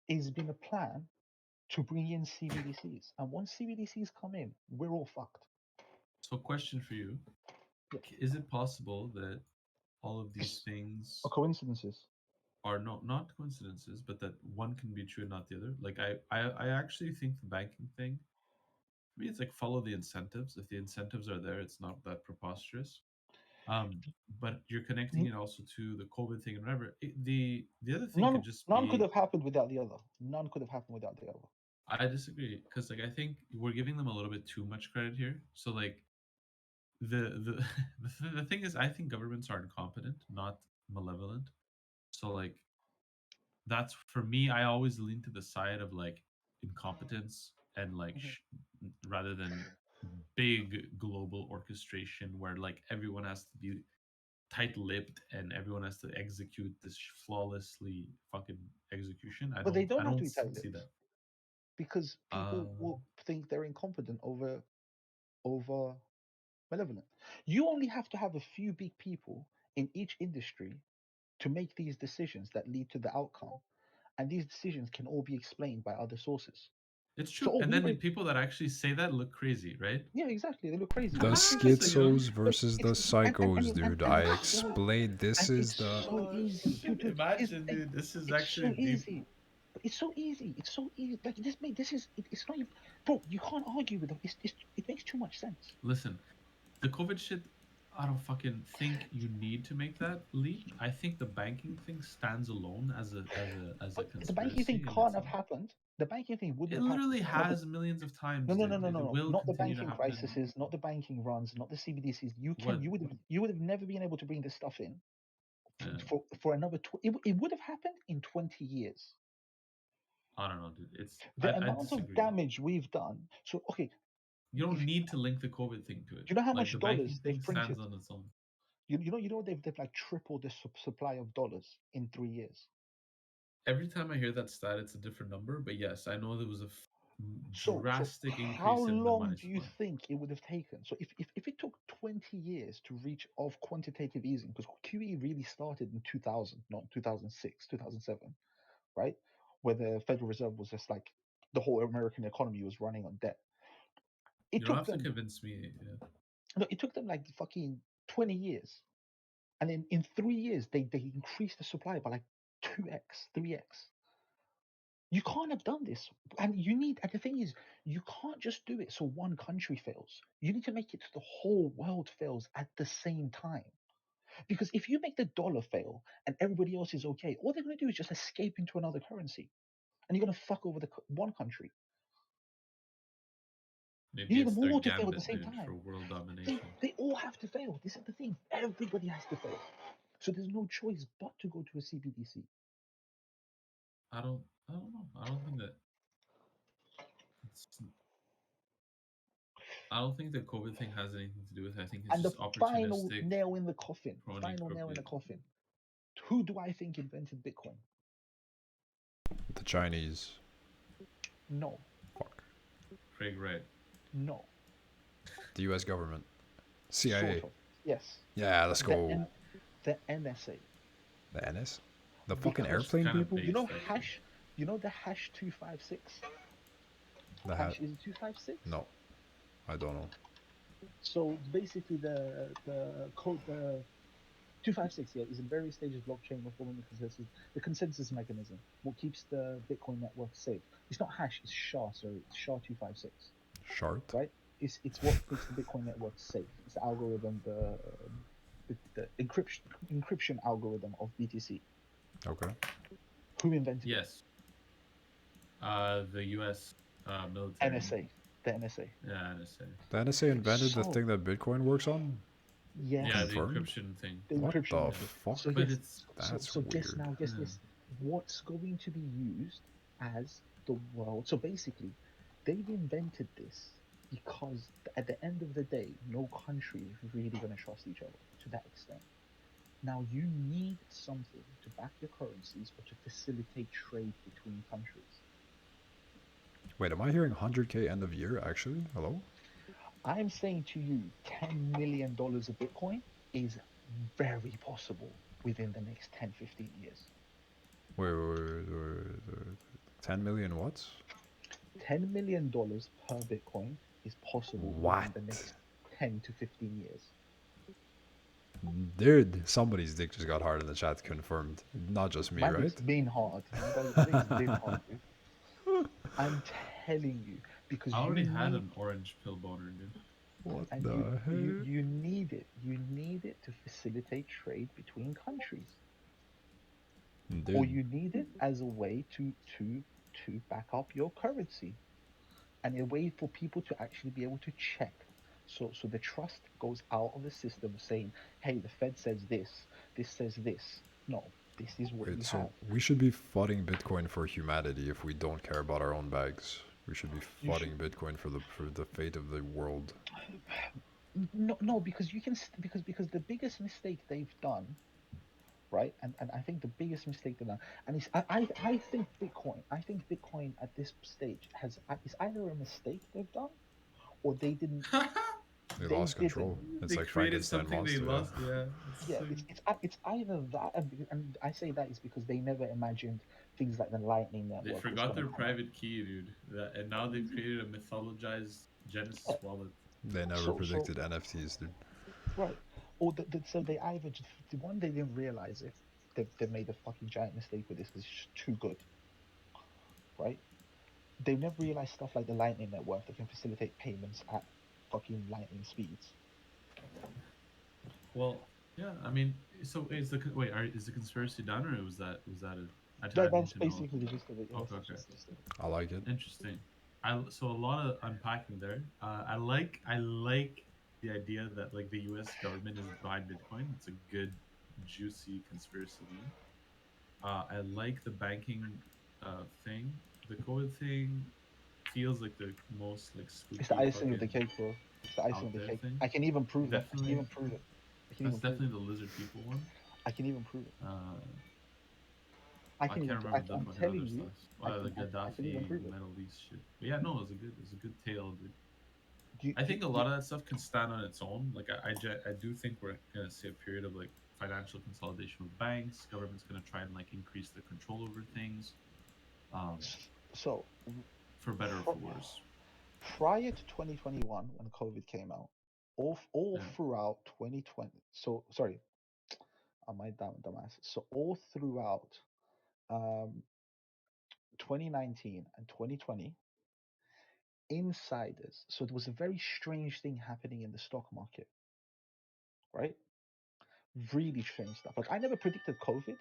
[SPEAKER 5] has been a plan to bring in CBDCs. And once CBDCs come in, we're all fucked.
[SPEAKER 2] So, question for you:
[SPEAKER 5] Yeah.
[SPEAKER 2] Is it possible that all of these
[SPEAKER 5] Or
[SPEAKER 2] things
[SPEAKER 5] coincidences.
[SPEAKER 2] are not coincidences, but that one can be true and not the other? Like, I actually think the banking thing. For me, it's like follow the incentives. If the incentives are there, it's not that preposterous. Um, but you're connecting
[SPEAKER 5] N-
[SPEAKER 2] it also to the COVID thing and whatever. The other thing could just
[SPEAKER 5] None could
[SPEAKER 2] be.
[SPEAKER 5] have happened without the other. None could have happened without the other.
[SPEAKER 2] I disagree because like I think we're giving them a little bit too much credit here. So like the the thing is, I think governments are incompetent, not malevolent. So like that's for me. I always lean to the side of like incompetence and like
[SPEAKER 5] Mhm.
[SPEAKER 2] rather than big global orchestration where like everyone has to be tight-lipped and everyone has to execute this flawlessly fucking execution.
[SPEAKER 5] But they
[SPEAKER 2] I
[SPEAKER 5] don't have to
[SPEAKER 2] don't
[SPEAKER 5] be
[SPEAKER 2] see
[SPEAKER 5] tight-lipped
[SPEAKER 2] that.
[SPEAKER 5] because people
[SPEAKER 2] Uh,
[SPEAKER 5] will think they're incompetent over malevolent. You only have to have a few big people in each industry to make these decisions that lead to the outcome, and these decisions can all be explained by other sources.
[SPEAKER 2] it's
[SPEAKER 5] So,
[SPEAKER 2] true.
[SPEAKER 5] oh,
[SPEAKER 2] And
[SPEAKER 5] we
[SPEAKER 2] then the
[SPEAKER 5] were,
[SPEAKER 2] people that actually say that look crazy, right?
[SPEAKER 5] yeah, exactly. They look crazy,
[SPEAKER 1] The
[SPEAKER 5] but it's
[SPEAKER 2] So
[SPEAKER 5] interesting.
[SPEAKER 2] you know,
[SPEAKER 1] schizos
[SPEAKER 5] But
[SPEAKER 1] versus the
[SPEAKER 5] it's
[SPEAKER 1] psychos, dude.
[SPEAKER 5] and
[SPEAKER 1] I
[SPEAKER 5] it's so
[SPEAKER 1] explained this
[SPEAKER 5] and
[SPEAKER 1] is
[SPEAKER 5] it's
[SPEAKER 1] the
[SPEAKER 5] so
[SPEAKER 2] oh
[SPEAKER 5] easy,
[SPEAKER 2] shit! Imagine, dude, this is
[SPEAKER 5] it's
[SPEAKER 2] actually
[SPEAKER 5] so
[SPEAKER 2] deep.
[SPEAKER 5] easy. But it's so easy. It's so easy. Like this, mate. This is. It's not even, bro. You can't argue with them. It makes too much sense.
[SPEAKER 2] Listen, the COVID shit. I don't fucking think you need to make that leap. I think the banking thing stands alone as a
[SPEAKER 5] But the banking thing
[SPEAKER 2] conspiracy in
[SPEAKER 5] can't have
[SPEAKER 2] itself.
[SPEAKER 5] happened. The banking thing wouldn't
[SPEAKER 2] It
[SPEAKER 5] have happened.
[SPEAKER 2] literally
[SPEAKER 5] No, but
[SPEAKER 2] has millions of
[SPEAKER 5] no,
[SPEAKER 2] times,
[SPEAKER 5] no, no,
[SPEAKER 2] dude.
[SPEAKER 5] no,
[SPEAKER 2] It
[SPEAKER 5] no, no.
[SPEAKER 2] will
[SPEAKER 5] Not the
[SPEAKER 2] continue to
[SPEAKER 5] banking
[SPEAKER 2] happen.
[SPEAKER 5] crises, not the banking runs, not the CBDCs.
[SPEAKER 2] What?
[SPEAKER 5] You would have never been able to bring this stuff in
[SPEAKER 2] Yeah.
[SPEAKER 5] for another. It would have happened in 20 years.
[SPEAKER 2] I don't know, dude.
[SPEAKER 5] The
[SPEAKER 2] I
[SPEAKER 5] amount of
[SPEAKER 2] disagree.
[SPEAKER 5] damage we've done. So okay,
[SPEAKER 2] You don't
[SPEAKER 5] if
[SPEAKER 2] need to link the COVID thing to it.
[SPEAKER 5] you know how
[SPEAKER 2] Like
[SPEAKER 5] much
[SPEAKER 2] the banking
[SPEAKER 5] dollars
[SPEAKER 2] thing
[SPEAKER 5] they've
[SPEAKER 2] stands
[SPEAKER 5] printed,
[SPEAKER 2] on its own.
[SPEAKER 5] they've like tripled the supply of dollars in 3 years.
[SPEAKER 2] Every time I hear that stat, it's a different number. But yes, I know there was a
[SPEAKER 5] So
[SPEAKER 2] drastic
[SPEAKER 5] how
[SPEAKER 2] increase in the
[SPEAKER 5] long
[SPEAKER 2] money
[SPEAKER 5] do you
[SPEAKER 2] supply.
[SPEAKER 5] think it would have taken? So if it took 20 years to reach of quantitative easing, because QE really started in 2000, not 2006, 2007, right? Where the Federal Reserve was just like the whole American economy was running on debt. It
[SPEAKER 2] You don't
[SPEAKER 5] took
[SPEAKER 2] have to
[SPEAKER 5] them,
[SPEAKER 2] convince me. Yeah.
[SPEAKER 5] no, it took them like fucking 20 years. And then in 3 years, they increased the supply by like 2x, 3x. You can't have done this. And the thing is, you can't just do it so one country fails. You need to make it so the whole world fails at the same time. Because if you make the dollar fail and everybody else is okay, all they're going to do is just escape into another currency. And you're going to fuck over the one country. You
[SPEAKER 2] Maybe
[SPEAKER 5] need
[SPEAKER 2] it's
[SPEAKER 5] them
[SPEAKER 2] their
[SPEAKER 5] all to fail at the
[SPEAKER 2] gambit,
[SPEAKER 5] same
[SPEAKER 2] dude, for
[SPEAKER 5] time.
[SPEAKER 2] world
[SPEAKER 5] They,
[SPEAKER 2] domination.
[SPEAKER 5] they all have to fail. This is the thing. Everybody has to fail. So there's no choice but to go to a CBDC.
[SPEAKER 2] I don't know. I don't think that. It's, I don't think the COVID thing has anything to do with it. I think it's
[SPEAKER 5] And the
[SPEAKER 2] just
[SPEAKER 5] final
[SPEAKER 2] opportunistic
[SPEAKER 5] nail in the coffin,
[SPEAKER 2] crony
[SPEAKER 5] final nail in the
[SPEAKER 2] appropriate.
[SPEAKER 5] coffin. Who do I think invented Bitcoin?
[SPEAKER 1] The Chinese.
[SPEAKER 5] No,
[SPEAKER 1] Fuck.
[SPEAKER 2] Craig Wright.
[SPEAKER 5] no.
[SPEAKER 1] The U.S. government.
[SPEAKER 5] Sort
[SPEAKER 1] CIA.
[SPEAKER 5] of. Yes.
[SPEAKER 1] Yeah, let's
[SPEAKER 5] The
[SPEAKER 1] go.
[SPEAKER 5] N- the NSA.
[SPEAKER 1] The NS. The fucking
[SPEAKER 5] Because
[SPEAKER 2] It's
[SPEAKER 1] airplane
[SPEAKER 2] kind of
[SPEAKER 1] people.
[SPEAKER 5] you know
[SPEAKER 2] based, actually.
[SPEAKER 5] hash, you know the hash 256.
[SPEAKER 1] The hat.
[SPEAKER 5] Hash is 256.
[SPEAKER 1] No, I don't know.
[SPEAKER 5] So basically, the code the 256, yeah, is in various stages blockchain of forming the consensus mechanism, what keeps the Bitcoin network safe. It's not hash, it's SHA. Sorry, it's SHA 256,
[SPEAKER 1] Shart.
[SPEAKER 5] right? It's what makes the Bitcoin network safe. It's the algorithm, the encryption algorithm of BTC.
[SPEAKER 1] Okay.
[SPEAKER 5] Who invented it?
[SPEAKER 2] Yes. The U.S. Military.
[SPEAKER 5] NSA. The NSA.
[SPEAKER 2] Yeah, NSA.
[SPEAKER 1] The NSA invented the
[SPEAKER 5] So
[SPEAKER 1] thing that Bitcoin works on.
[SPEAKER 5] yes,
[SPEAKER 2] Yeah, the
[SPEAKER 1] Confirmed?
[SPEAKER 2] encryption thing.
[SPEAKER 5] the
[SPEAKER 1] What
[SPEAKER 5] encryption
[SPEAKER 1] the
[SPEAKER 5] method.
[SPEAKER 1] fuck?
[SPEAKER 5] So
[SPEAKER 2] But
[SPEAKER 5] yes,
[SPEAKER 2] it's
[SPEAKER 1] That's
[SPEAKER 5] so guess
[SPEAKER 1] weird.
[SPEAKER 5] now, guess
[SPEAKER 2] yeah.
[SPEAKER 5] this. What's going to be used as the world? So basically, they've invented this because at the end of the day, no country is really going to trust each other to that extent. Now you need something to back your currencies or to facilitate trade between countries.
[SPEAKER 1] Wait, am I hearing 100K end of year actually? Hello?
[SPEAKER 5] I'm saying to you, $10 million of Bitcoin is very possible within the next 10, 15 years.
[SPEAKER 1] Wait. 10 million what?
[SPEAKER 5] $10 million per Bitcoin is possible
[SPEAKER 1] What?
[SPEAKER 5] within the next 10 to 15 years.
[SPEAKER 1] Dude, somebody's dick just got hard in the chat confirmed. Not just me,
[SPEAKER 5] My
[SPEAKER 1] right?
[SPEAKER 5] dick's been hard. My dick's been hard, dude. I'm telling you, because
[SPEAKER 2] I
[SPEAKER 5] you
[SPEAKER 2] already had
[SPEAKER 5] need
[SPEAKER 2] an orange pill boner, dude.
[SPEAKER 1] What
[SPEAKER 5] and
[SPEAKER 1] the heck?
[SPEAKER 5] you need it. You need it to facilitate trade between countries. Or
[SPEAKER 1] Dude,
[SPEAKER 5] you need it as a way to back up your currency and a way for people to actually be able to check. So the trust goes out of the system saying, hey, the Fed says this says this. No, this is what
[SPEAKER 1] wait,
[SPEAKER 5] you
[SPEAKER 1] so
[SPEAKER 5] have.
[SPEAKER 1] we should be flooding Bitcoin for humanity if we don't care about our own bags. We should be
[SPEAKER 5] You should
[SPEAKER 1] flooding Bitcoin for the fate of the world.
[SPEAKER 5] no, because you can because the biggest mistake they've done, right? And I think the biggest mistake they've done, and I think Bitcoin at this stage is either a mistake they've done or
[SPEAKER 1] They
[SPEAKER 5] they
[SPEAKER 1] lost
[SPEAKER 5] didn't.
[SPEAKER 1] control. It's
[SPEAKER 2] They
[SPEAKER 1] like
[SPEAKER 2] created
[SPEAKER 1] Frankenstein
[SPEAKER 2] something they
[SPEAKER 1] monster, yeah.
[SPEAKER 2] lost. Yeah,
[SPEAKER 5] Yeah, it's either that, and I say that is because they never imagined things like the Lightning
[SPEAKER 2] they
[SPEAKER 5] Network was
[SPEAKER 2] forgot
[SPEAKER 5] going
[SPEAKER 2] their
[SPEAKER 5] to come out.
[SPEAKER 2] private key, dude. And now they've created a mythologized
[SPEAKER 5] Yeah,
[SPEAKER 2] Genesis wallet.
[SPEAKER 1] They never
[SPEAKER 5] so
[SPEAKER 1] predicted NFTs, dude.
[SPEAKER 5] right, or so they either just the one they didn't realize it. They made a fucking giant mistake with this because it's just too good, right? They never realized stuff like the Lightning Network that can facilitate payments at fucking lightning speeds.
[SPEAKER 2] Well, yeah. I mean, so is the wait? Is the conspiracy done, or was that a? I need
[SPEAKER 5] That's
[SPEAKER 2] to know.
[SPEAKER 5] basically the gist of it. Yes,
[SPEAKER 2] Okay,
[SPEAKER 5] that's
[SPEAKER 2] okay,
[SPEAKER 5] just the gist of it.
[SPEAKER 1] I like it.
[SPEAKER 2] interesting. So a lot of unpacking there. I like the idea that like the U.S. government is behind Bitcoin. It's a good, juicy conspiracy lean. I like the banking thing. The COVID thing feels like the most like
[SPEAKER 5] It's the
[SPEAKER 2] spooky
[SPEAKER 5] icing of the
[SPEAKER 2] fucking
[SPEAKER 5] cake, bro. It's the icing
[SPEAKER 2] out
[SPEAKER 5] of the
[SPEAKER 2] there
[SPEAKER 5] cake.
[SPEAKER 2] thing.
[SPEAKER 5] I can even prove it. I can
[SPEAKER 2] Definitely,
[SPEAKER 5] even prove it. I can
[SPEAKER 2] that's
[SPEAKER 5] even prove it.
[SPEAKER 2] definitely the lizard people one.
[SPEAKER 5] I can even prove it.
[SPEAKER 2] Uh,
[SPEAKER 5] I
[SPEAKER 2] I
[SPEAKER 5] can
[SPEAKER 2] can't
[SPEAKER 5] even.
[SPEAKER 2] remember the
[SPEAKER 5] I'm
[SPEAKER 2] fucking other
[SPEAKER 5] telling you.
[SPEAKER 2] stuff. The
[SPEAKER 5] I can even
[SPEAKER 2] Gaddafi
[SPEAKER 5] prove it.
[SPEAKER 2] Middle East shit. But yeah, no, it's a good tale, dude.
[SPEAKER 5] Do you,
[SPEAKER 2] I
[SPEAKER 5] do,
[SPEAKER 2] think a
[SPEAKER 5] do,
[SPEAKER 2] lot of that stuff can stand on its own. Like I do think we're gonna see a period of like financial consolidation with banks. Government's gonna try and like increase their control over things, um,
[SPEAKER 5] so
[SPEAKER 2] for better or
[SPEAKER 5] pr-
[SPEAKER 2] for worse.
[SPEAKER 5] prior to 2021, when COVID came out, all
[SPEAKER 2] Yeah,
[SPEAKER 5] throughout 2020. So sorry, I might dumbass. So all throughout um 2019 and 2020, insiders. So there was a very strange thing happening in the stock market, right? Really strange stuff. Like I never predicted COVID,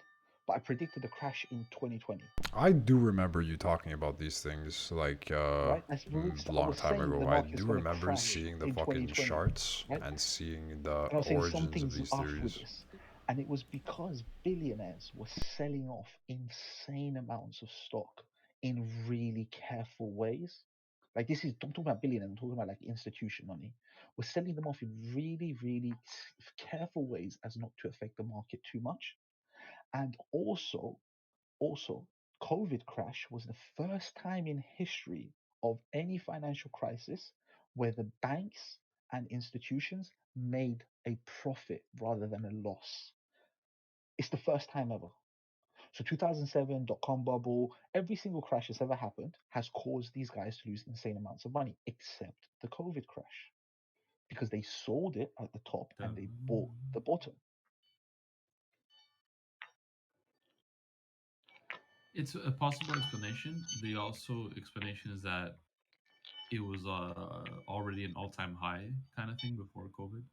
[SPEAKER 5] but I predicted a crash in 2020,
[SPEAKER 1] I do remember you talking about these things like
[SPEAKER 5] right? I
[SPEAKER 1] long
[SPEAKER 5] was
[SPEAKER 1] time
[SPEAKER 5] saying the
[SPEAKER 1] ago. I
[SPEAKER 5] market's
[SPEAKER 1] do
[SPEAKER 5] going to
[SPEAKER 1] remember
[SPEAKER 5] crash
[SPEAKER 1] seeing the
[SPEAKER 5] in
[SPEAKER 1] fucking
[SPEAKER 5] 2020,
[SPEAKER 1] charts
[SPEAKER 5] right?
[SPEAKER 1] and seeing the
[SPEAKER 5] And I was saying
[SPEAKER 1] origins of
[SPEAKER 5] something's
[SPEAKER 1] these
[SPEAKER 5] off with
[SPEAKER 1] theories.
[SPEAKER 5] this. And it was because billionaires were selling off insane amounts of stock in really careful ways. Like this is, I'm talking about billionaires, I'm talking about like institution money. We're selling them off in really, really careful ways as not to affect the market too much. And also, COVID crash was the first time in history of any financial crisis where the banks and institutions made a profit rather than a loss. It's the first time ever. So 2007 dot-com bubble, every single crash that's ever happened has caused these guys to lose insane amounts of money, except the COVID crash because they sold it at the top and they bought
[SPEAKER 2] um,
[SPEAKER 5] the bottom.
[SPEAKER 2] it's a possible explanation. The also explanation is that it was already an all-time high kind of thing before COVID,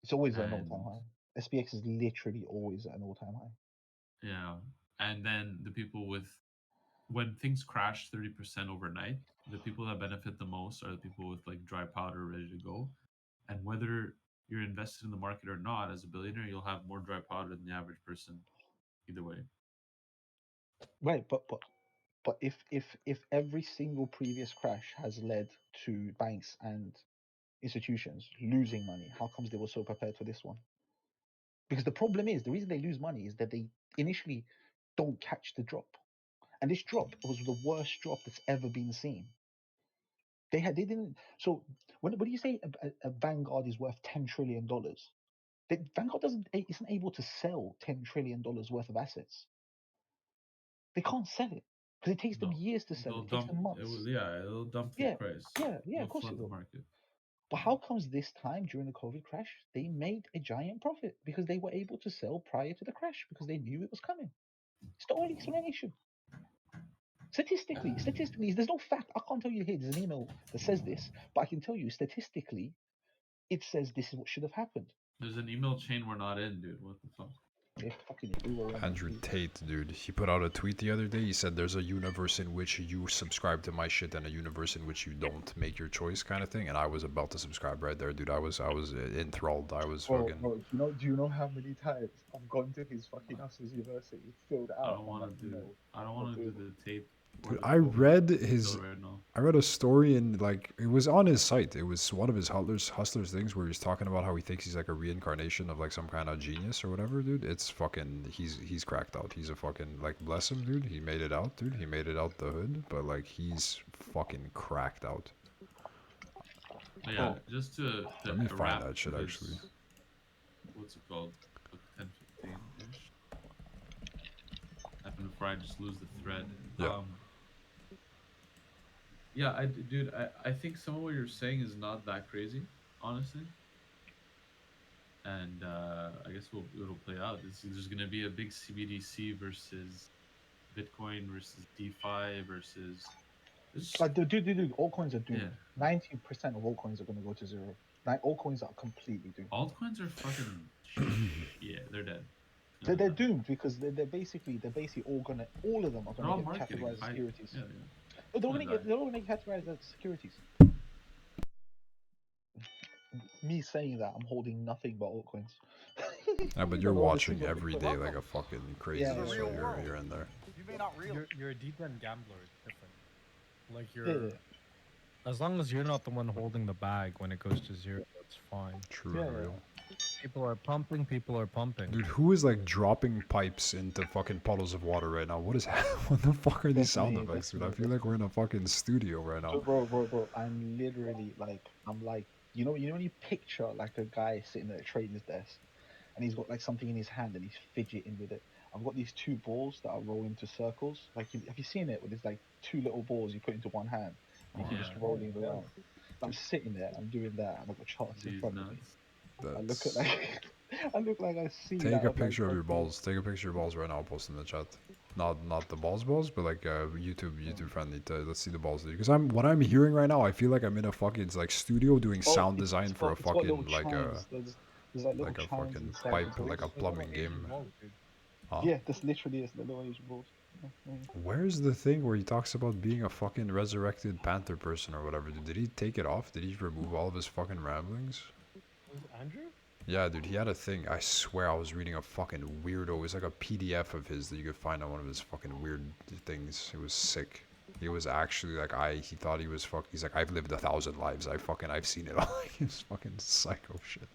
[SPEAKER 5] It's always at an all-time
[SPEAKER 2] and
[SPEAKER 5] high. SPX is literally always at an all-time high.
[SPEAKER 2] yeah, and then the people with when things crash 30% overnight, the people that benefit the most are the people with like dry powder ready to go. And whether you're invested in the market or not, as a billionaire, you'll have more dry powder than the average person. Either way,
[SPEAKER 5] Right, but if every single previous crash has led to banks and institutions losing money, how comes they were so prepared for this one? Because the problem is the reason they lose money is that they initially don't catch the drop, and this drop was the worst drop that's ever been seen. They didn't. So when you say a Vanguard is worth $10 trillion, Vanguard isn't able to sell $10 trillion worth of assets. They can't sell it because it takes them
[SPEAKER 2] no,
[SPEAKER 5] years to sell it.
[SPEAKER 2] they'll
[SPEAKER 5] It takes
[SPEAKER 2] dump.
[SPEAKER 5] them
[SPEAKER 2] It will,
[SPEAKER 5] months.
[SPEAKER 2] yeah, it'll dump the
[SPEAKER 5] Yeah,
[SPEAKER 2] price.
[SPEAKER 5] yeah, of
[SPEAKER 2] It'll
[SPEAKER 5] course it
[SPEAKER 2] flood the
[SPEAKER 5] will.
[SPEAKER 2] market.
[SPEAKER 5] But how comes this time during the COVID crash they made a giant profit? Because they were able to sell prior to the crash because they knew it was coming. It's the only explanation. Statistically, there's no fact. I can't tell you here. There's an email that says this, but I can tell you statistically, it says this is what should have happened.
[SPEAKER 2] There's an email chain we're not in, dude. What the fuck?
[SPEAKER 5] If we were in it,
[SPEAKER 1] Andrew Tate, dude, he put out a tweet the other day. He said there's a universe in which you subscribe to my shit and a universe in which you don't. Make your choice, kind of thing. And I was about to subscribe right there, dude. I was enthralled. I was fucking.
[SPEAKER 5] do you know how many times I've gone to his fucking Hustlers University, filled
[SPEAKER 2] I
[SPEAKER 5] out,
[SPEAKER 2] don't
[SPEAKER 5] and I'm
[SPEAKER 2] want
[SPEAKER 5] like,
[SPEAKER 2] to do.
[SPEAKER 5] no,
[SPEAKER 2] I don't
[SPEAKER 5] I'm not
[SPEAKER 2] want to do
[SPEAKER 5] doing it.
[SPEAKER 2] the tape or
[SPEAKER 1] Dude,
[SPEAKER 2] the
[SPEAKER 1] I
[SPEAKER 2] COVID
[SPEAKER 1] read
[SPEAKER 2] until
[SPEAKER 1] his.
[SPEAKER 2] right now.
[SPEAKER 1] I read a story in like it was on his site. It was one of his hustlers things where he's talking about how he thinks he's like a reincarnation of like some kind of genius or whatever, dude. It's fucking he's cracked out. He's a fucking like bless him, dude. He made it out, dude. He made it out the hood, but like he's fucking cracked out.
[SPEAKER 2] But yeah,
[SPEAKER 5] Bro,
[SPEAKER 2] just
[SPEAKER 1] Let
[SPEAKER 2] to
[SPEAKER 1] me find
[SPEAKER 2] wrap
[SPEAKER 1] that shit actually.
[SPEAKER 2] his what's it called, like 10:15 ish, and before I just lose the thread.
[SPEAKER 1] Yeah.
[SPEAKER 2] Yeah, dude, I think some of what you're saying is not that crazy, honestly. And I guess it'll play out. There's gonna be a big CBDC versus Bitcoin versus DeFi versus. It's,
[SPEAKER 5] dude, all coins are
[SPEAKER 2] yeah,
[SPEAKER 5] doomed. 90% of all coins are going to go to zero. Like altcoins are completely doomed.
[SPEAKER 2] Altcoins are fucking yeah, they're dead.
[SPEAKER 5] They're doomed because they're basically all of them are
[SPEAKER 2] They're
[SPEAKER 5] gonna
[SPEAKER 2] all
[SPEAKER 5] get
[SPEAKER 2] marketing
[SPEAKER 5] categorized as
[SPEAKER 2] hype.
[SPEAKER 5] securities.
[SPEAKER 2] Yeah,
[SPEAKER 5] But they're
[SPEAKER 2] gonna
[SPEAKER 5] they're all gonna get categorized as securities. Me saying that, I'm holding nothing but altcoins.
[SPEAKER 1] Yeah, but
[SPEAKER 5] I
[SPEAKER 1] you're
[SPEAKER 5] don't own a
[SPEAKER 1] watching
[SPEAKER 5] single
[SPEAKER 1] every
[SPEAKER 5] Bitcoin.
[SPEAKER 1] day like a fucking crazy,
[SPEAKER 5] Yeah,
[SPEAKER 1] so you're in there.
[SPEAKER 7] You may not realize.
[SPEAKER 6] You're a D10 gambler. It's different. Like
[SPEAKER 5] Yeah,
[SPEAKER 6] as long as you're not the one holding the bag when it goes to zero, that's fine.
[SPEAKER 1] True
[SPEAKER 5] Yeah,
[SPEAKER 1] and
[SPEAKER 5] yeah.
[SPEAKER 1] real.
[SPEAKER 6] People are pumping. People are pumping.
[SPEAKER 1] Dude, who is like dropping pipes into fucking puddles of water right now? What is what the fuck are these sound
[SPEAKER 5] Definitely,
[SPEAKER 1] effects, dude? I
[SPEAKER 5] definitely,
[SPEAKER 1] feel like we're in a fucking studio right
[SPEAKER 5] So,
[SPEAKER 1] now.
[SPEAKER 5] bro, I'm literally like, you know when you picture like a guy sitting at a trader's desk, and he's got like something in his hand and he's fidgeting with it. I've got these two balls that are roll into circles. Like, have you seen it? Where there's like two little balls you put into one hand, and you can just
[SPEAKER 2] Yeah.
[SPEAKER 5] rolling it around. I'm sitting there, I'm doing that, and I've got charts in
[SPEAKER 2] These
[SPEAKER 5] front of me.
[SPEAKER 2] nuts.
[SPEAKER 5] I look at
[SPEAKER 1] That's...
[SPEAKER 5] like, I look like I see.
[SPEAKER 1] Take
[SPEAKER 5] that
[SPEAKER 1] a
[SPEAKER 5] I'm, like,
[SPEAKER 1] picture of your
[SPEAKER 5] fucking-
[SPEAKER 1] balls. Take a picture of your balls right now. I'll post in the chat. Not the balls, but like YouTube friendly. Let's see the balls, dude. Because what I'm hearing right now, I feel like I'm in a fucking like studio doing
[SPEAKER 5] Oh,
[SPEAKER 1] sound
[SPEAKER 5] it's
[SPEAKER 1] design for a
[SPEAKER 5] got little
[SPEAKER 1] fucking like
[SPEAKER 5] chimes. There's like little
[SPEAKER 1] like a
[SPEAKER 5] chimes
[SPEAKER 1] fucking
[SPEAKER 5] inside
[SPEAKER 1] pipe,
[SPEAKER 5] the
[SPEAKER 1] like a
[SPEAKER 5] balls.
[SPEAKER 1] plumbing game. Huh?
[SPEAKER 5] Yeah, this literally is the little Asian balls.
[SPEAKER 1] Where's the thing where he talks about being a fucking resurrected panther person or whatever? Dude, did he take it off? Did he remove all of his fucking ramblings?
[SPEAKER 6] Was Andrew?
[SPEAKER 1] Yeah, dude, he had a thing. I swear I was reading a fucking weirdo. It was like a PDF of his that you could find on one of his fucking weird things. It was sick. He was actually like, he thought he was he's like, I've lived 1,000 lives. I've seen it all. He's fucking psycho shit.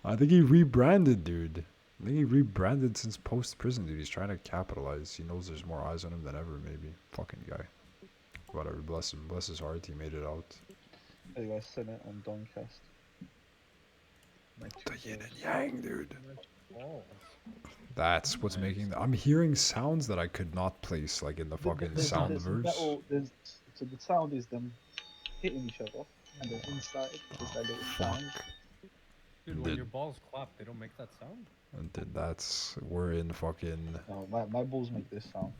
[SPEAKER 1] I think he rebranded, dude. I think he rebranded since post-prison, dude. He's trying to capitalize. He knows there's more eyes on him than ever, maybe. Fucking guy. Whatever, bless him. Bless his heart. He made it out.
[SPEAKER 5] There you guys sent it on Dongcast.
[SPEAKER 1] The yin and yang, dude.
[SPEAKER 6] Oh.
[SPEAKER 1] That's what's making. I'm hearing sounds that I could not place, like in the fucking sound verse.
[SPEAKER 5] So the sound is them hitting each other, and then inside there's that little sound.
[SPEAKER 6] Dude, when
[SPEAKER 1] Did-
[SPEAKER 6] your balls clap, they don't make that sound?
[SPEAKER 1] And then we're in fucking.
[SPEAKER 5] No, my balls make this sound.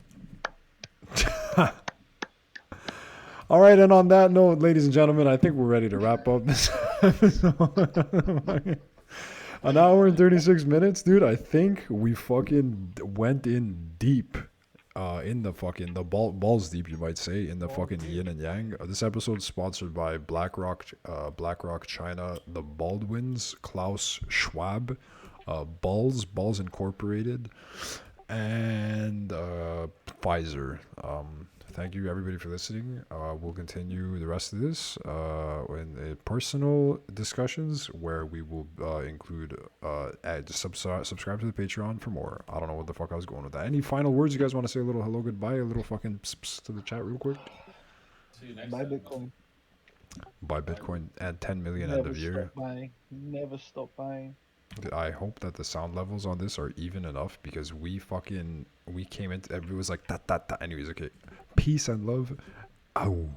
[SPEAKER 1] All right, and on that note, ladies and gentlemen, I think we're ready to wrap up this episode. An hour and 36 minutes, dude. I think we fucking went in deep, in the fucking balls deep, you might say, in the fucking yin and yang. This episode is sponsored by BlackRock China, the Baldwins, Klaus Schwab, Balls Incorporated, and Pfizer. Thank you everybody for listening. We'll continue the rest of this in personal discussions where we will include subscribe to the Patreon for more. I don't know what the fuck I was going with that. Any final words you guys want to say? A little hello, goodbye, a little fucking to the chat real quick.
[SPEAKER 2] See you next
[SPEAKER 5] Buy
[SPEAKER 2] time.
[SPEAKER 5] Bitcoin.
[SPEAKER 1] Buy Bitcoin and 10 million
[SPEAKER 5] Never
[SPEAKER 1] end of year.
[SPEAKER 5] stop buying. Never stop buying.
[SPEAKER 1] I hope that the sound levels on this are even enough because we came into it was like that. Anyways, okay. Peace and love. Ow.